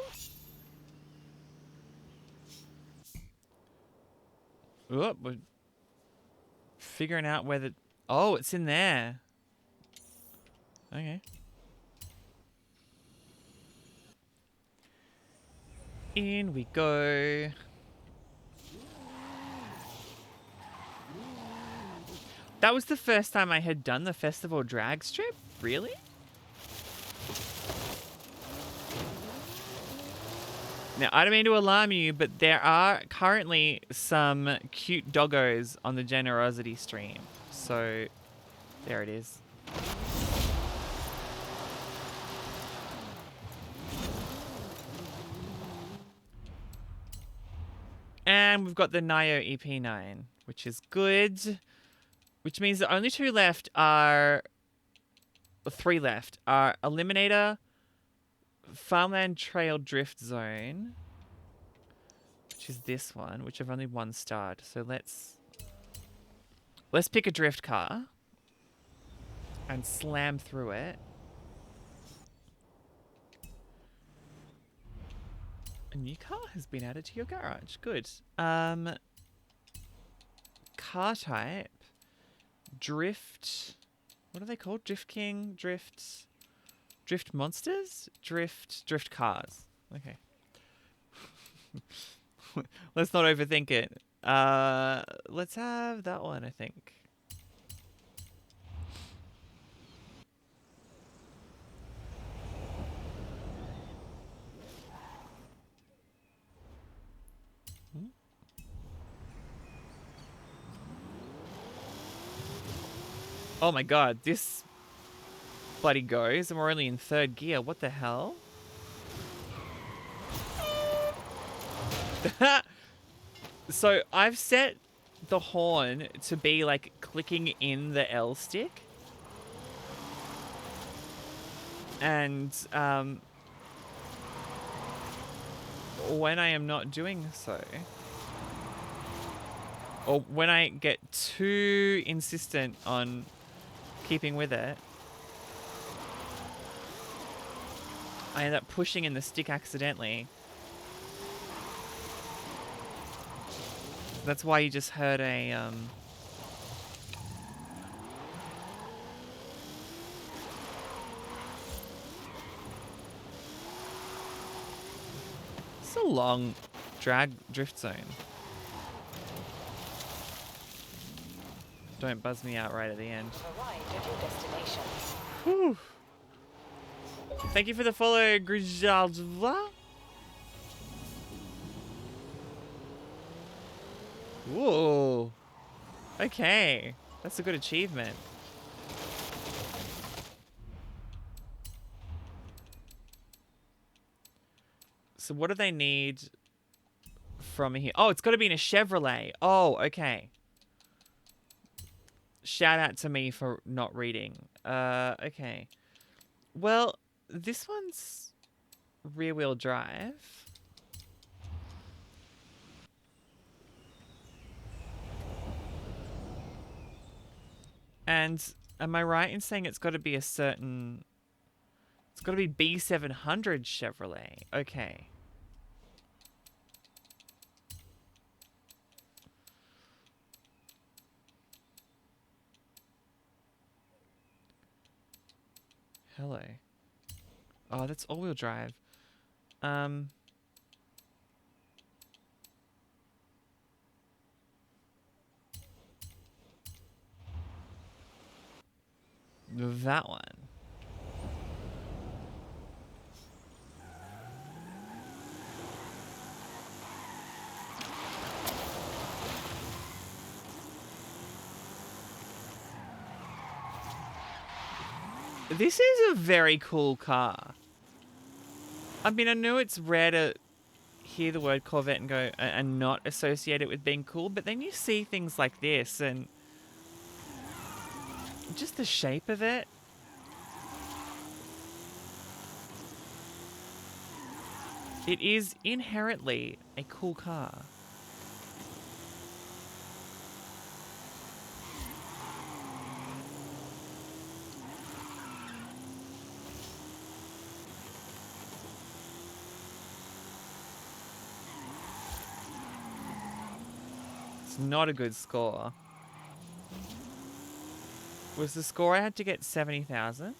Ooh, we're figuring out where the... Oh, it's in there. Okay. In we go. That was the first time I had done the festival drag strip? Really? Now, I don't mean to alarm you, but there are currently some cute doggos on the GenerOZity stream. So, there it is. And we've got the Nio EP9, which is good. Which means the only two left are... Three left are Eliminator, Farmland Trail Drift Zone, which is this one, which I've only one starred. So let's pick a drift car and slam through it. A new car has been added to your garage. Good. Car type. Drift. What are they called? Drift King? Drift Monsters? Drift Cars. Okay. Let's not overthink it. Let's have that one, I think. Oh my god, this bloody goes, and we're only in third gear. What the hell? So I've set the horn to be like clicking in the L stick. And when I am not doing so, or when I get too insistent on keeping with it, I end up pushing in the stick accidentally. That's why you just heard a it's a long drag drift zone. Don't buzz me out right at the end. Arrived at your destination. Whew. Thank you for the follow, Grijalva. Whoa. Okay. That's a good achievement. So what do they need from here? Oh, it's got to be in a Chevrolet. Oh, okay. Shout out to me for not reading. Okay. Well, this one's rear-wheel drive. And am I right in saying it's got to be a certain... It's got to be B700 Chevrolet. Okay. Hello. Oh, that's all-wheel drive. That one. This is a very cool car. I mean, I know it's rare to hear the word Corvette and go and not associate it with being cool, but then you see things like this and just the shape of it. It is inherently a cool car. Not a good score. Was the score I had to get 70,000?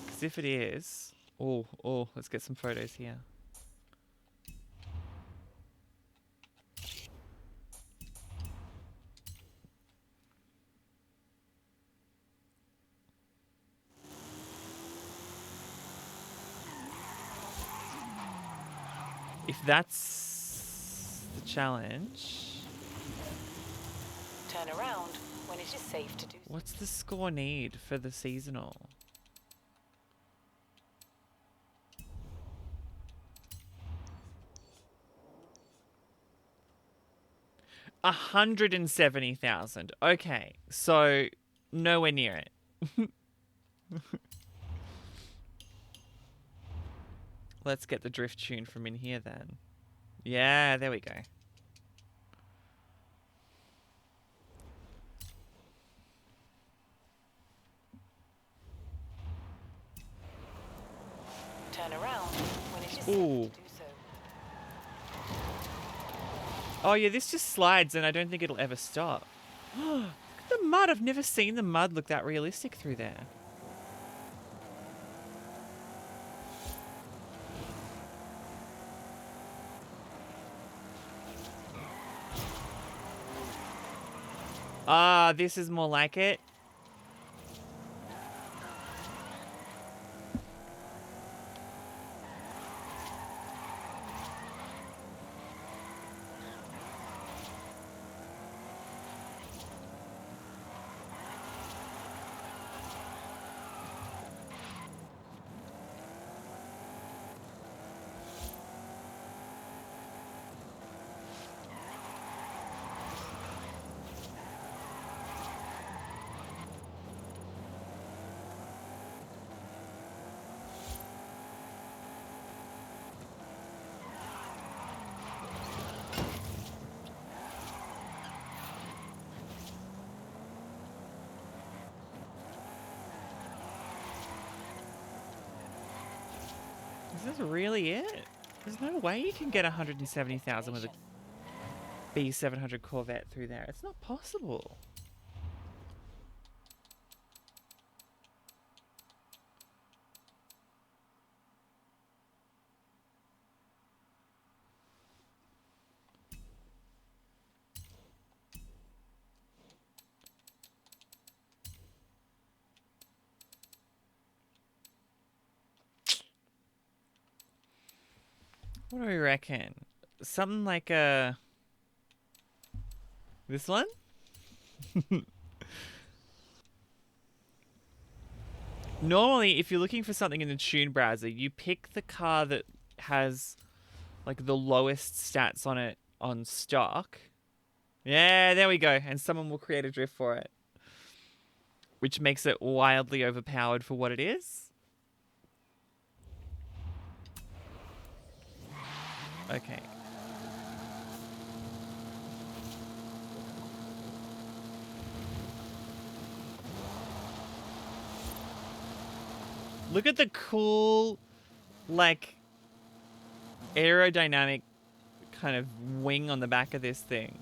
Because if it is... Oh, let's get some photos here. If that's the challenge... Turn around when it is safe to do so. What's the score need for the seasonal? $170,000. Okay, so nowhere near it. Let's get the drift tune from in here then. Yeah, there we go. Turn around when it is Ooh. safe to do so. Oh yeah, this just slides and I don't think it'll ever stop. Look at the mud. I've never seen the mud look that realistic through there. Ah, this is more like it. Is this really it? There's no way you can get 170,000 with a B700 Corvette through there. It's not possible. What do we reckon? Something like this one? Normally, if you're looking for something in the tune browser, you pick the car that has like the lowest stats on it on stock. Yeah, there we go. And someone will create a drift for it, which makes it wildly overpowered for what it is. Okay. Look at the cool, like, aerodynamic kind of wing on the back of this thing.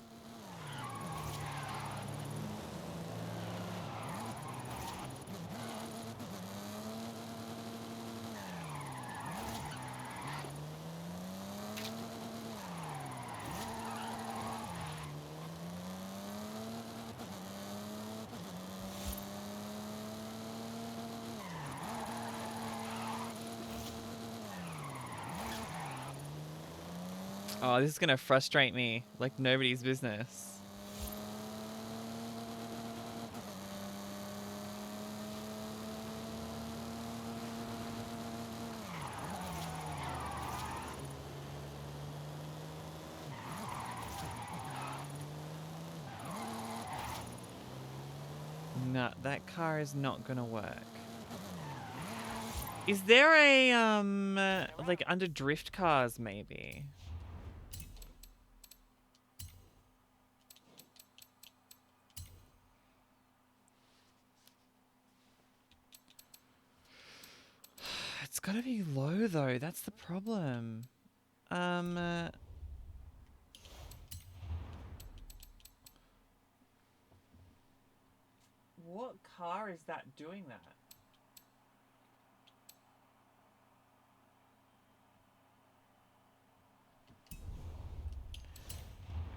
Oh, this is gonna frustrate me like nobody's business. No, that car is not gonna work. Is there a like under drift cars maybe? It's gotta be low though, that's the problem. What car is that doing that?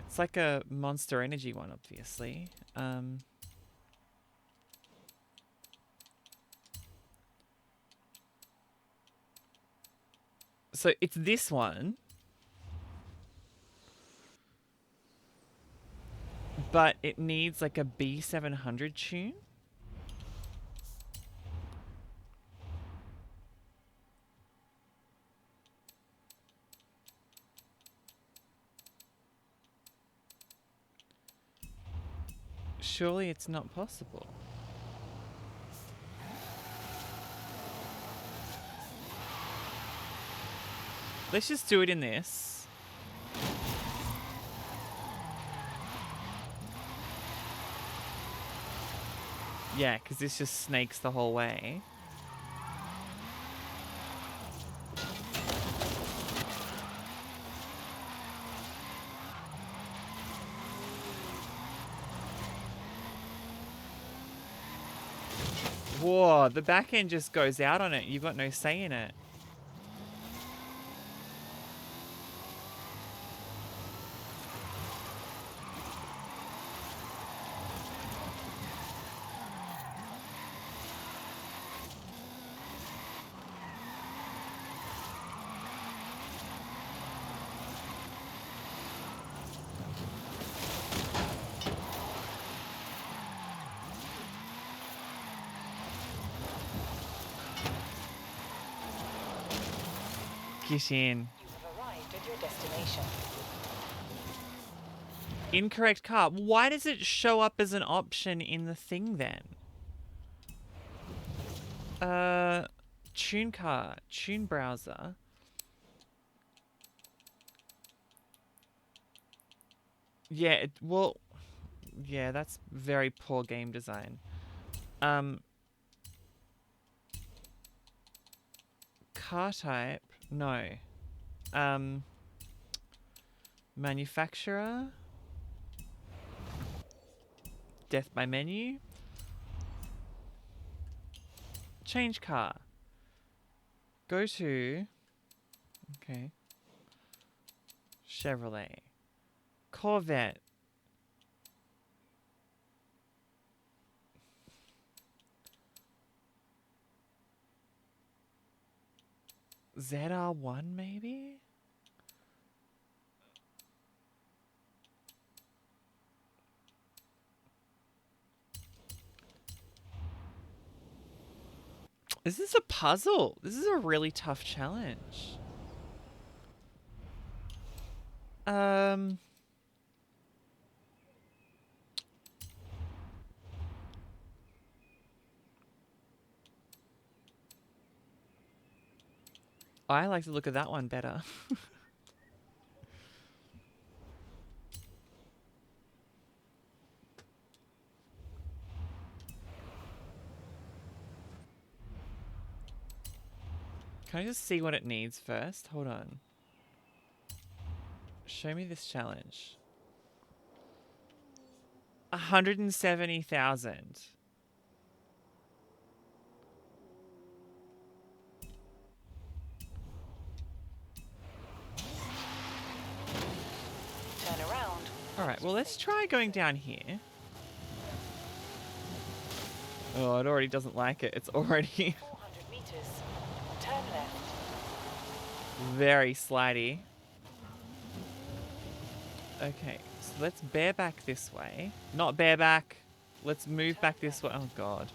It's like a Monster Energy one, obviously. So it's this one. but it needs like a B700 tune. Surely it's not possible. Let's just do it in this. Yeah, because this just snakes the whole way. Whoa, the back end just goes out on it. You've got no say in it. Get in. You have arrived at your destination. Incorrect car. Why does it show up as an option in the thing then? Tune car. Tune browser. Yeah, well... Yeah, that's very poor game design. Car type? No. Manufacturer? Death by menu? Change car. Go to... Okay. Chevrolet. Corvette. ZR1 maybe? Is this a puzzle? This is a really tough challenge. I like to look at that one better. Can I just see what it needs first? Hold on. Show me this challenge. 170,000. Turn around. All right, well, let's try going down here. Oh, it already doesn't like it. It's already 400 meters. Turn left. very slidey. Okay, so let's bear back this way. Not bear back. Let's move back this way. Oh, God.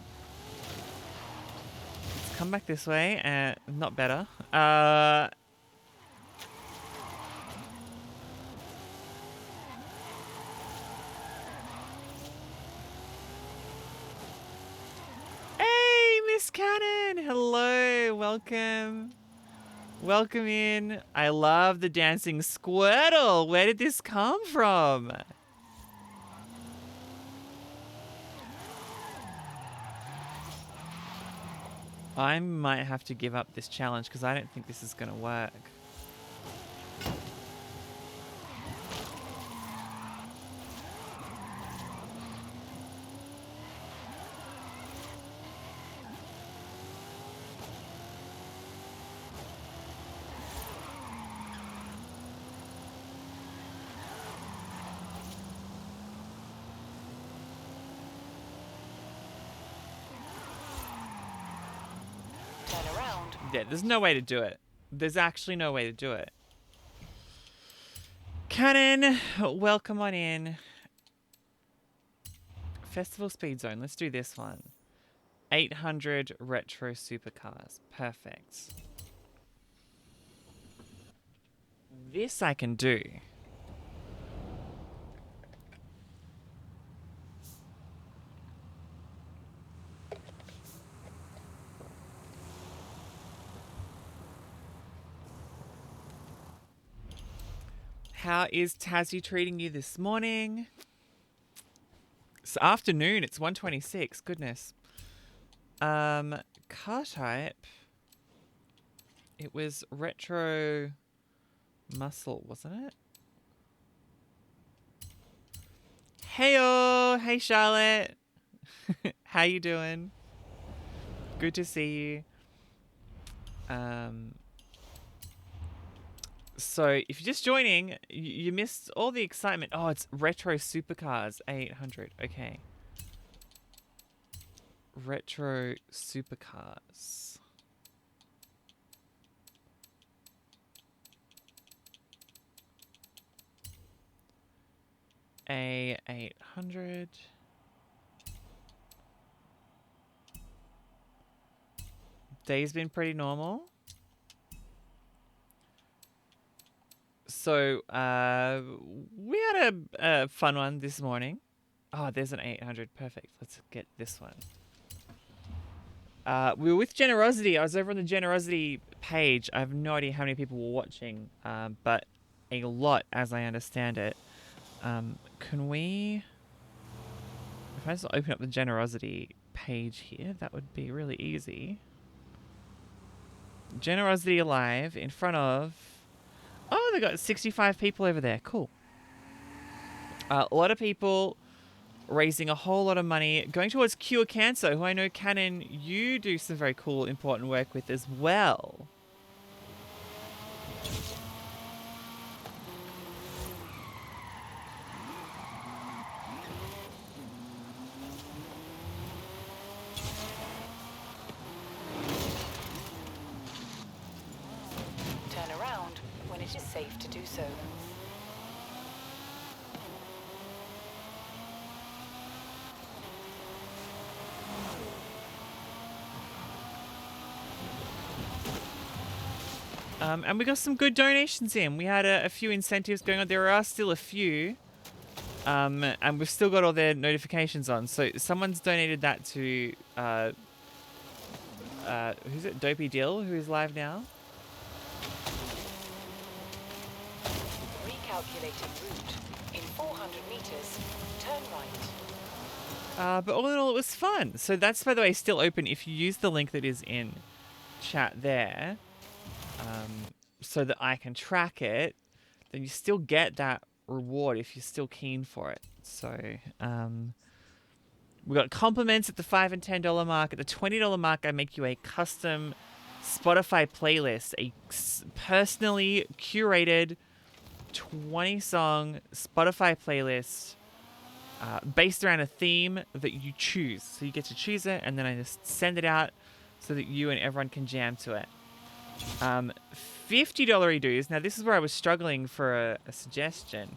Let's come back this way. Not better. Hey, Miss Cannon. Hello. Welcome. Welcome in. I love the dancing Squirtle. Where did this come from? I might have to give up this challenge because I don't think this is going to work. Yeah, there's no way to do it. There's actually no way to do it. Cannon, welcome on in. Festival Speed Zone. Let's do this one. 800 retro supercars. Perfect. This I can do. How is Tassie treating you this morning? It's afternoon. It's 1:26. Goodness. Car type. It was retro muscle, wasn't it? Heyo! Hey, Charlotte. How you doing? Good to see you. So if you're just joining, you missed all the excitement. Oh, it's retro supercars 800. Okay. Retro supercars. A800. Day's been pretty normal. So, we had a fun one this morning. Oh, there's an 800. Perfect. Let's get this one. We were with GenerOZity. I was over on the GenerOZity page. I have no idea how many people were watching, but a lot, as I understand it. Can we... If I just open up the GenerOZity page here, that would be really easy. GenerOZity Alive in front of... Oh, they got 65 people over there. Cool. A lot of people raising a whole lot of money, going towards Cure Cancer, who I know, Cannon, you do some very cool, important work with as well. Turn around when it is safe to do so. And we got some good donations in. We had a few incentives going on. There are still a few. And we've still got all their notifications on. So someone's donated that to... who's it? Dopey Dill, who is live now. Recalculating route. In 400 meters, turn right. But all in all, it was fun. So that's, by the way, still open if you use the link that is in chat there. So that I can track it, then you still get that reward if you're still keen for it. So, we got compliments at the $5 and $10 mark. At the $20 mark, I make you a custom Spotify playlist, a personally curated 20-song Spotify playlist based around a theme that you choose. So you get to choose it, and then I just send it out so that you and everyone can jam to it. $50 dues. Now, this is where I was struggling for a suggestion.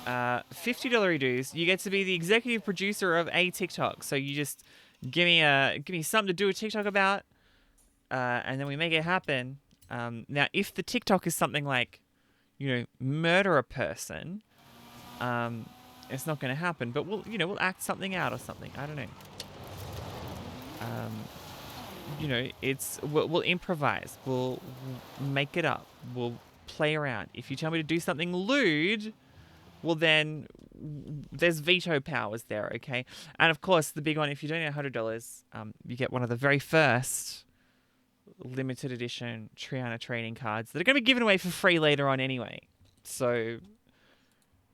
$50 dues. You get to be the executive producer of a TikTok. So you just give me something to do a TikTok about, and then we make it happen. Now, if the TikTok is something like, murder a person, it's not going to happen. But we'll act something out or something. I don't know. We'll improvise. We'll make it up. We'll play around. If you tell me to do something lewd, well then there's veto powers there, okay? And of course, the big one, if you donate $100, you get one of the very first limited edition Triana trading cards that are going to be given away for free later on anyway. So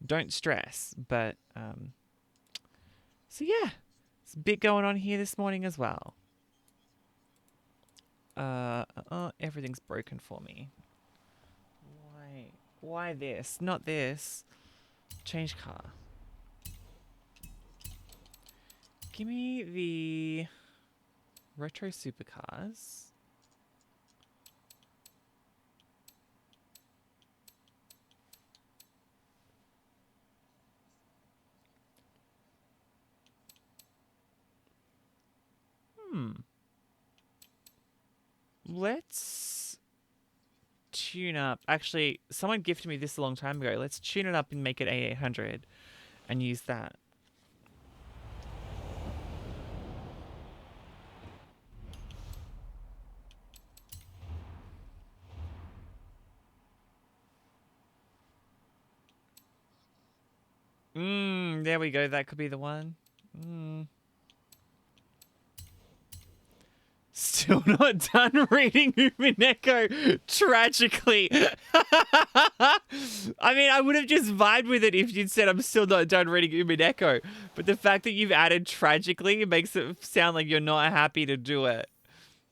don't stress. But so yeah. There's a bit going on here this morning as well. Everything's broken for me. Why this? Not this. Change car. Give me the retro supercars. Let's tune up. Actually, someone gifted me this a long time ago. Let's tune it up and make it A800 and use that. There we go. That could be the one. Still not done reading Umineko, tragically. I mean, I would have just vibed with it if you'd said I'm still not done reading Umineko. But the fact that you've added tragically makes it sound like you're not happy to do it.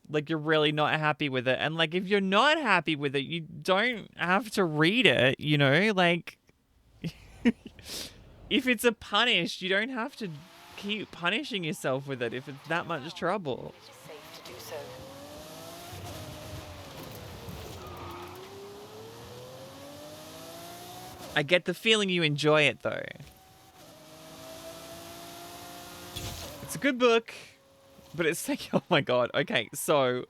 Like you're really not happy with it. And like if you're not happy with it, you don't have to read it, you know? Like if it's a punish, you don't have to keep punishing yourself with it if it's that much trouble. I get the feeling you enjoy it, though. It's a good book, but it's like, oh my god. Okay, so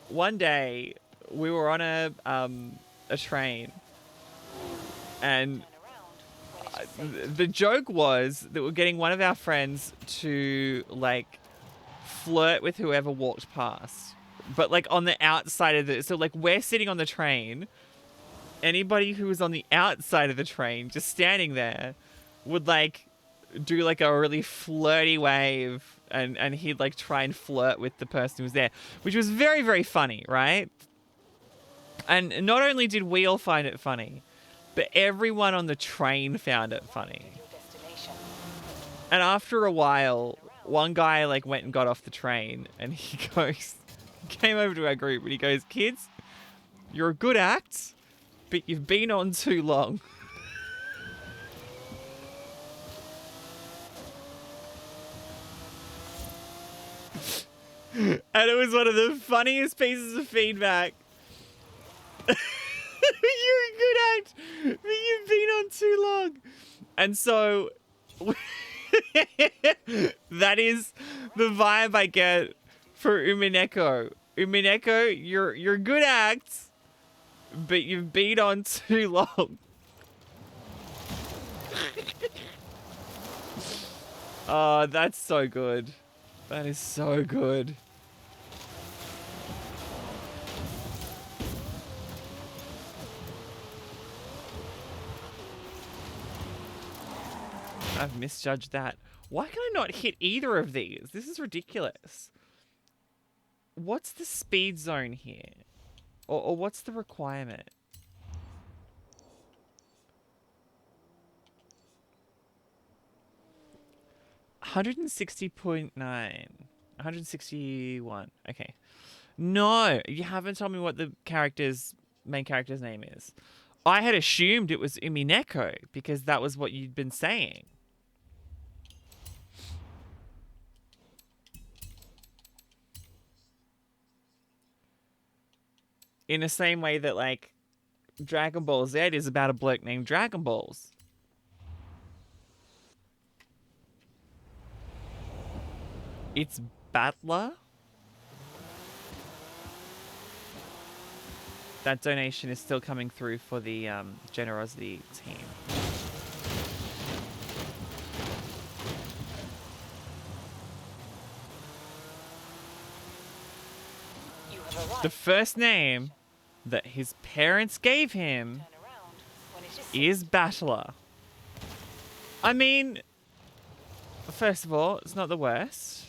one day we were on a train, and the joke was that we're getting one of our friends to like flirt with whoever walked past, but like on the outside of the. So like we're sitting on the train. Anybody who was on the outside of the train, just standing there, would like do like a really flirty wave, and he'd like try and flirt with the person who was there, which was very, very funny, right? And not only did we all find it funny, but everyone on the train found it funny. And after a while, one guy like went and got off the train, and he came over to our group and he goes, "Kids, you're a good act, but you've been on too long." And it was one of the funniest pieces of feedback. You're a good act, but you've been on too long. And so that is the vibe I get for Umineko. Umineko, you're a good act, but you've been on too long. Oh, that's so good. That is so good. I've misjudged that. Why can I not hit either of these? This is ridiculous. What's the speed zone here? Or what's the requirement? $160.9. 161. Okay. No, you haven't told me what the main character's name is. I had assumed it was Umineko because that was what you'd been saying. In the same way that, like, Dragon Ball Z is about a bloke named Dragon Balls. It's Battler? That donation is still coming through for the GenerOZity team. The first name that his parents gave him is Battler. I mean, first of all, it's not the worst.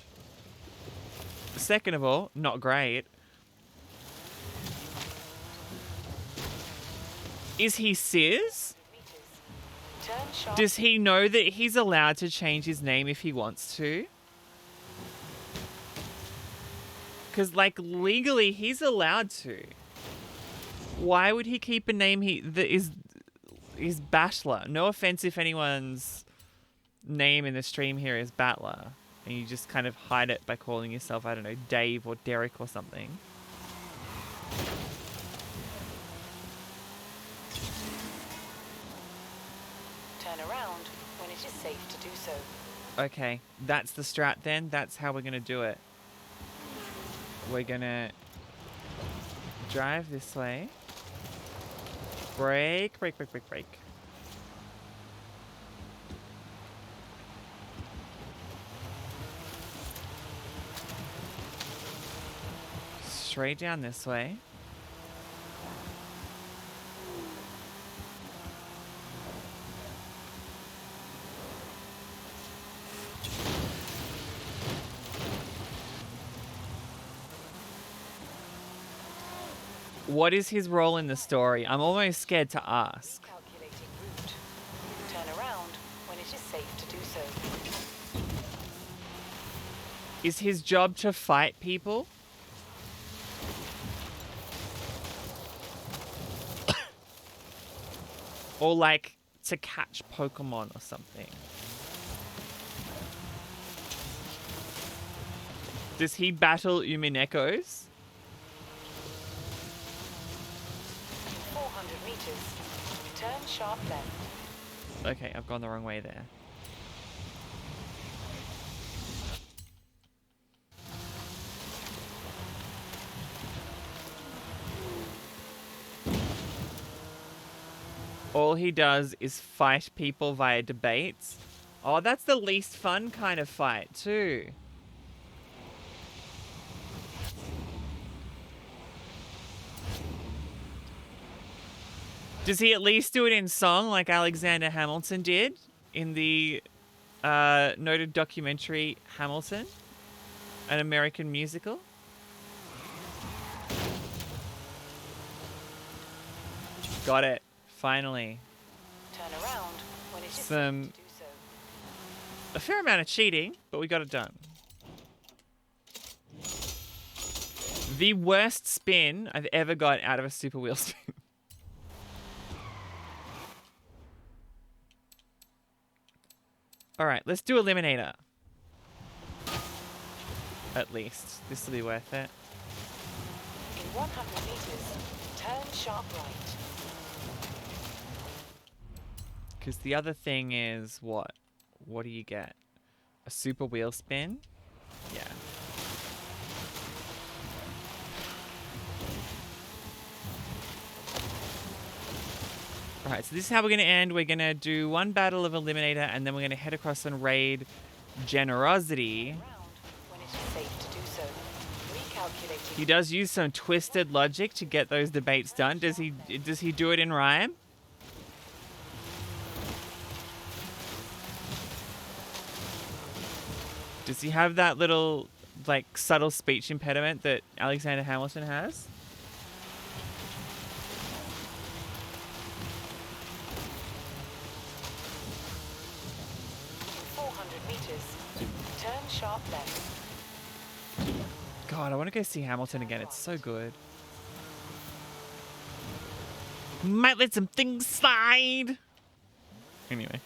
Second of all, not great. Is he Sis? Does he know that he's allowed to change his name if he wants to? Because, like, legally, he's allowed to. Why would he keep a name that is Battler? No offense if anyone's name in the stream here is Battler, and you just kind of hide it by calling yourself, I don't know, Dave or Derek or something. Turn around when it is safe to do so. Okay, that's the strat then. That's how we're going to do it. We're going to Drive this way. Brake, brake, brake, brake, brake. Straight down this way. What is his role in the story? I'm almost scared to ask. Calculating route. Turn around when it is safe to do so. Is his job to fight people? Or like to catch Pokemon or something? Does he battle Uminekos? 400 meters. Turn sharp left. Okay, I've gone the wrong way there. All he does is fight people via debates. Oh, that's the least fun kind of fight, too. Does he at least do it in song like Alexander Hamilton did in the noted documentary Hamilton, an American musical? Got it. Finally. Turn around when it is Some- safe to do so. A fair amount of cheating, but we got it done. The worst spin I've ever got out of a super wheel spin. All right, let's do Eliminator. At least. This will be worth it. In 100 meters, turn sharp right. Because the other thing is what? What do you get? A super wheel spin? Yeah. Alright, so this is how we're going to end. We're going to do one battle of Eliminator, and then we're going to head across and raid GenerOZity. Around when it is safe to do so. Recalculating. He does use some twisted logic to get those debates done. Does he do it in rhyme? Does he have that little, like, subtle speech impediment that Alexander Hamilton has? In 400 meters, turn sharp left. God, I want to go see Hamilton again. It's so good. Might let some things slide. Anyway.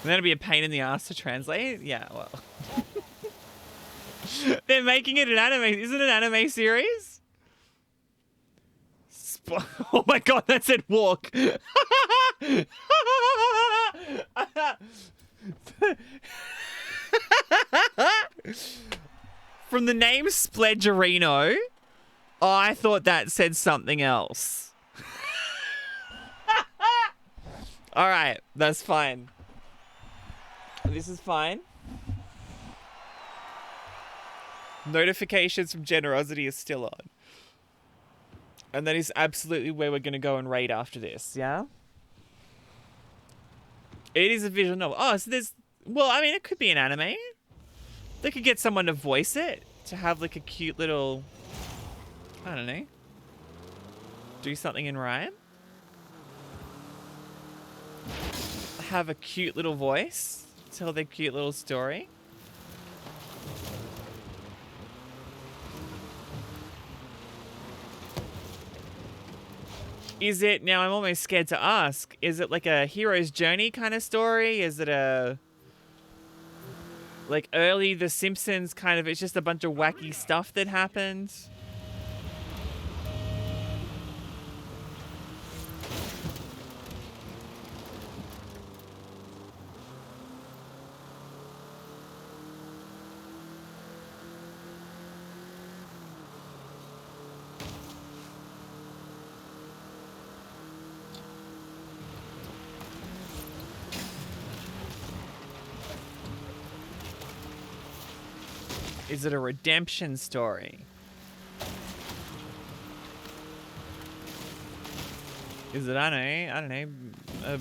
And that'll be a pain in the ass to translate. Yeah, well. They're making it an anime. Isn't it an anime series? Oh my god, that said walk. From the name Spledgerino, I thought that said something else. All right, that's fine. This is fine. Notifications from GenerOZity is still on. And that is absolutely where we're going to go and raid after this, yeah? It is a visual novel. Oh, so there's... Well, I mean, it could be an anime. They could get someone to voice it. To have, like, a cute little... I don't know. Do something in rhyme. Have a cute little voice. Tell their cute little story. Is it, now I'm almost scared to ask, is it like a hero's journey kind of story? Is it a, like early The Simpsons kind of, it's just a bunch of wacky stuff that happened? Is it a redemption story? Is it, I don't know,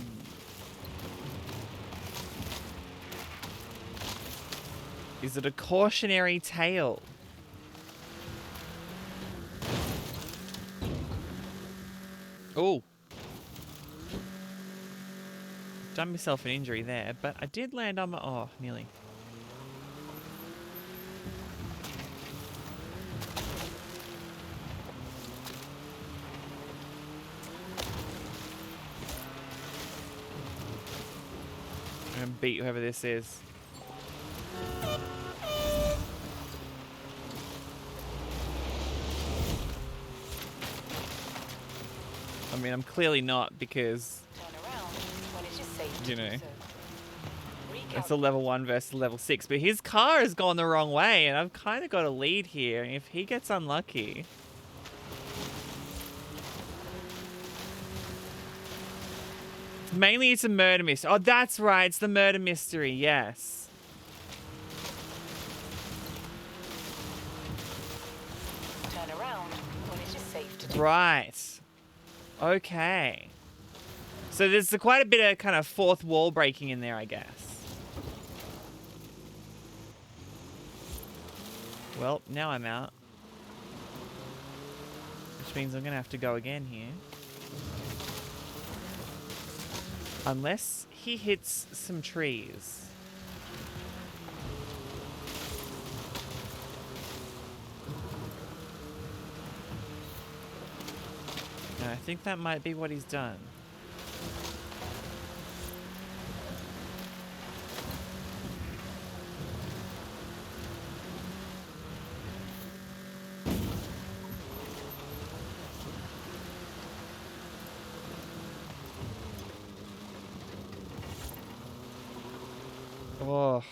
is it a cautionary tale? Oh. Done myself an injury there, but I did land on my... Oh, nearly. I'm gonna beat whoever this is. I mean, I'm clearly not because, you know, it's a level 1 versus level 6. But his car has gone the wrong way, and I've kind of got a lead here. If he gets unlucky... Mainly it's a murder mystery. Oh, that's right. It's the murder mystery. Yes. Turn around when it is safe to do. Right. Okay. So there's quite a bit of kind of fourth wall breaking in there, I guess. Well, now I'm out. Which means I'm going to have to go again here. Unless he hits some trees. And I think that might be what he's done. Oh.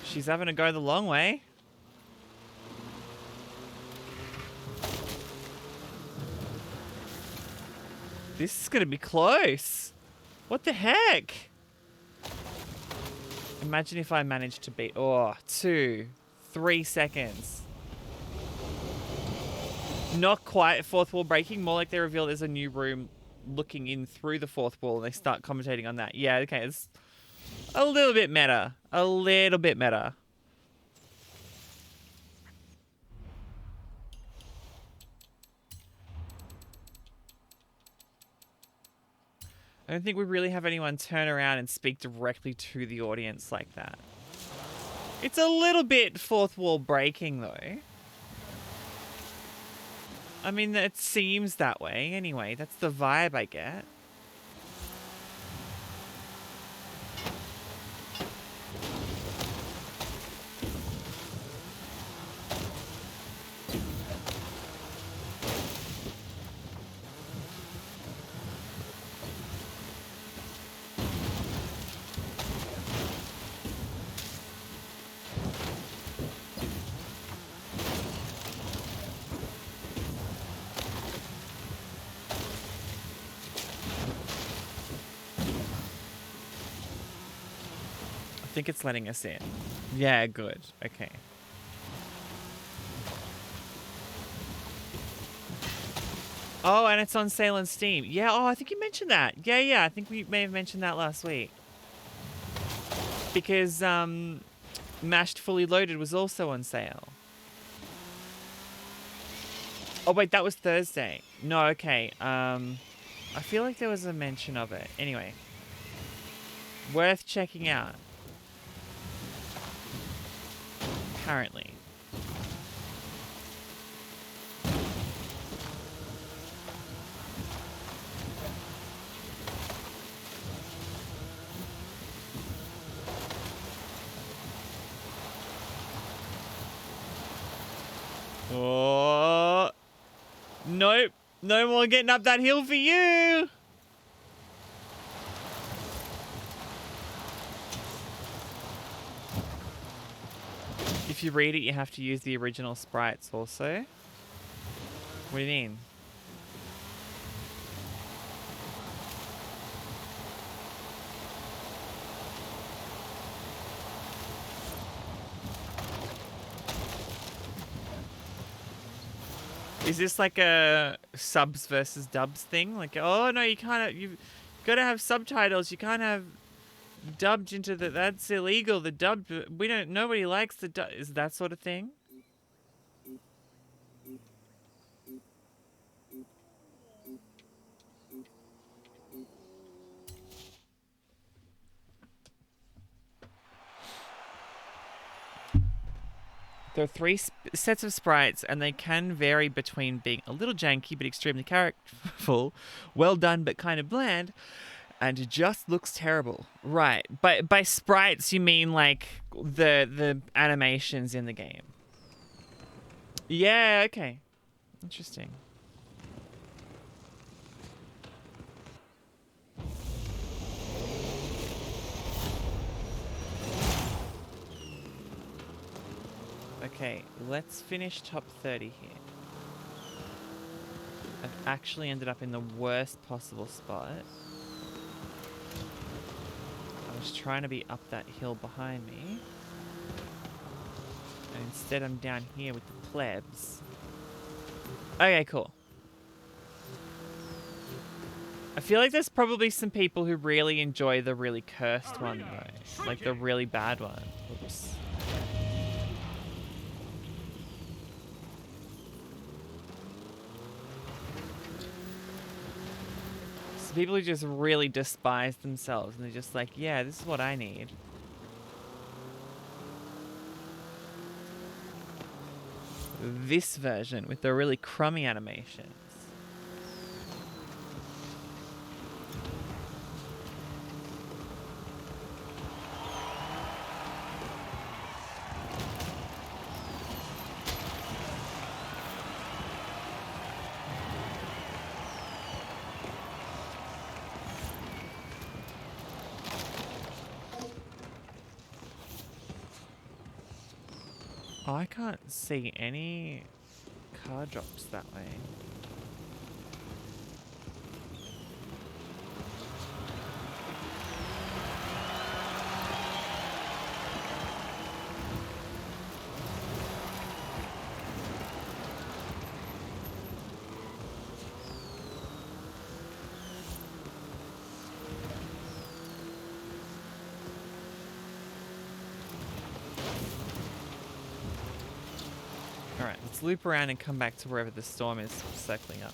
She's having to go the long way. This is going to be close. What the heck? Imagine if I managed to beat... Oh, 2, 3 seconds. Not quite fourth wall breaking. More like they reveal there's a new room looking in through the fourth wall and they start commentating on that. Yeah, okay. It's a little bit meta. A little bit meta. I don't think we really have anyone turn around and speak directly to the audience like that. It's a little bit fourth wall breaking, though. I mean, it seems that way. Anyway, that's the vibe I get. I think it's letting us in. Yeah, good. Okay. Oh, and it's on sale on Steam. Yeah, oh, I think you mentioned that. Yeah, I think we may have mentioned that last week. Because Mashed Fully Loaded was also on sale. Oh, wait, that was Thursday. No, okay. I feel like there was a mention of it. Anyway. Worth checking out. Apparently. Oh. Nope. No more getting up that hill for you. If you read it, you have to use the original sprites also. What do you mean? Is this like a subs versus dubs thing? Like, oh no, you can't. You've got to have subtitles. You can't have dubbed into the. That's illegal. The dubbed. We don't. Nobody likes the dub. Is that sort of thing? There are three sets of sprites, and they can vary between being a little janky but extremely characterful, well done but kind of bland, and it just looks terrible. Right. But by sprites, you mean like the animations in the game? Yeah, okay. Interesting. Okay, let's finish top 30 here. I've actually ended up in the worst possible spot. I was trying to be up that hill behind me. And instead I'm down here with the plebs. Okay, cool. I feel like there's probably some people who really enjoy the really cursed one though. Like the really bad one. Oops. People who just really despise themselves and they're just like, yeah, this is what I need. This version with the really crummy animations. Oh, I can't see any car drops that way. Alright, let's loop around and come back to wherever the storm is circling up.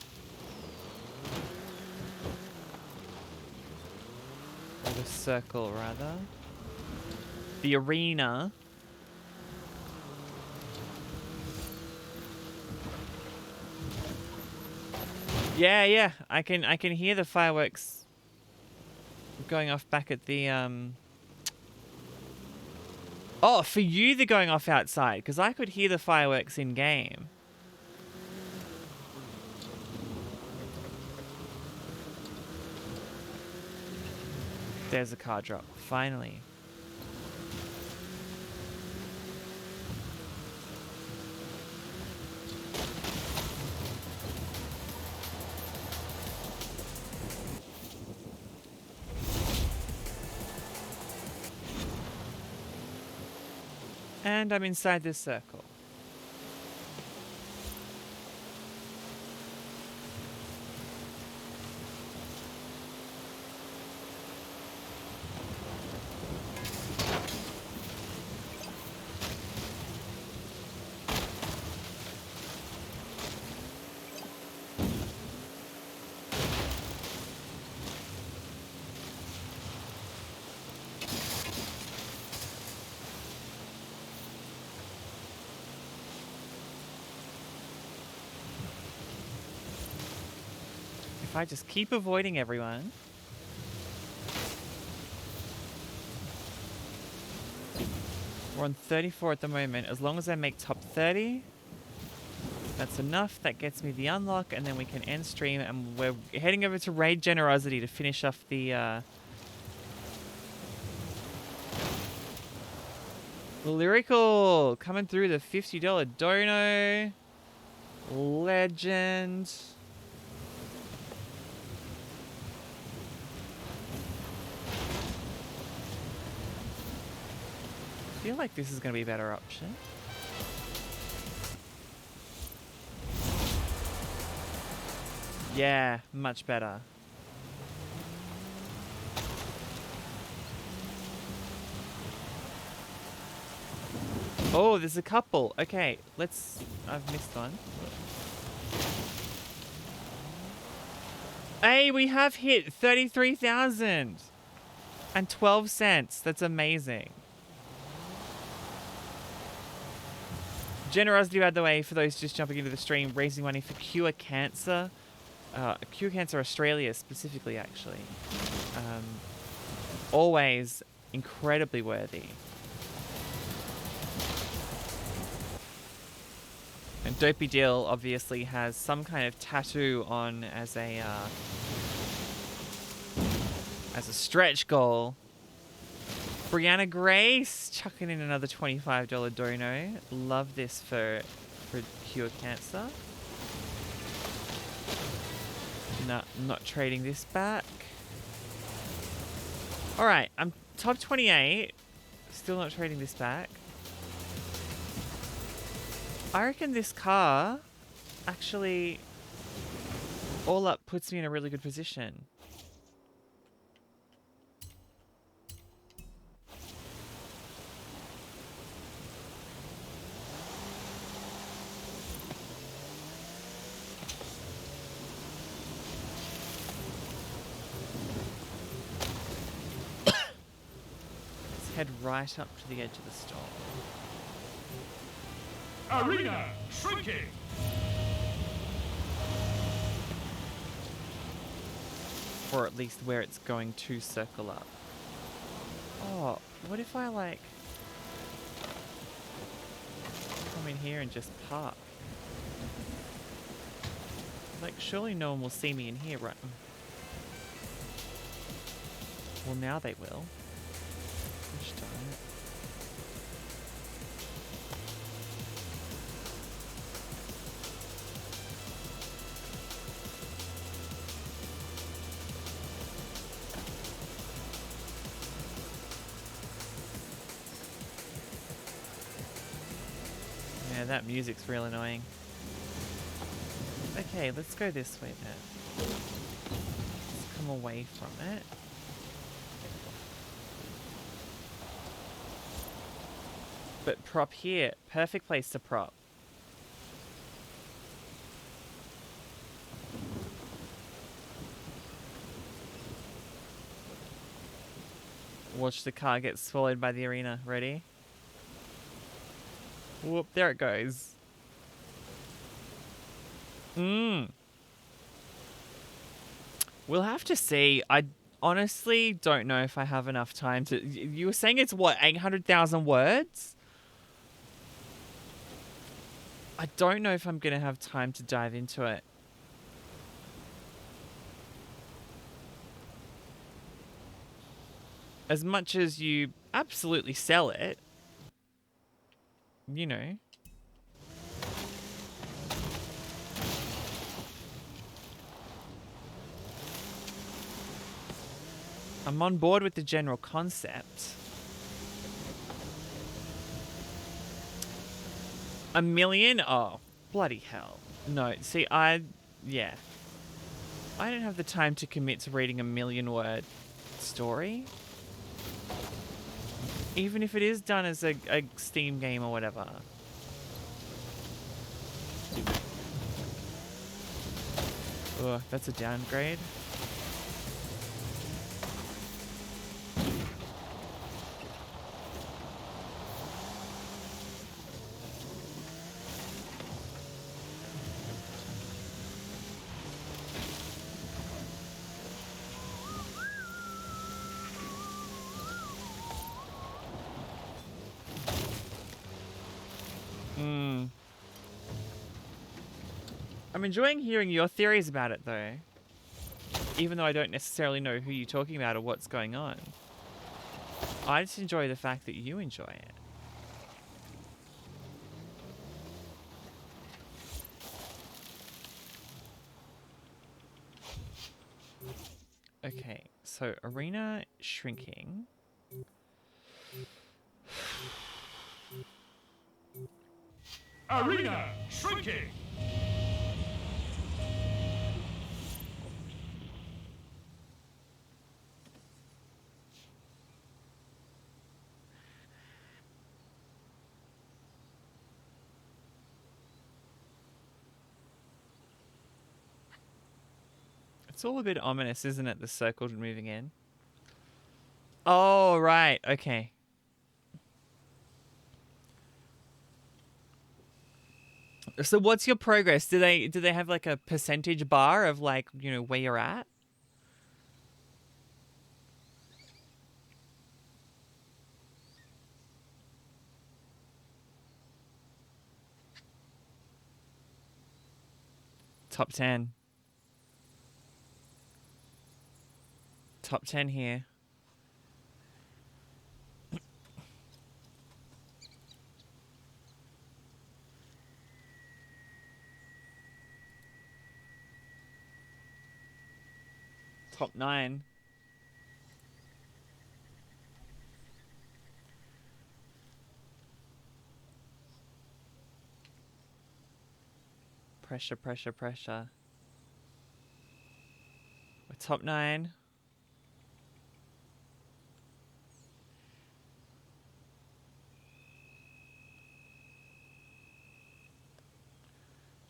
Or the circle, rather. The arena. Yeah, I can hear the fireworks going off back at the Oh, for you they're going off outside, because I could hear the fireworks in game. There's a car drop, finally. And I'm inside this circle. If I just keep avoiding everyone. We're on 34 at the moment. As long as I make top 30, that's enough. That gets me the unlock, and then we can end stream, and we're heading over to raid GenerOZity to finish off the Lyrical coming through the $50 dono. Legend. I feel like this is going to be a better option. Yeah, much better. Oh, there's a couple. Okay, let's... I've missed one. Hey, we have hit 33,000 and 12 cents. That's amazing. GenerOZity, by the way, for those just jumping into the stream, raising money for Cure Cancer. Cure Cancer Australia specifically, actually. Always incredibly worthy. And Dopey Dill obviously has some kind of tattoo on as a stretch goal. Brianna Grace chucking in another $25 dono. Love this for Cure Cancer. No, not trading this back. Alright, I'm top 28. Still not trading this back. I reckon this car actually all up puts me in a really good position. Let's head right up to the edge of the storm. Arena shrinking. Or at least where it's going to circle up. Oh, what if I like come in here and just park? Like, surely no one will see me in here, right? Well, now they will. Gosh darn it. Yeah, that music's real annoying. Okay, let's go this way then. Let's come away from it. But prop here. Perfect place to prop. Watch the car get swallowed by the arena. Ready? Whoop, there it goes. We'll have to see. I honestly don't know if I have enough time to... You were saying it's, what, 800,000 words? I don't know if I'm going to have time to dive into it. As much as you absolutely sell it, you know. I'm on board with the general concept. $1 million? Oh, bloody hell. No, see, yeah. I don't have the time to commit to reading a 1,000,000-word story. Even if it is done as a Steam game or whatever. Ugh, that's a downgrade. I'm enjoying hearing your theories about it, though. Even though I don't necessarily know who you're talking about or what's going on. I just enjoy the fact that you enjoy it. Okay, so arena shrinking. Arena shrinking. It's all a bit ominous, isn't it? The circle moving in. Oh, right. Okay. So what's your progress? Do they have like a percentage bar of like, you know, where you're at? Top 10. Top 10 here. Top 9. Pressure, pressure, pressure. We're top 9.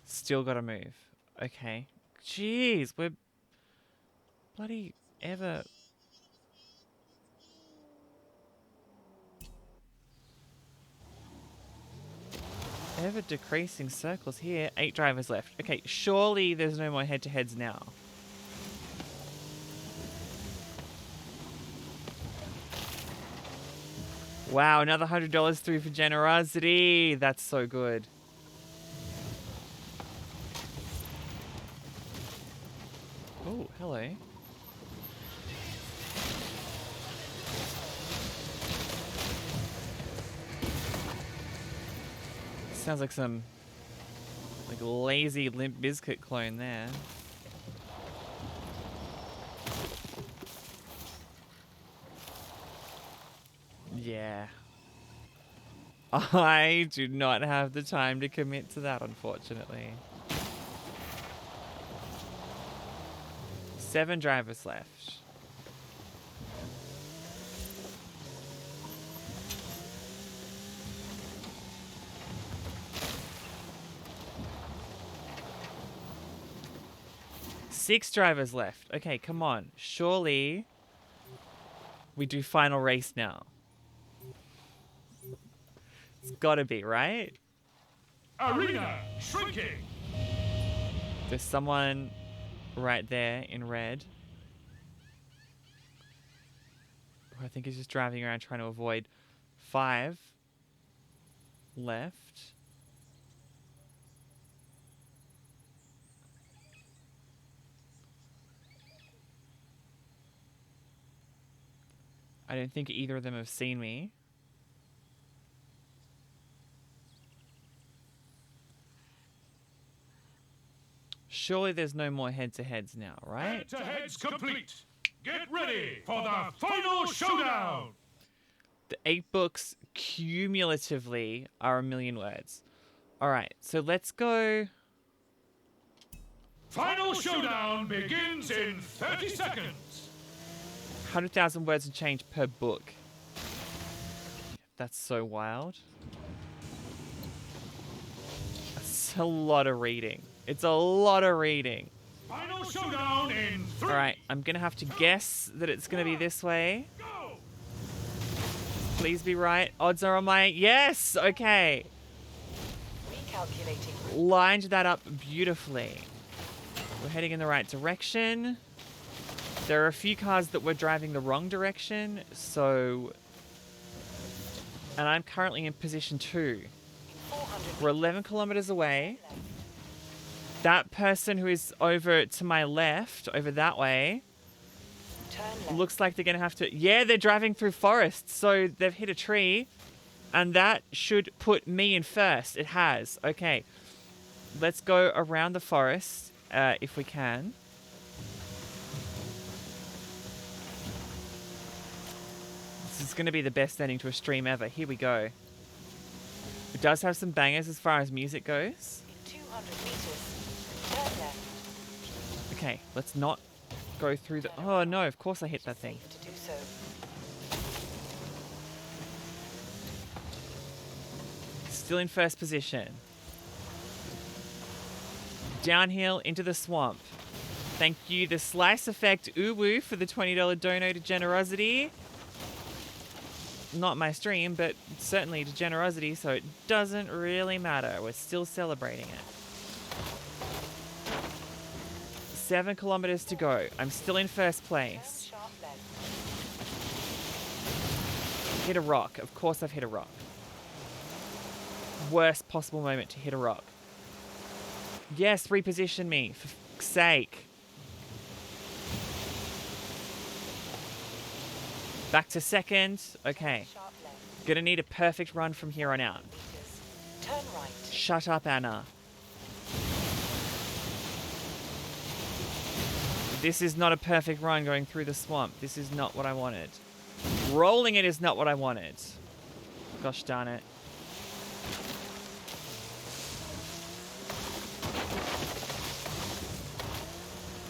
Still gotta move. Okay. Jeez, we're bloody ever decreasing circles here. 8 drivers left. Okay, surely there's no more head-to-heads now. Wow, another $100 through for GenerOZity. That's so good. Oh, hello. Sounds like some like lazy Limp Bizkit clone there. Yeah. I do not have the time to commit to that, unfortunately. 7 drivers left. Six drivers left. Okay, come on. Surely we do final race now. It's gotta be, right? Arena shrinking. There's someone right there in red. Who I think is just driving around trying to avoid. 5 left. I don't think either of them have seen me. Surely there's no more head-to-heads now, right? Head-to-heads complete. Get ready for the final showdown. The 8 books cumulatively are 1,000,000 words. All right, so let's go. Final showdown begins in 30 seconds. 100,000 words and change per book. That's so wild. That's a lot of reading. It's a lot of reading. Final showdown in 3. All right, I'm going to have to guess that it's going to be this way. Go. Please be right. Odds are on my... Yes! Okay. Recalculating. Lined that up beautifully. We're heading in the right direction. There are a few cars that were driving the wrong direction, so... And I'm currently in position 2. 400 We're 11 kilometers away. That person who is over to my left, over that way, turn left. looks like they're going to have to... Yeah, they're driving through forests, so they've hit a tree, and that should put me in first. It has. Okay. Let's go around the forest, if we can. This is going to be the best ending to a stream ever. Here we go. It does have some bangers as far as music goes. In 200 meters. Turn left. Okay, let's not go through the... Oh, no, of course I hit that thing. Safe to do so. Still in first position. Downhill into the swamp. Thank you, the Slice Effect Uwu, for the $20 dono to GenerOZity. Not my stream, but certainly to GenerOZity, so it doesn't really matter. We're still celebrating it. 7 kilometers to go. I'm still in first place. Hit a rock. Of course I've hit a rock. Worst possible moment to hit a rock. Yes, reposition me, for fuck's sake. Back to second. Okay. Gonna need a perfect run from here on out. Turn right. Shut up, Anna. This is not a perfect run going through the swamp. This is not what I wanted. Rolling it is not what I wanted. Gosh darn it.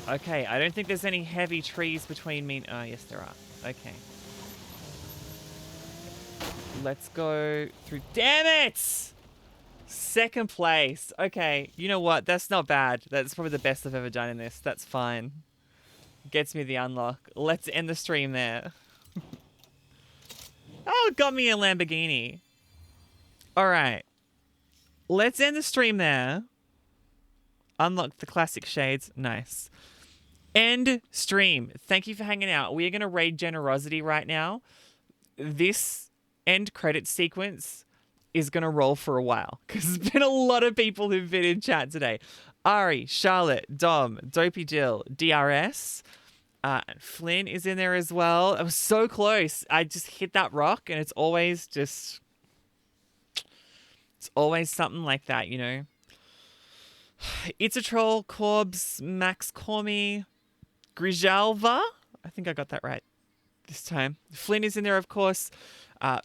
Okay, I don't think there's any heavy trees between me. Oh, yes, there are. Okay. Let's go through. Damn it! Second place. Okay, you know what? That's not bad. That's probably the best I've ever done in this. That's fine. Gets me the unlock. Let's end the stream there. Oh, it got me a Lamborghini. All right. Let's end the stream there. Unlock the classic shades. Nice. End stream. Thank you for hanging out. We are going to raid GenerOZity right now. This end credit sequence is going to roll for a while because there's been a lot of people who've been in chat today. Ari, Charlotte, Dom, Dopey Jill, DRS, and Flynn is in there as well. I was so close. I just hit that rock and it's always something like that, you know. It's a Troll, Corbs, Max Cormy, Grijalva. I think I got that right this time. Flynn is in there, of course.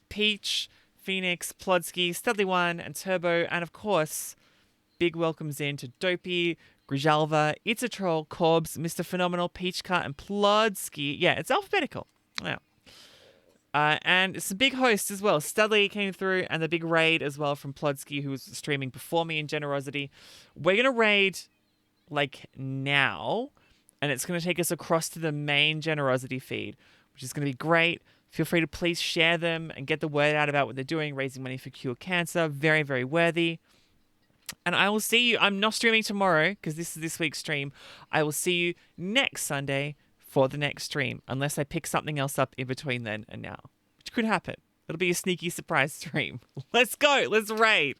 Peach, Phoenix, Plodsky, Studley One, and Turbo. And of course, big welcomes in to Dopey, Grijalva, It's a Troll, Corbs, Mr. Phenomenal, Peachcut, and Plodsky. Yeah, it's alphabetical. Yeah. And it's a big host as well. Studley came through, and the big raid as well from Plodsky, who was streaming before me in GenerOZity. We're going to raid, like, now, and it's going to take us across to the main GenerOZity feed, which is going to be great. Feel free to please share them and get the word out about what they're doing, raising money for Cure Cancer. Very, very worthy. And I will see you. I'm not streaming tomorrow, because this is this week's stream. I will see you next Sunday for the next stream, unless I pick something else up in between then and now, which could happen. It'll be a sneaky surprise stream. Let's go. Let's raid.